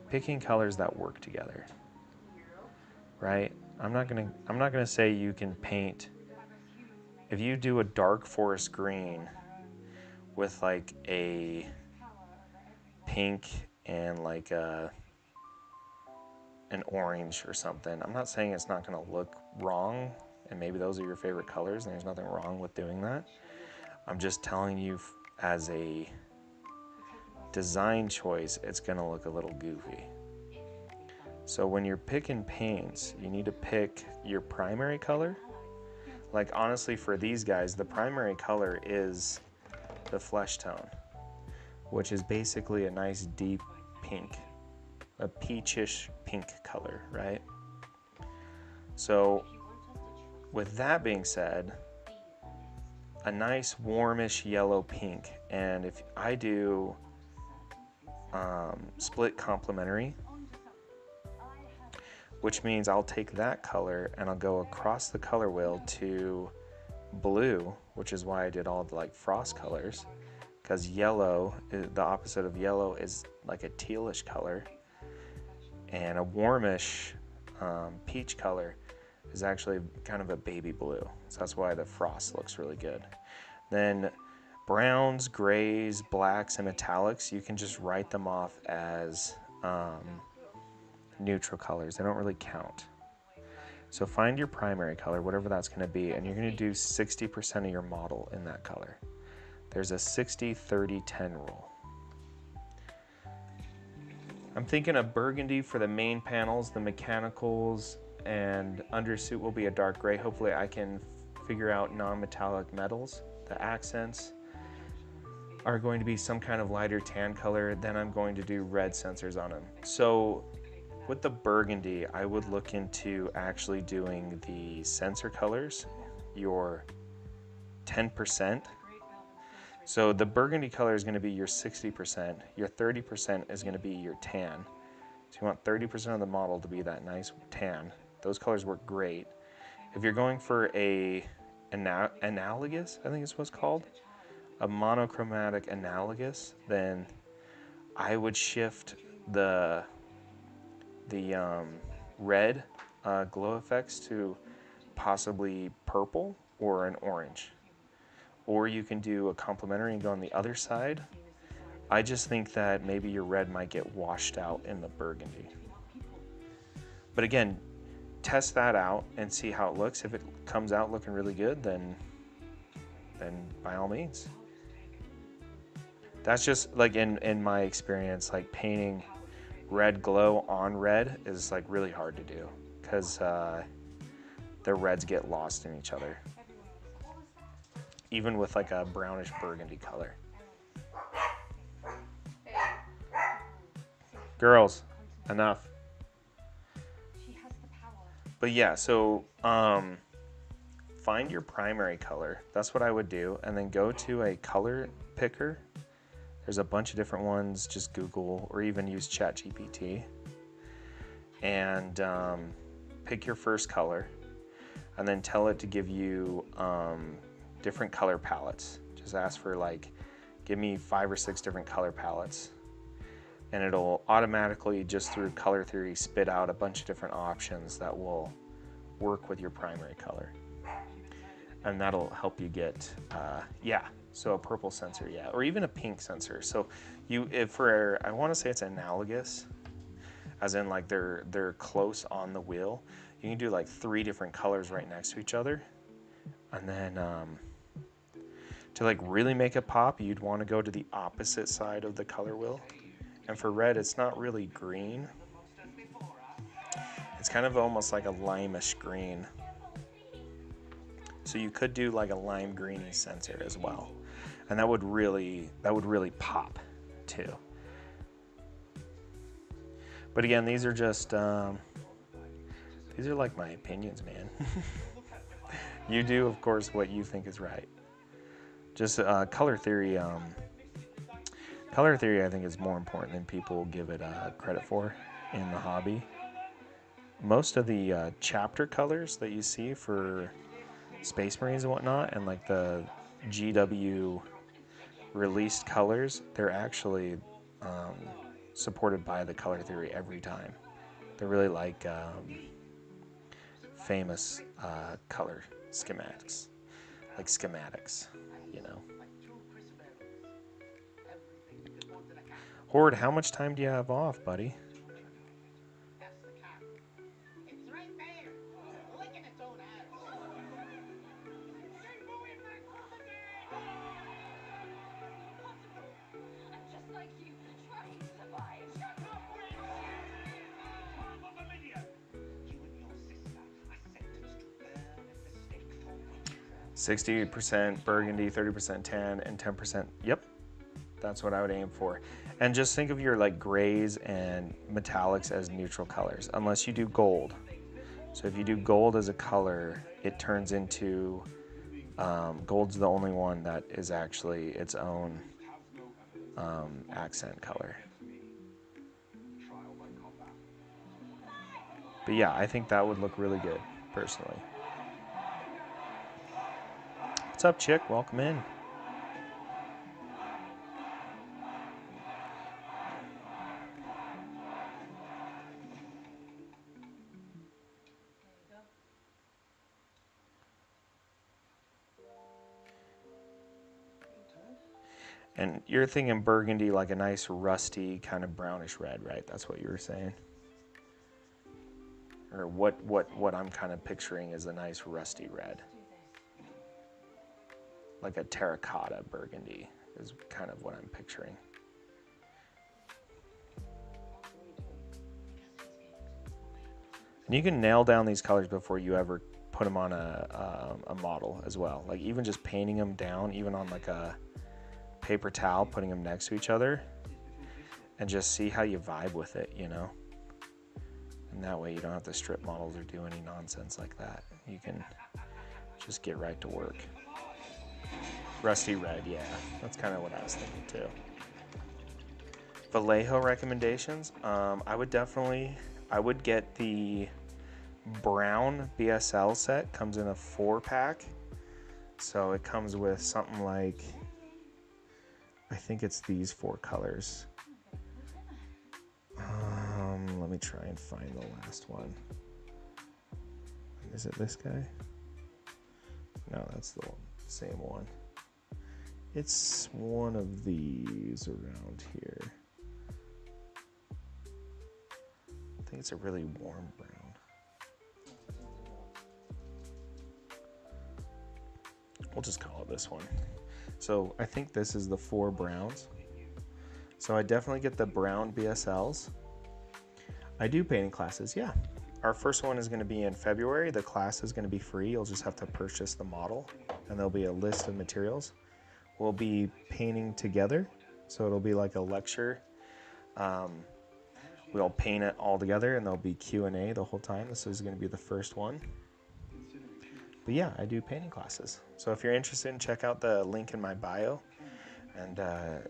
picking colors that work together, right? I'm not gonna say you can paint, if you do a dark forest green with like a pink and like an orange or something, I'm not saying it's not gonna look wrong, and maybe those are your favorite colors and there's nothing wrong with doing that. I'm just telling you as a design choice, it's gonna look a little goofy. So when you're picking paints, you need to pick your primary color. Like honestly, for these guys, the primary color is the flesh tone, which is basically a nice deep pink, a peachish pink color, right? So with that being said, a nice warmish yellow pink, and if I do split complementary, which means I'll take that color and I'll go across the color wheel to blue, which is why I did all the like frost colors, because yellow, the opposite of yellow is like a tealish color, and a warmish peach color is actually kind of a baby blue. So that's why the frost looks really good. Then browns, grays, blacks, and metallics, you can just write them off as neutral colors. They don't really count. So find your primary color, whatever that's going to be, and you're going to do 60% of your model in that color. There's a 60-30-10 rule. I'm thinking of burgundy for the main panels, the mechanicals, and undersuit will be a dark gray. Hopefully I can figure out non-metallic metals. The accents are going to be some kind of lighter tan color. Then I'm going to do red sensors on them. So with the burgundy, I would look into actually doing the sensor colors, your 10%. So the burgundy color is going to be your 60%. Your 30% is going to be your tan. So you want 30% of the model to be that nice tan. Those colors work great. If you're going for a analogous, I think it's what's called, a monochromatic analogous, then I would shift the red glow effects to possibly purple or an orange. Or you can do a complementary and go on the other side. I just think that maybe your red might get washed out in the burgundy. But again, test that out and see how it looks. If it comes out looking really good, then by all means. That's just like in my experience, like painting red glow on red is like really hard to do because the reds get lost in each other, even with like a brownish burgundy color. Girls, enough. She has the power. But yeah, so find your primary color. That's what I would do, and then go to a color picker. There's a bunch of different ones. Just Google or even use ChatGPT, and pick your first color, and then tell it to give you different color palettes. Just ask for like, give me 5 or 6 different color palettes, and it'll automatically, just through color theory, spit out a bunch of different options that will work with your primary color. And that'll help you get, so a purple sensor, or even a pink sensor. So I want to say it's analogous, as in like they're close on the wheel. You can do like 3 different colors right next to each other, and then to like really make it pop, you'd want to go to the opposite side of the color wheel. And for red, it's not really green. It's kind of almost like a limeish green. So you could do like a lime greeny sensor as well. And that would really pop too. But again, these are just, these are like my opinions, man. You do, of course, what you think is right. Just color theory. Color theory, I think, is more important than people give it credit for in the hobby. Most of the chapter colors that you see for Space Marines and whatnot, and like the GW released colors, they're actually supported by the color theory every time. They're really like famous color schematics, like schematics, you know. Horde, how much time do you have off, buddy? That's the cat. It's right there, licking its own ass. Impossible. I'm just like you, trying to survive. Shut up, witch! Half of a million! You and your sister are sentenced to burn at the stake for witchcraft. 60% burgundy, 30% tan, and 10%. Yep, that's what I would aim for. And just think of your like grays and metallics as neutral colors, unless you do gold. So if you do gold as a color, it turns into gold's the only one that is actually its own accent color. But yeah, I think that would look really good, personally. What's up, chick? Welcome in. And you're thinking burgundy, like a nice rusty kind of brownish red, right? That's what you were saying. Or what I'm kind of picturing is a nice rusty red. Like a terracotta burgundy is kind of what I'm picturing. And you can nail down these colors before you ever put them on a model as well. Like even just painting them down, even on like a paper towel, putting them next to each other, and just see how you vibe with it, you know? And that way you don't have to strip models or do any nonsense like that. You can just get right to work. Rusty red, yeah. That's kind of what I was thinking too. Vallejo recommendations. I would get the brown BSL set. Comes in a 4-pack. So it comes with something like, I think it's these 4 colors. Let me try and find the last one. Is it this guy? No, that's the same one. It's one of these around here. I think it's a really warm brown. We'll just call it this one. So I think this is the 4 browns. So I definitely get the brown BSLs. I do painting classes, yeah. Our first one is going to be in February. The class is going to be free. You'll just have to purchase the model, and there'll be a list of materials. We'll be painting together, so it'll be like a lecture. We'll paint it all together, and there'll be Q&A the whole time. This is going to be the first one. But yeah, I do painting classes. So if you're interested, check out the link in my bio, and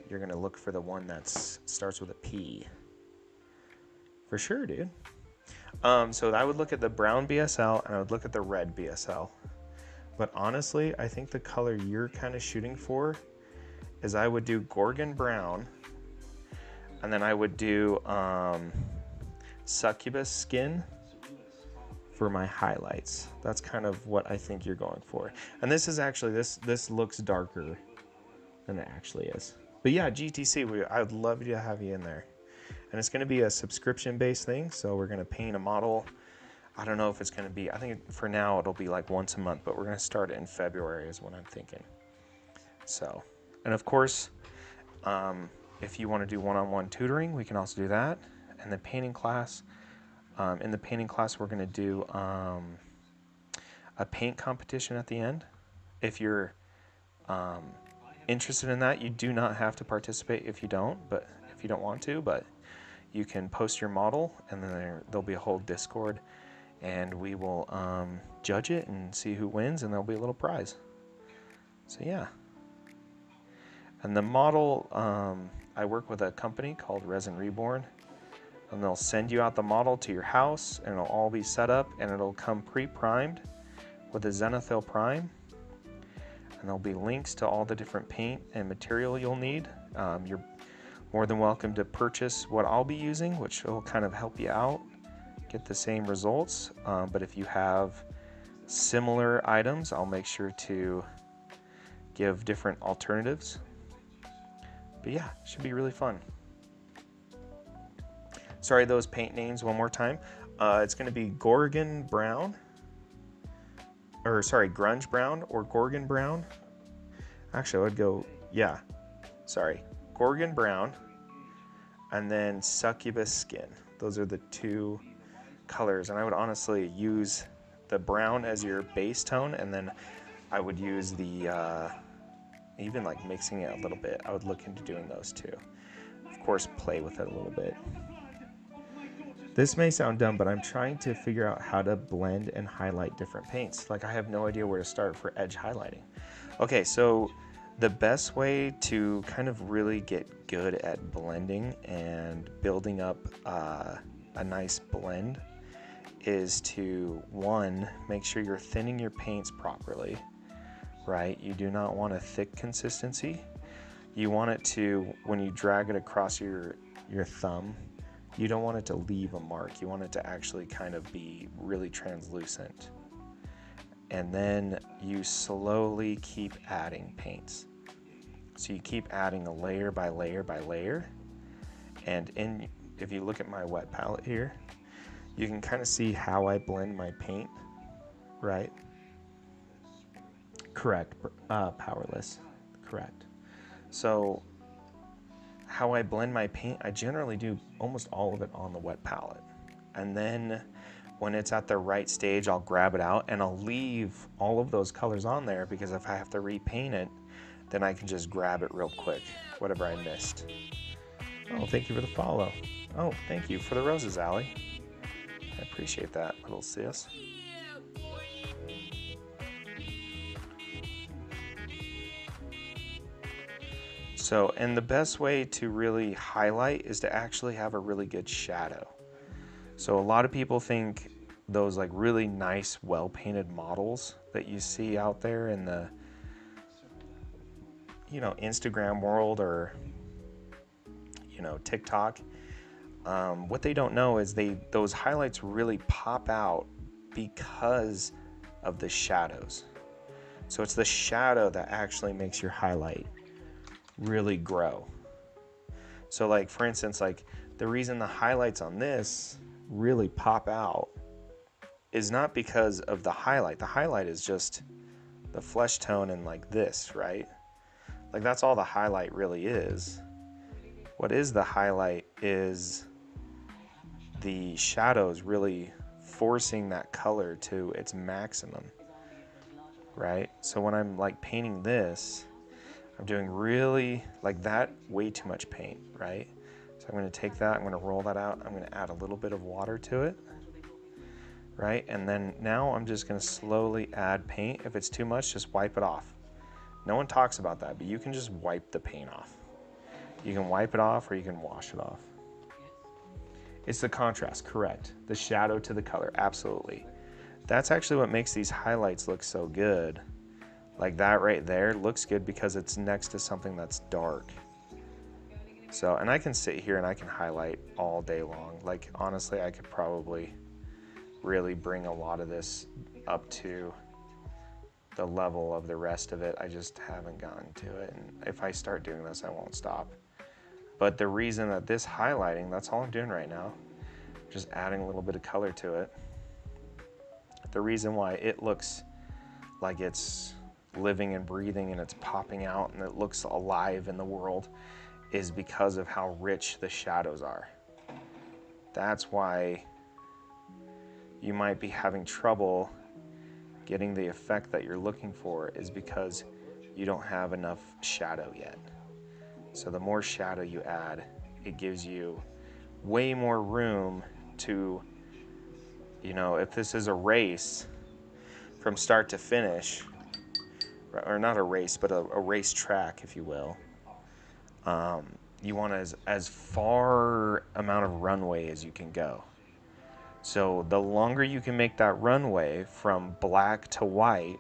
you're going to look for the one that starts with a P. For sure, dude. So I would look at the brown BSL, and I would look at the red BSL. But honestly, I think the color you're kind of shooting for is I would do Gorgon Brown, and then I would do Succubus Skin for my highlights. That's kind of what I think you're going for. And this is actually, this looks darker than it actually is. But yeah, GTC, I would love to have you in there. And it's going to be a subscription-based thing, so we're going to paint a model. I don't know if it's going to be, I think for now it'll be like once a month, but we're going to start it in February is what I'm thinking. So, and of course, if you want to do one-on-one tutoring, we can also do that. And the painting class, in the painting class, we're going to do a paint competition at the end. If you're interested in that, you do not have to participate if you don't want to, but you can post your model, and then there'll be a whole Discord, and we will judge it and see who wins, and there'll be a little prize. So yeah. And the model, I work with a company called Resin Reborn, and they'll send you out the model to your house, and it'll all be set up, and it'll come pre-primed with a Zenithal prime, and there'll be links to all the different paint and material you'll need. You're more than welcome to purchase what I'll be using, which will kind of help you out, get the same results. But if you have similar items, I'll make sure to give different alternatives. But yeah, it should be really fun. Sorry, those paint names one more time. It's going to be Gorgon Brown, or sorry, Grunge Brown or Gorgon Brown. Actually, I would go, yeah, sorry, Gorgon Brown, and then Succubus Skin. Those are the 2 colors, and I would honestly use the brown as your base tone, and then I would use the, even like mixing it a little bit, I would look into doing those too. Of course, play with it a little bit. This may sound dumb, but I'm trying to figure out how to blend and highlight different paints. Like, I have no idea where to start for edge highlighting. Okay, so the best way to kind of really get good at blending and building up a nice blend is to, 1, make sure you're thinning your paints properly, right? You do not want a thick consistency. You want it to, when you drag it across your thumb, you don't want it to leave a mark. You want it to actually kind of be really translucent. And then you slowly keep adding paints. So you keep adding a layer by layer by layer. And if you look at my wet palette here, you can kind of see how I blend my paint, right? Correct. Powerless. Correct. So how I blend my paint, I generally do almost all of it on the wet palette. And then when it's at the right stage, I'll grab it out and I'll leave all of those colors on there, because if I have to repaint it, then I can just grab it real quick, whatever I missed. Oh, thank you for the follow. Oh, thank you for the roses, Allie. I appreciate that, little sis. So, and the best way to really highlight is to actually have a really good shadow. So a lot of people think those like really nice, well-painted models that you see out there in the, Instagram world or, TikTok, what they don't know is those highlights really pop out because of the shadows. So it's the shadow that actually makes your highlight really grow. So like, for instance, like the reason the highlights on this really pop out is not because of the highlight. The highlight is just the flesh tone and like this, right? Like that's all the highlight really is. What is the highlight is the shadows really forcing that color to its maximum, right? So when I'm like painting this, I'm doing really like that, way too much paint, right? So I'm going to take that, I'm going to roll that out, I'm going to add a little bit of water to it, right? And then now I'm just going to slowly add paint. If it's too much, just wipe it off. No one talks about that, but you can just wipe the paint off. You can wipe it off or you can wash it off. It's the contrast, correct. The shadow to the color, absolutely. That's actually what makes these highlights look so good. Like that right there looks good because it's next to something that's dark. So, and I can sit here and I can highlight all day long. Like honestly, I could probably really bring a lot of this up to the level of the rest of it. I just haven't gotten to it. And if I start doing this, I won't stop. But the reason that this highlighting, that's all I'm doing right now, just adding a little bit of color to it. The reason why it looks like it's living and breathing and it's popping out and it looks alive in the world is because of how rich the shadows are. That's why you might be having trouble getting the effect that you're looking for, is because you don't have enough shadow yet. So the more shadow you add, it gives you way more room to, you know, if this is a race from start to finish, or not a race, but a race track, if you will, you want as far amount of runway as you can go. So the longer you can make that runway from black to white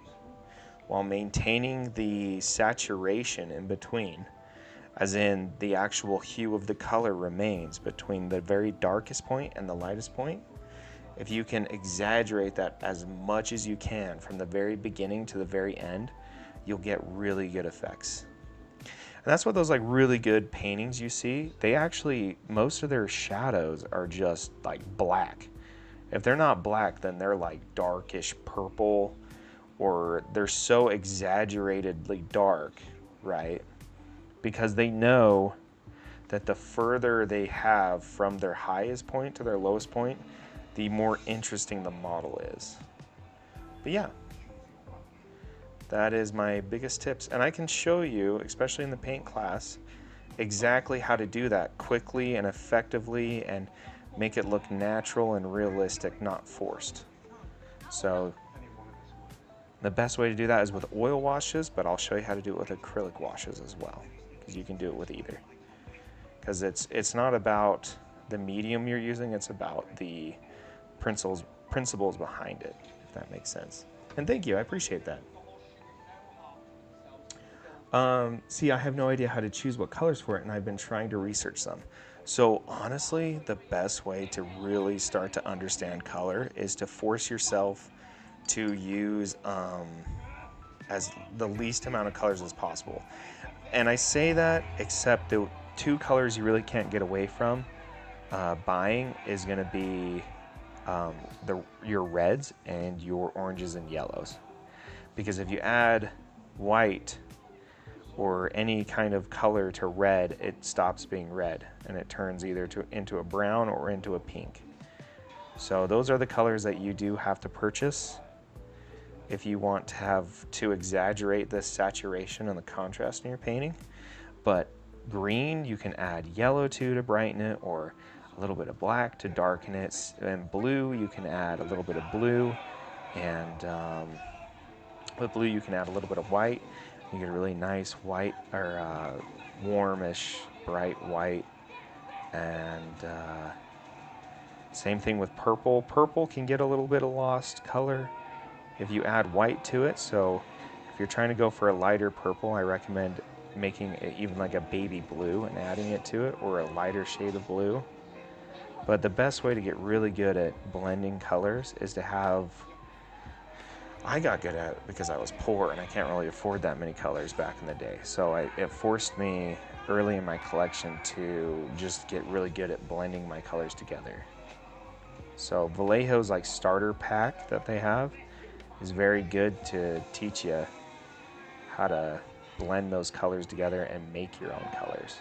while maintaining the saturation in between, as in the actual hue of the color remains between the very darkest point and the lightest point, if you can exaggerate that as much as you can from the very beginning to the very end, you'll get really good effects. And that's what those like really good paintings you see, they actually, most of their shadows are just like black. If they're not black, then they're like darkish purple, or they're so exaggeratedly dark, right? Because they know that the further they have from their highest point to their lowest point, the more interesting the model is. But yeah, that is my biggest tips. And I can show you, especially in the paint class, exactly how to do that quickly and effectively and make it look natural and realistic, not forced. So the best way to do that is with oil washes, but I'll show you how to do it with acrylic washes as well, because you can do it with either. Because it's not about the medium you're using, it's about the principles behind it, if that makes sense. And thank you, I appreciate that. See, I have no idea how to choose what colors for it, and I've been trying to research them. So honestly, the best way to really start to understand color is to force yourself to use as the least amount of colors as possible. And I say that, except the two colors you really can't get away from buying is going to be your reds and your oranges and yellows. Because if you add white or any kind of color to red, it stops being red and it turns either into a brown or into a pink. So those are the colors that you do have to purchase if you want to exaggerate the saturation and the contrast in your painting. But green, you can add yellow to brighten it, or a little bit of black to darken it. And blue, you can add a little bit of blue, and with blue you can add a little bit of white. You get a really nice white, or warmish bright white. And same thing with purple. Purple can get a little bit of lost color if you add white to it. So if you're trying to go for a lighter purple, I recommend making it even like a baby blue and adding it to it, or a lighter shade of blue. But the best way to get really good at blending colors is to have, I got good at it because I was poor and I can't really afford that many colors back in the day. So it forced me early in my collection to just get really good at blending my colors together. So Vallejo's like starter pack that they have is very good to teach you how to blend those colors together and make your own colors.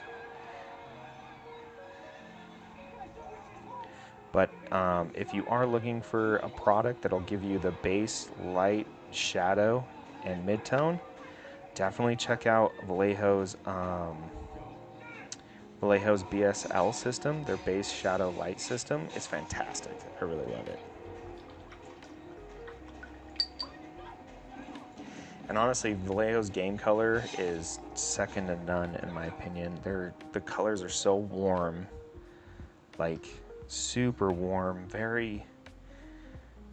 But if you are looking for a product that'll give you the base, light, shadow, and midtone, definitely check out Vallejo's BSL system. Their base, shadow, light system is fantastic. I really love it. And honestly, Vallejo's game color is second to none in my opinion. The colors are so warm, like super warm, very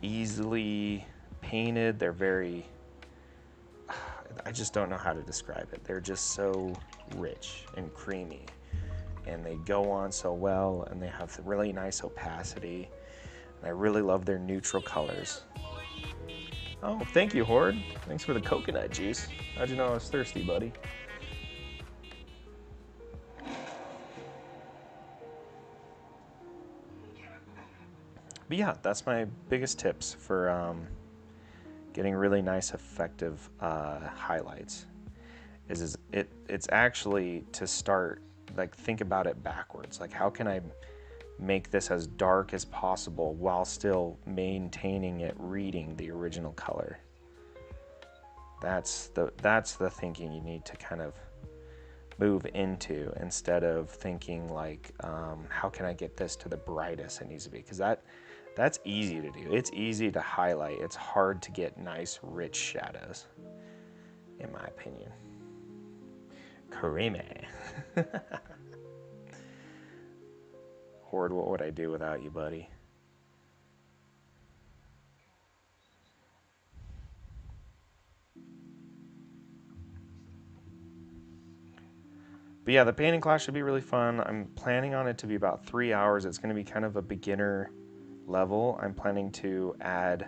easily painted. They're very, I just don't know how to describe it. They're just so rich and creamy, and they go on so well, and they have really nice opacity. And I really love their neutral colors. Oh, thank you, Horde. Thanks for the coconut juice. How'd you know I was thirsty, buddy? But yeah, that's my biggest tips for getting really nice, effective highlights. It's actually to start, like, think about it backwards. Like, how can I make this as dark as possible while still maintaining it reading the original color? That's the thinking you need to kind of move into, instead of thinking like, how can I get this to the brightest it needs to be? Because that's easy to do. It's easy to highlight. It's hard to get nice, rich shadows, in my opinion. Creamy. Horde, what would I do without you, buddy? But yeah, the painting class should be really fun. I'm planning on it to be about 3 hours. It's going to be kind of a beginner level. I'm planning to add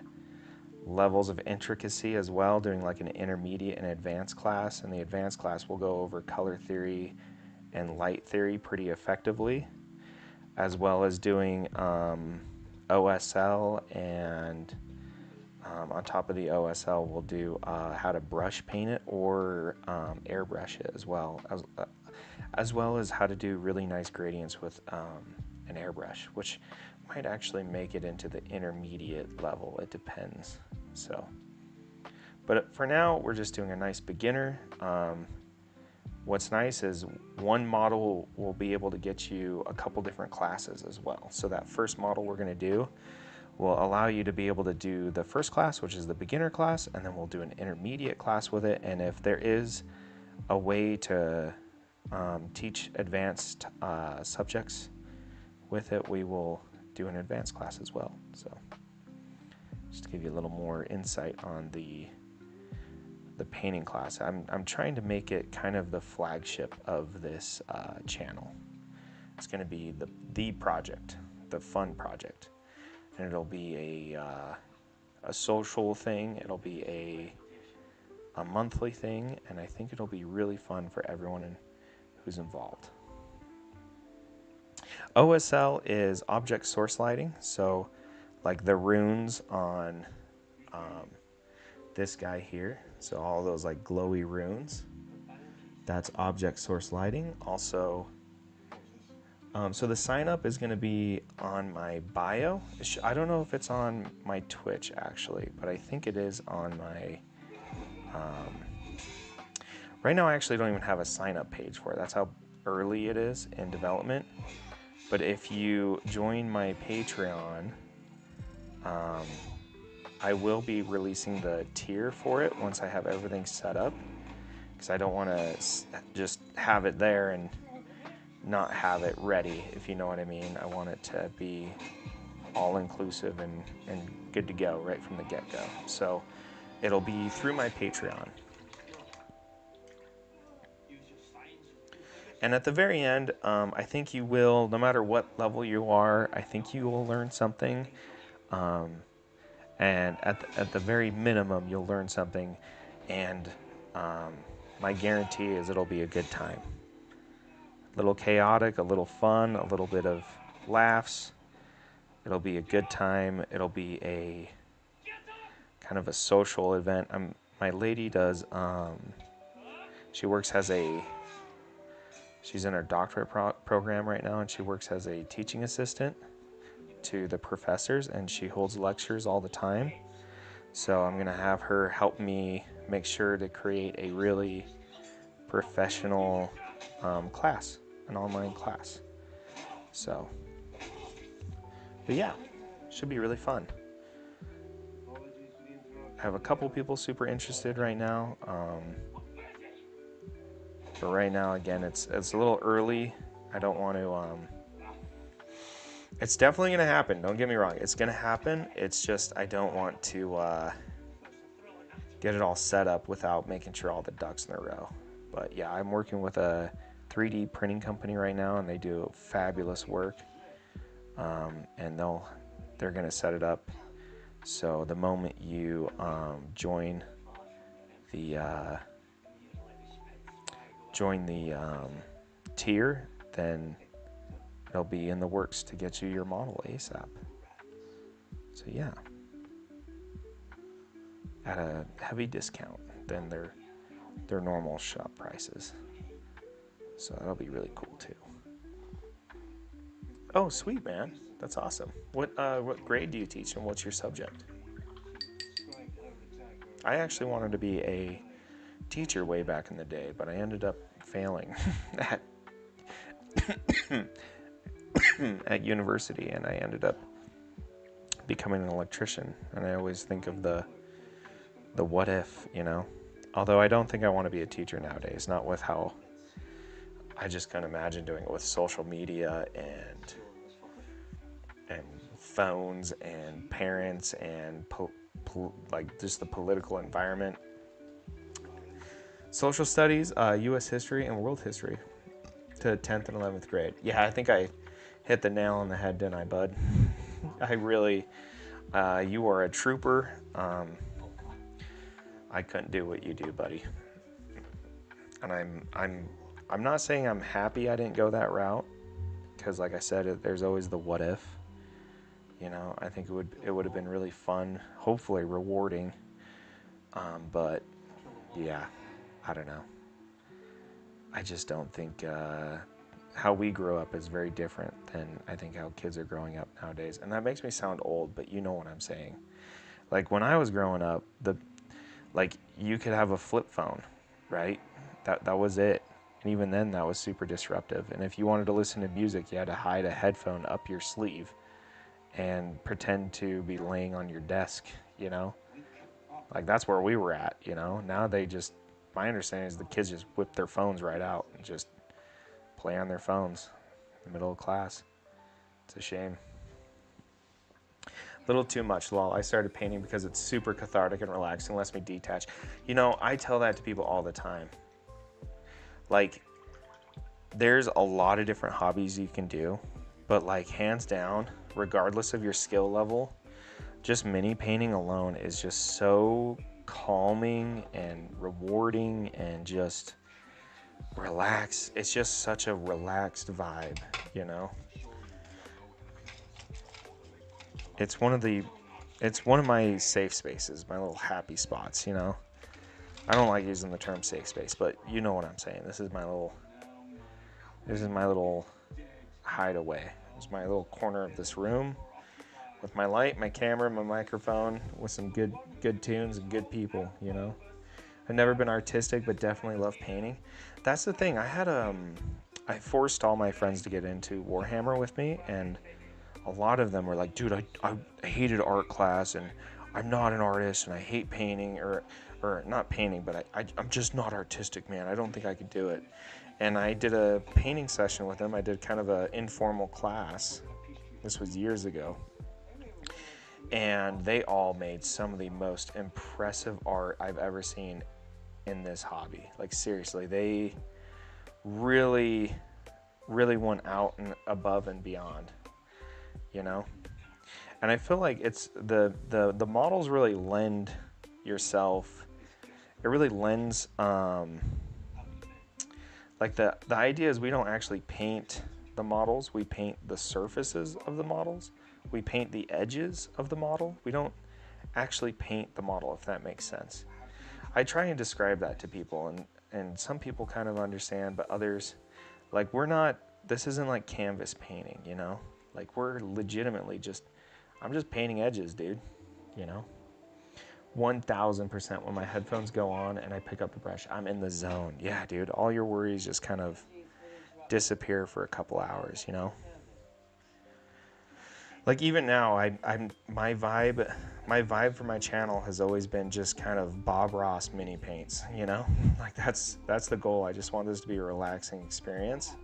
levels of intricacy as well, doing like an intermediate and advanced class. And the advanced class will go over color theory and light theory pretty effectively, as well as doing OSL, and on top of the OSL, we'll do how to brush paint it or airbrush it as well as how to do really nice gradients with an airbrush, which might actually make it into the intermediate level. It depends. So, but for now, we're just doing a nice beginner. What's nice is one model will be able to get you a couple different classes as well. So that first model we're going to do will allow you to be able to do the first class, which is the beginner class, and then we'll do an intermediate class with it. And if there is a way to teach advanced subjects with it, we will do an advanced class as well. So just to give you a little more insight on the painting class, I'm trying to make it kind of the flagship of this channel. It's going to be the project, the fun project, and it'll be a social thing. It'll be a monthly thing, and I think it'll be really fun for everyone who's involved. OSL is object source lighting, so like the runes on this guy here, so all those like glowy runes, that's object source lighting. Also, so the sign up is going to be on my bio. I don't know if it's on my Twitch actually, but I think it is on my right now. I actually don't even have a sign up page for it. That's how early it is in development. But if you join my Patreon, I will be releasing the tier for it once I have everything set up, because I don't want to just have it there and not have it ready, if you know what I mean. I want it to be all inclusive and good to go right from the get-go. So it'll be through my Patreon. And at the very end, I think you will, no matter what level you are, I think you will learn something. And at the very minimum, you'll learn something. And my guarantee is it'll be a good time. A little chaotic, a little fun, a little bit of laughs. It'll be a good time. It'll be a kind of a social event. My lady does She works as a, she's in her doctorate program right now, and she works as a teaching assistant to the professors, and she holds lectures all the time. So I'm going to have her help me make sure to create a really professional class, an online class. So, but yeah, should be really fun. I have a couple people super interested right now. But right now, again, it's a little early. I don't want to. It's definitely going to happen. Don't get me wrong. It's going to happen. It's just I don't want to get it all set up without making sure all the ducks in a row. But yeah, I'm working with a 3D printing company right now, and they do fabulous work. And they're going to set it up. So the moment you join the tier, then it'll be in the works to get you your model ASAP. So yeah, at a heavy discount than their normal shop prices. So that'll be really cool too. Oh, sweet, man. That's awesome. What grade do you teach, and what's your subject? I actually wanted to be a teacher way back in the day, but I ended up failing at at university, and I ended up becoming an electrician. And I always think of the what if, you know? Although I don't think I want to be a teacher nowadays, not with how I just can't imagine doing it with social media and phones and parents and like just the political environment. Social studies, U.S. history, and world history to 10th and 11th grade. Yeah, I think I hit the nail on the head, didn't I, bud? I really, you are a trooper. I couldn't do what you do, buddy. And I'm not saying I'm happy I didn't go that route, because like I said, there's always the what if. You know, I think it would have been really fun, hopefully rewarding. But yeah, I don't know. I just don't think how we grew up is very different than I think how kids are growing up nowadays. And that makes me sound old, but you know what I'm saying. Like when I was growing up, you could have a flip phone, right? That was it. And even then, that was super disruptive. And if you wanted to listen to music, you had to hide a headphone up your sleeve and pretend to be laying on your desk, you know? Like that's where we were at, you know? Now my understanding is the kids just whip their phones right out and just play on their phones in the middle of class. It's a shame. A little too much, lol. I started painting because it's super cathartic and relaxing, lets me detach. You know, I tell that to people all the time. Like, there's a lot of different hobbies you can do, but like hands down, regardless of your skill level, just mini painting alone is just so calming and rewarding and just relax. It's just such a relaxed vibe, you know? It's one of my safe spaces, my little happy spots, you know? I don't like using the term safe space, but you know what I'm saying. This is my little hideaway. It's my little corner of this room with my light, my camera, my microphone, with some good tunes and good people, you know? I've never been artistic, but definitely love painting. That's the thing. I forced all my friends to get into Warhammer with me, and a lot of them were like, dude, I hated art class, and I'm not an artist, and I hate painting, or not painting, but I'm just not artistic, man. I don't think I could do it. And I did a painting session with them. I did kind of an informal class. This was years ago. And they all made some of the most impressive art I've ever seen in this hobby. Like seriously, they really, really went out and above and beyond, you know? And I feel like it's the models really lend yourself, it really lends, like the idea is we don't actually paint the models, we paint the surfaces of the models. We paint the edges of the model. We don't actually paint the model, if that makes sense. I try and describe that to people, and and some people kind of understand, but others, like, this isn't like canvas painting, you know? Like, we're legitimately I'm just painting edges, dude, you know? 1000% when my headphones go on and I pick up the brush, I'm in the zone. Yeah, dude, all your worries just kind of disappear for a couple hours, you know? Like, even now, my vibe for my channel has always been just kind of Bob Ross mini paints, you know? Like, that's the goal. I just want this to be a relaxing experience.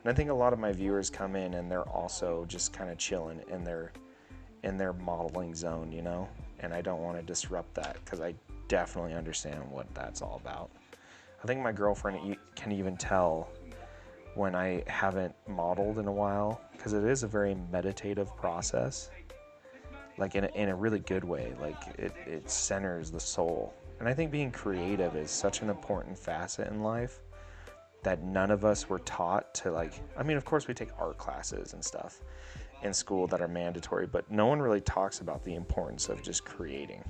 And I think a lot of my viewers come in and they're also just kind of chilling in their modeling zone, you know? And I don't want to disrupt that, because I definitely understand what that's all about. I think my girlfriend can even tell when I haven't modeled in a while, because it is a very meditative process, like in a really good way. Like, it centers the soul. And I think being creative is such an important facet in life that none of us were taught to, like, I mean, of course we take art classes and stuff in school that are mandatory, but no one really talks about the importance of just creating.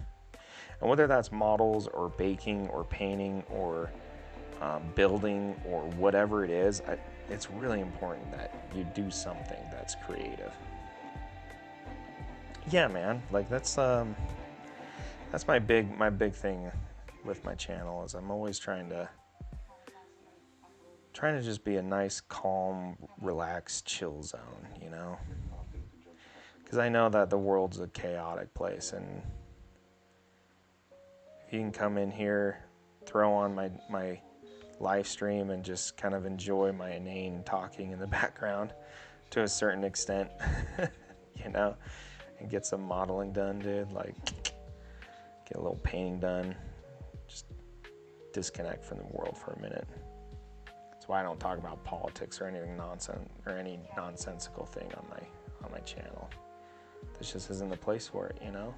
And whether that's models or baking or painting or building or whatever it is, it's really important that you do something that's creative. Yeah, man, like, that's my big thing with my channel, is I'm always trying to just be a nice, calm, relaxed, chill zone, you know? Because I know that the world's a chaotic place, and if you can come in here, throw on my live stream and just kind of enjoy my inane talking in the background to a certain extent, you know, and get some modeling done, dude, like, get a little painting done, just disconnect from the world for a minute. That's why I don't talk about politics or anything any nonsensical thing on my channel. This just isn't the place for it, you know?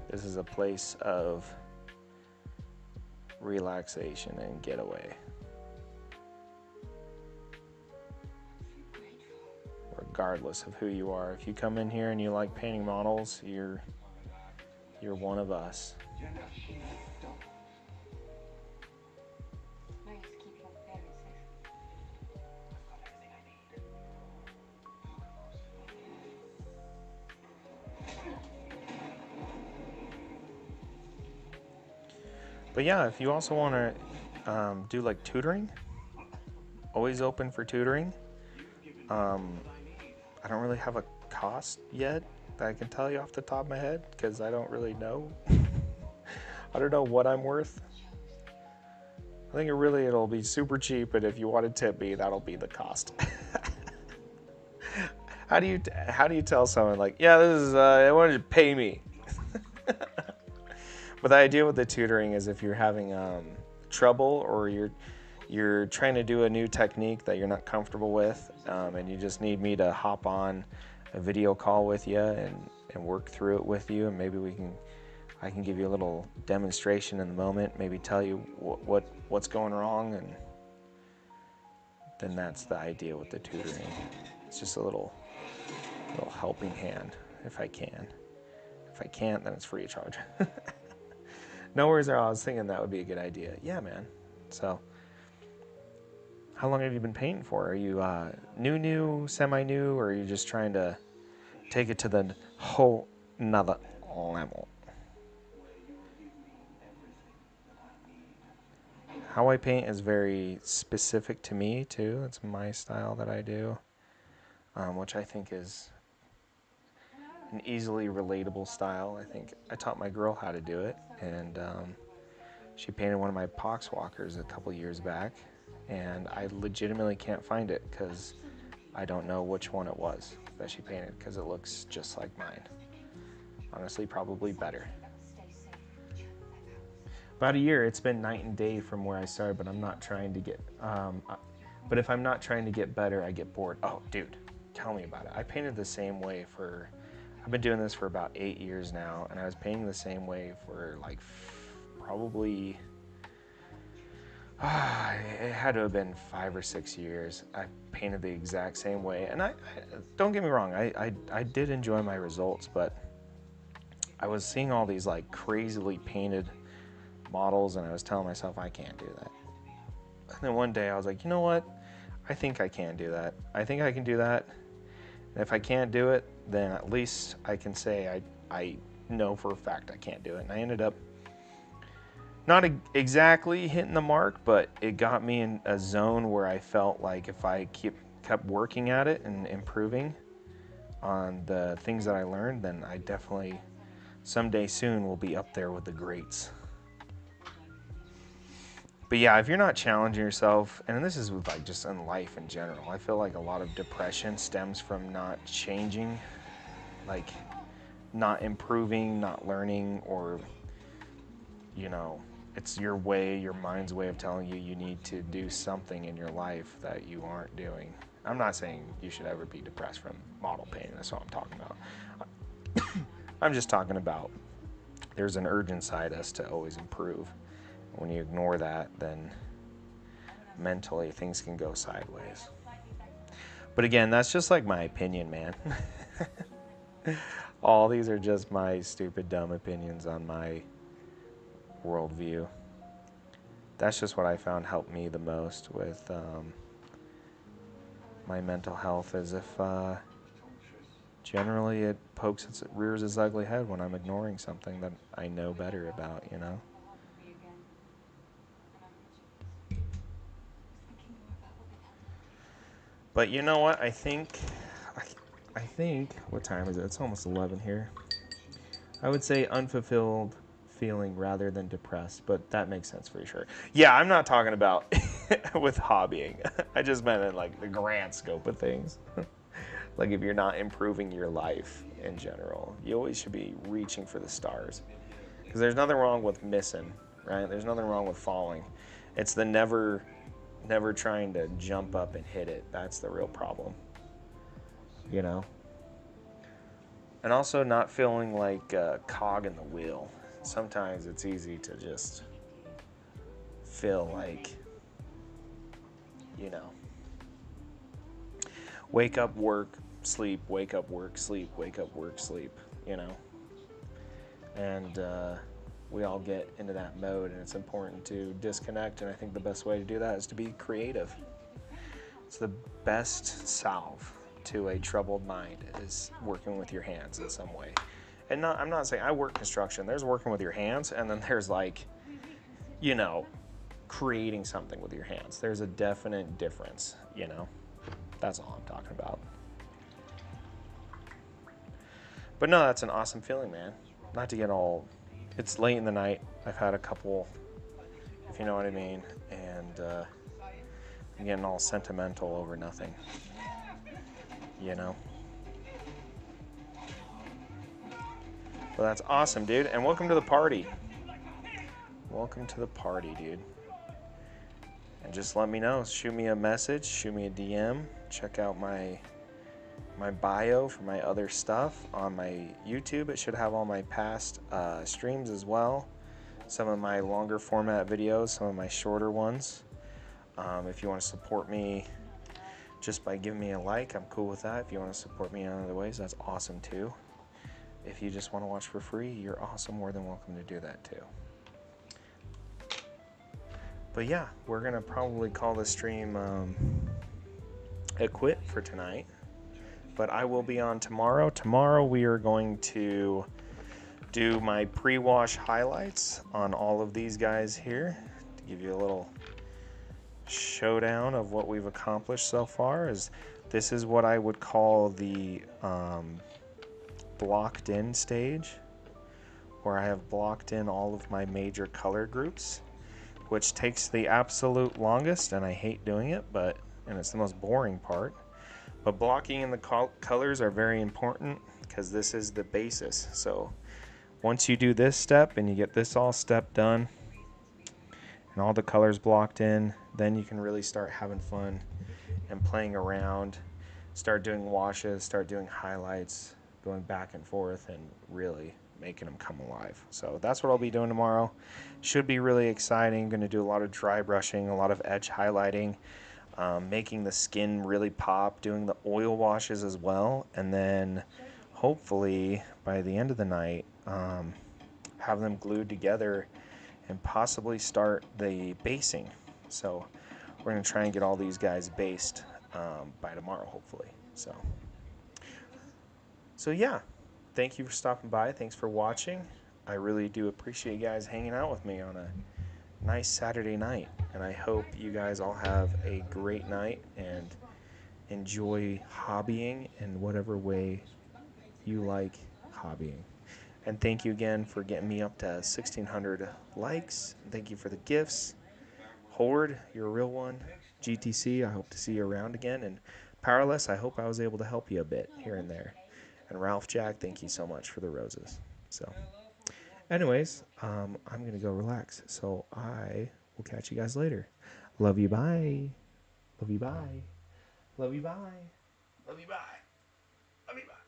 This is a place of relaxation and getaway. Regardless of who you are. If you come in here and you like painting models, you're one of us. No use keeping up appearances. I've got everything I need. But yeah, if you also want to do like tutoring, always open for tutoring. I don't really have a cost yet that I can tell you off the top of my head, because I don't really know. I don't know what I'm worth. I think it'll be super cheap, but if you want to tip me, that'll be the cost. How do you tell someone, like, yeah, this is I wanted to pay me? But the idea with the tutoring is, if you're having trouble, or you're trying to do a new technique that you're not comfortable with, and you just need me to hop on a video call with you and work through it with you, and maybe I can give you a little demonstration in the moment, maybe tell you what's going wrong, and then that's the idea with the tutoring. It's just a little helping hand, if I can. If I can't, then it's free of charge. No worries at all. I was thinking that would be a good idea. Yeah, man. So, how long have you been painting for? Are you new, semi-new, or are you just trying to take it to the whole nother level? How I paint is very specific to me, too. It's my style that I do, which I think is an easily relatable style. I think I taught my girl how to do it, and she painted one of my poxwalkers a couple years back, and I legitimately can't find it because I don't know which one it was that she painted, because it looks just like mine. Honestly, probably better. About a year. It's been night and day from where I started, but I'm not trying to get but if I'm not trying to get better, I get bored. Oh, dude, tell me about it. I painted the same way I've been doing this for about 8 years now, and I was painting the same way for like probably it had to have been 5 or 6 years. I painted the exact same way, and I don't get me wrong, I did enjoy my results, but I was seeing all these like crazily painted models, and I was telling myself I can't do that. And then one day I was like, you know what? I think I can do that. I think I can do that. And if I can't do it, then at least I can say I know for a fact I can't do it. And I ended up not exactly hitting the mark, but it got me in a zone where I felt like if I kept working at it and improving on the things that I learned, then I definitely someday soon will be up there with the greats. But yeah, if you're not challenging yourself, and this is with like just in life in general, I feel like a lot of depression stems from not changing, like not improving, not learning, or, you know, it's your mind's way of telling you you need to do something in your life that you aren't doing. I'm not saying you should ever be depressed from model painting. That's what I'm talking about. I'm just talking about there's an urge inside us to always improve. When you ignore that, then mentally things can go sideways. But again, that's just like my opinion, man. All these are just my stupid, dumb opinions on my worldview. That's just what I found helped me the most with my mental health, is if generally it rears its ugly head when I'm ignoring something that I know better about, you know? But you know what? I think, what time is it? It's almost 11 here. I would say unfulfilled feeling rather than depressed, but that makes sense for sure. Yeah, I'm not talking about with hobbying. I just meant in like the grand scope of things. Like if you're not improving your life in general, you always should be reaching for the stars. Because there's nothing wrong with missing, right? There's nothing wrong with falling. It's the never trying to jump up and hit it. That's the real problem, you know? And also not feeling like a cog in the wheel. Sometimes it's easy to just feel like, you know, wake up, work, sleep, wake up, work, sleep, wake up, work, sleep, you know? And we all get into that mode, and it's important to disconnect, and I think the best way to do that is to be creative. It's the best salve to a troubled mind, is working with your hands in some way. And I'm not saying I work construction. There's working with your hands, and then there's like, you know, creating something with your hands. There's a definite difference, you know? That's all I'm talking about. But no, that's an awesome feeling, man. Not to get all... It's late in the night. I've had a couple, if you know what I mean, and I'm getting all sentimental over nothing, you know? Well, that's awesome, dude. And welcome to the party. Welcome to the party, dude. And just let me know. Shoot me a message. Shoot me a DM. Check out my bio for my other stuff on my YouTube. It should have all my past streams as well. Some of my longer format videos, some of my shorter ones. If you want to support me just by giving me a like, I'm cool with that. If you want to support me in other ways, that's awesome too. If you just want to watch for free, you're also more than welcome to do that too. But yeah, we're going to probably call the stream a quit for tonight. But I will be on tomorrow. Tomorrow we are going to do my pre-wash highlights on all of these guys here to give you a little showdown of what we've accomplished so far. This is what I would call the blocked in stage, where I have blocked in all of my major color groups, which takes the absolute longest, and I hate doing it, and it's the most boring part. But blocking in the colors are very important because this is the basis. So once you do this step and you get this all step done and all the colors blocked in, then you can really start having fun and playing around, start doing washes, start doing highlights, going back and forth and really making them come alive. So that's what I'll be doing tomorrow. Should be really exciting. Going to do a lot of dry brushing, a lot of edge highlighting. Making the skin really pop, doing the oil washes as well, and then hopefully by the end of the night have them glued together and possibly start the basing. So we're going to try and get all these guys based by tomorrow, hopefully. So yeah, thank you for stopping by. Thanks for watching. I really do appreciate you guys hanging out with me on a nice Saturday night. And I hope you guys all have a great night and enjoy hobbying in whatever way you like hobbying. And thank you again for getting me up to 1,600 likes. Thank you for the gifts. Horde, you're a real one. GTC, I hope to see you around again. And Powerless, I hope I was able to help you a bit here and there. And Ralph Jack, thank you so much for the roses. So, anyways, I'm going to go relax. So I will catch you guys later. Love you, bye. Love you, bye. Love you, bye. Love you, bye. Love you, bye.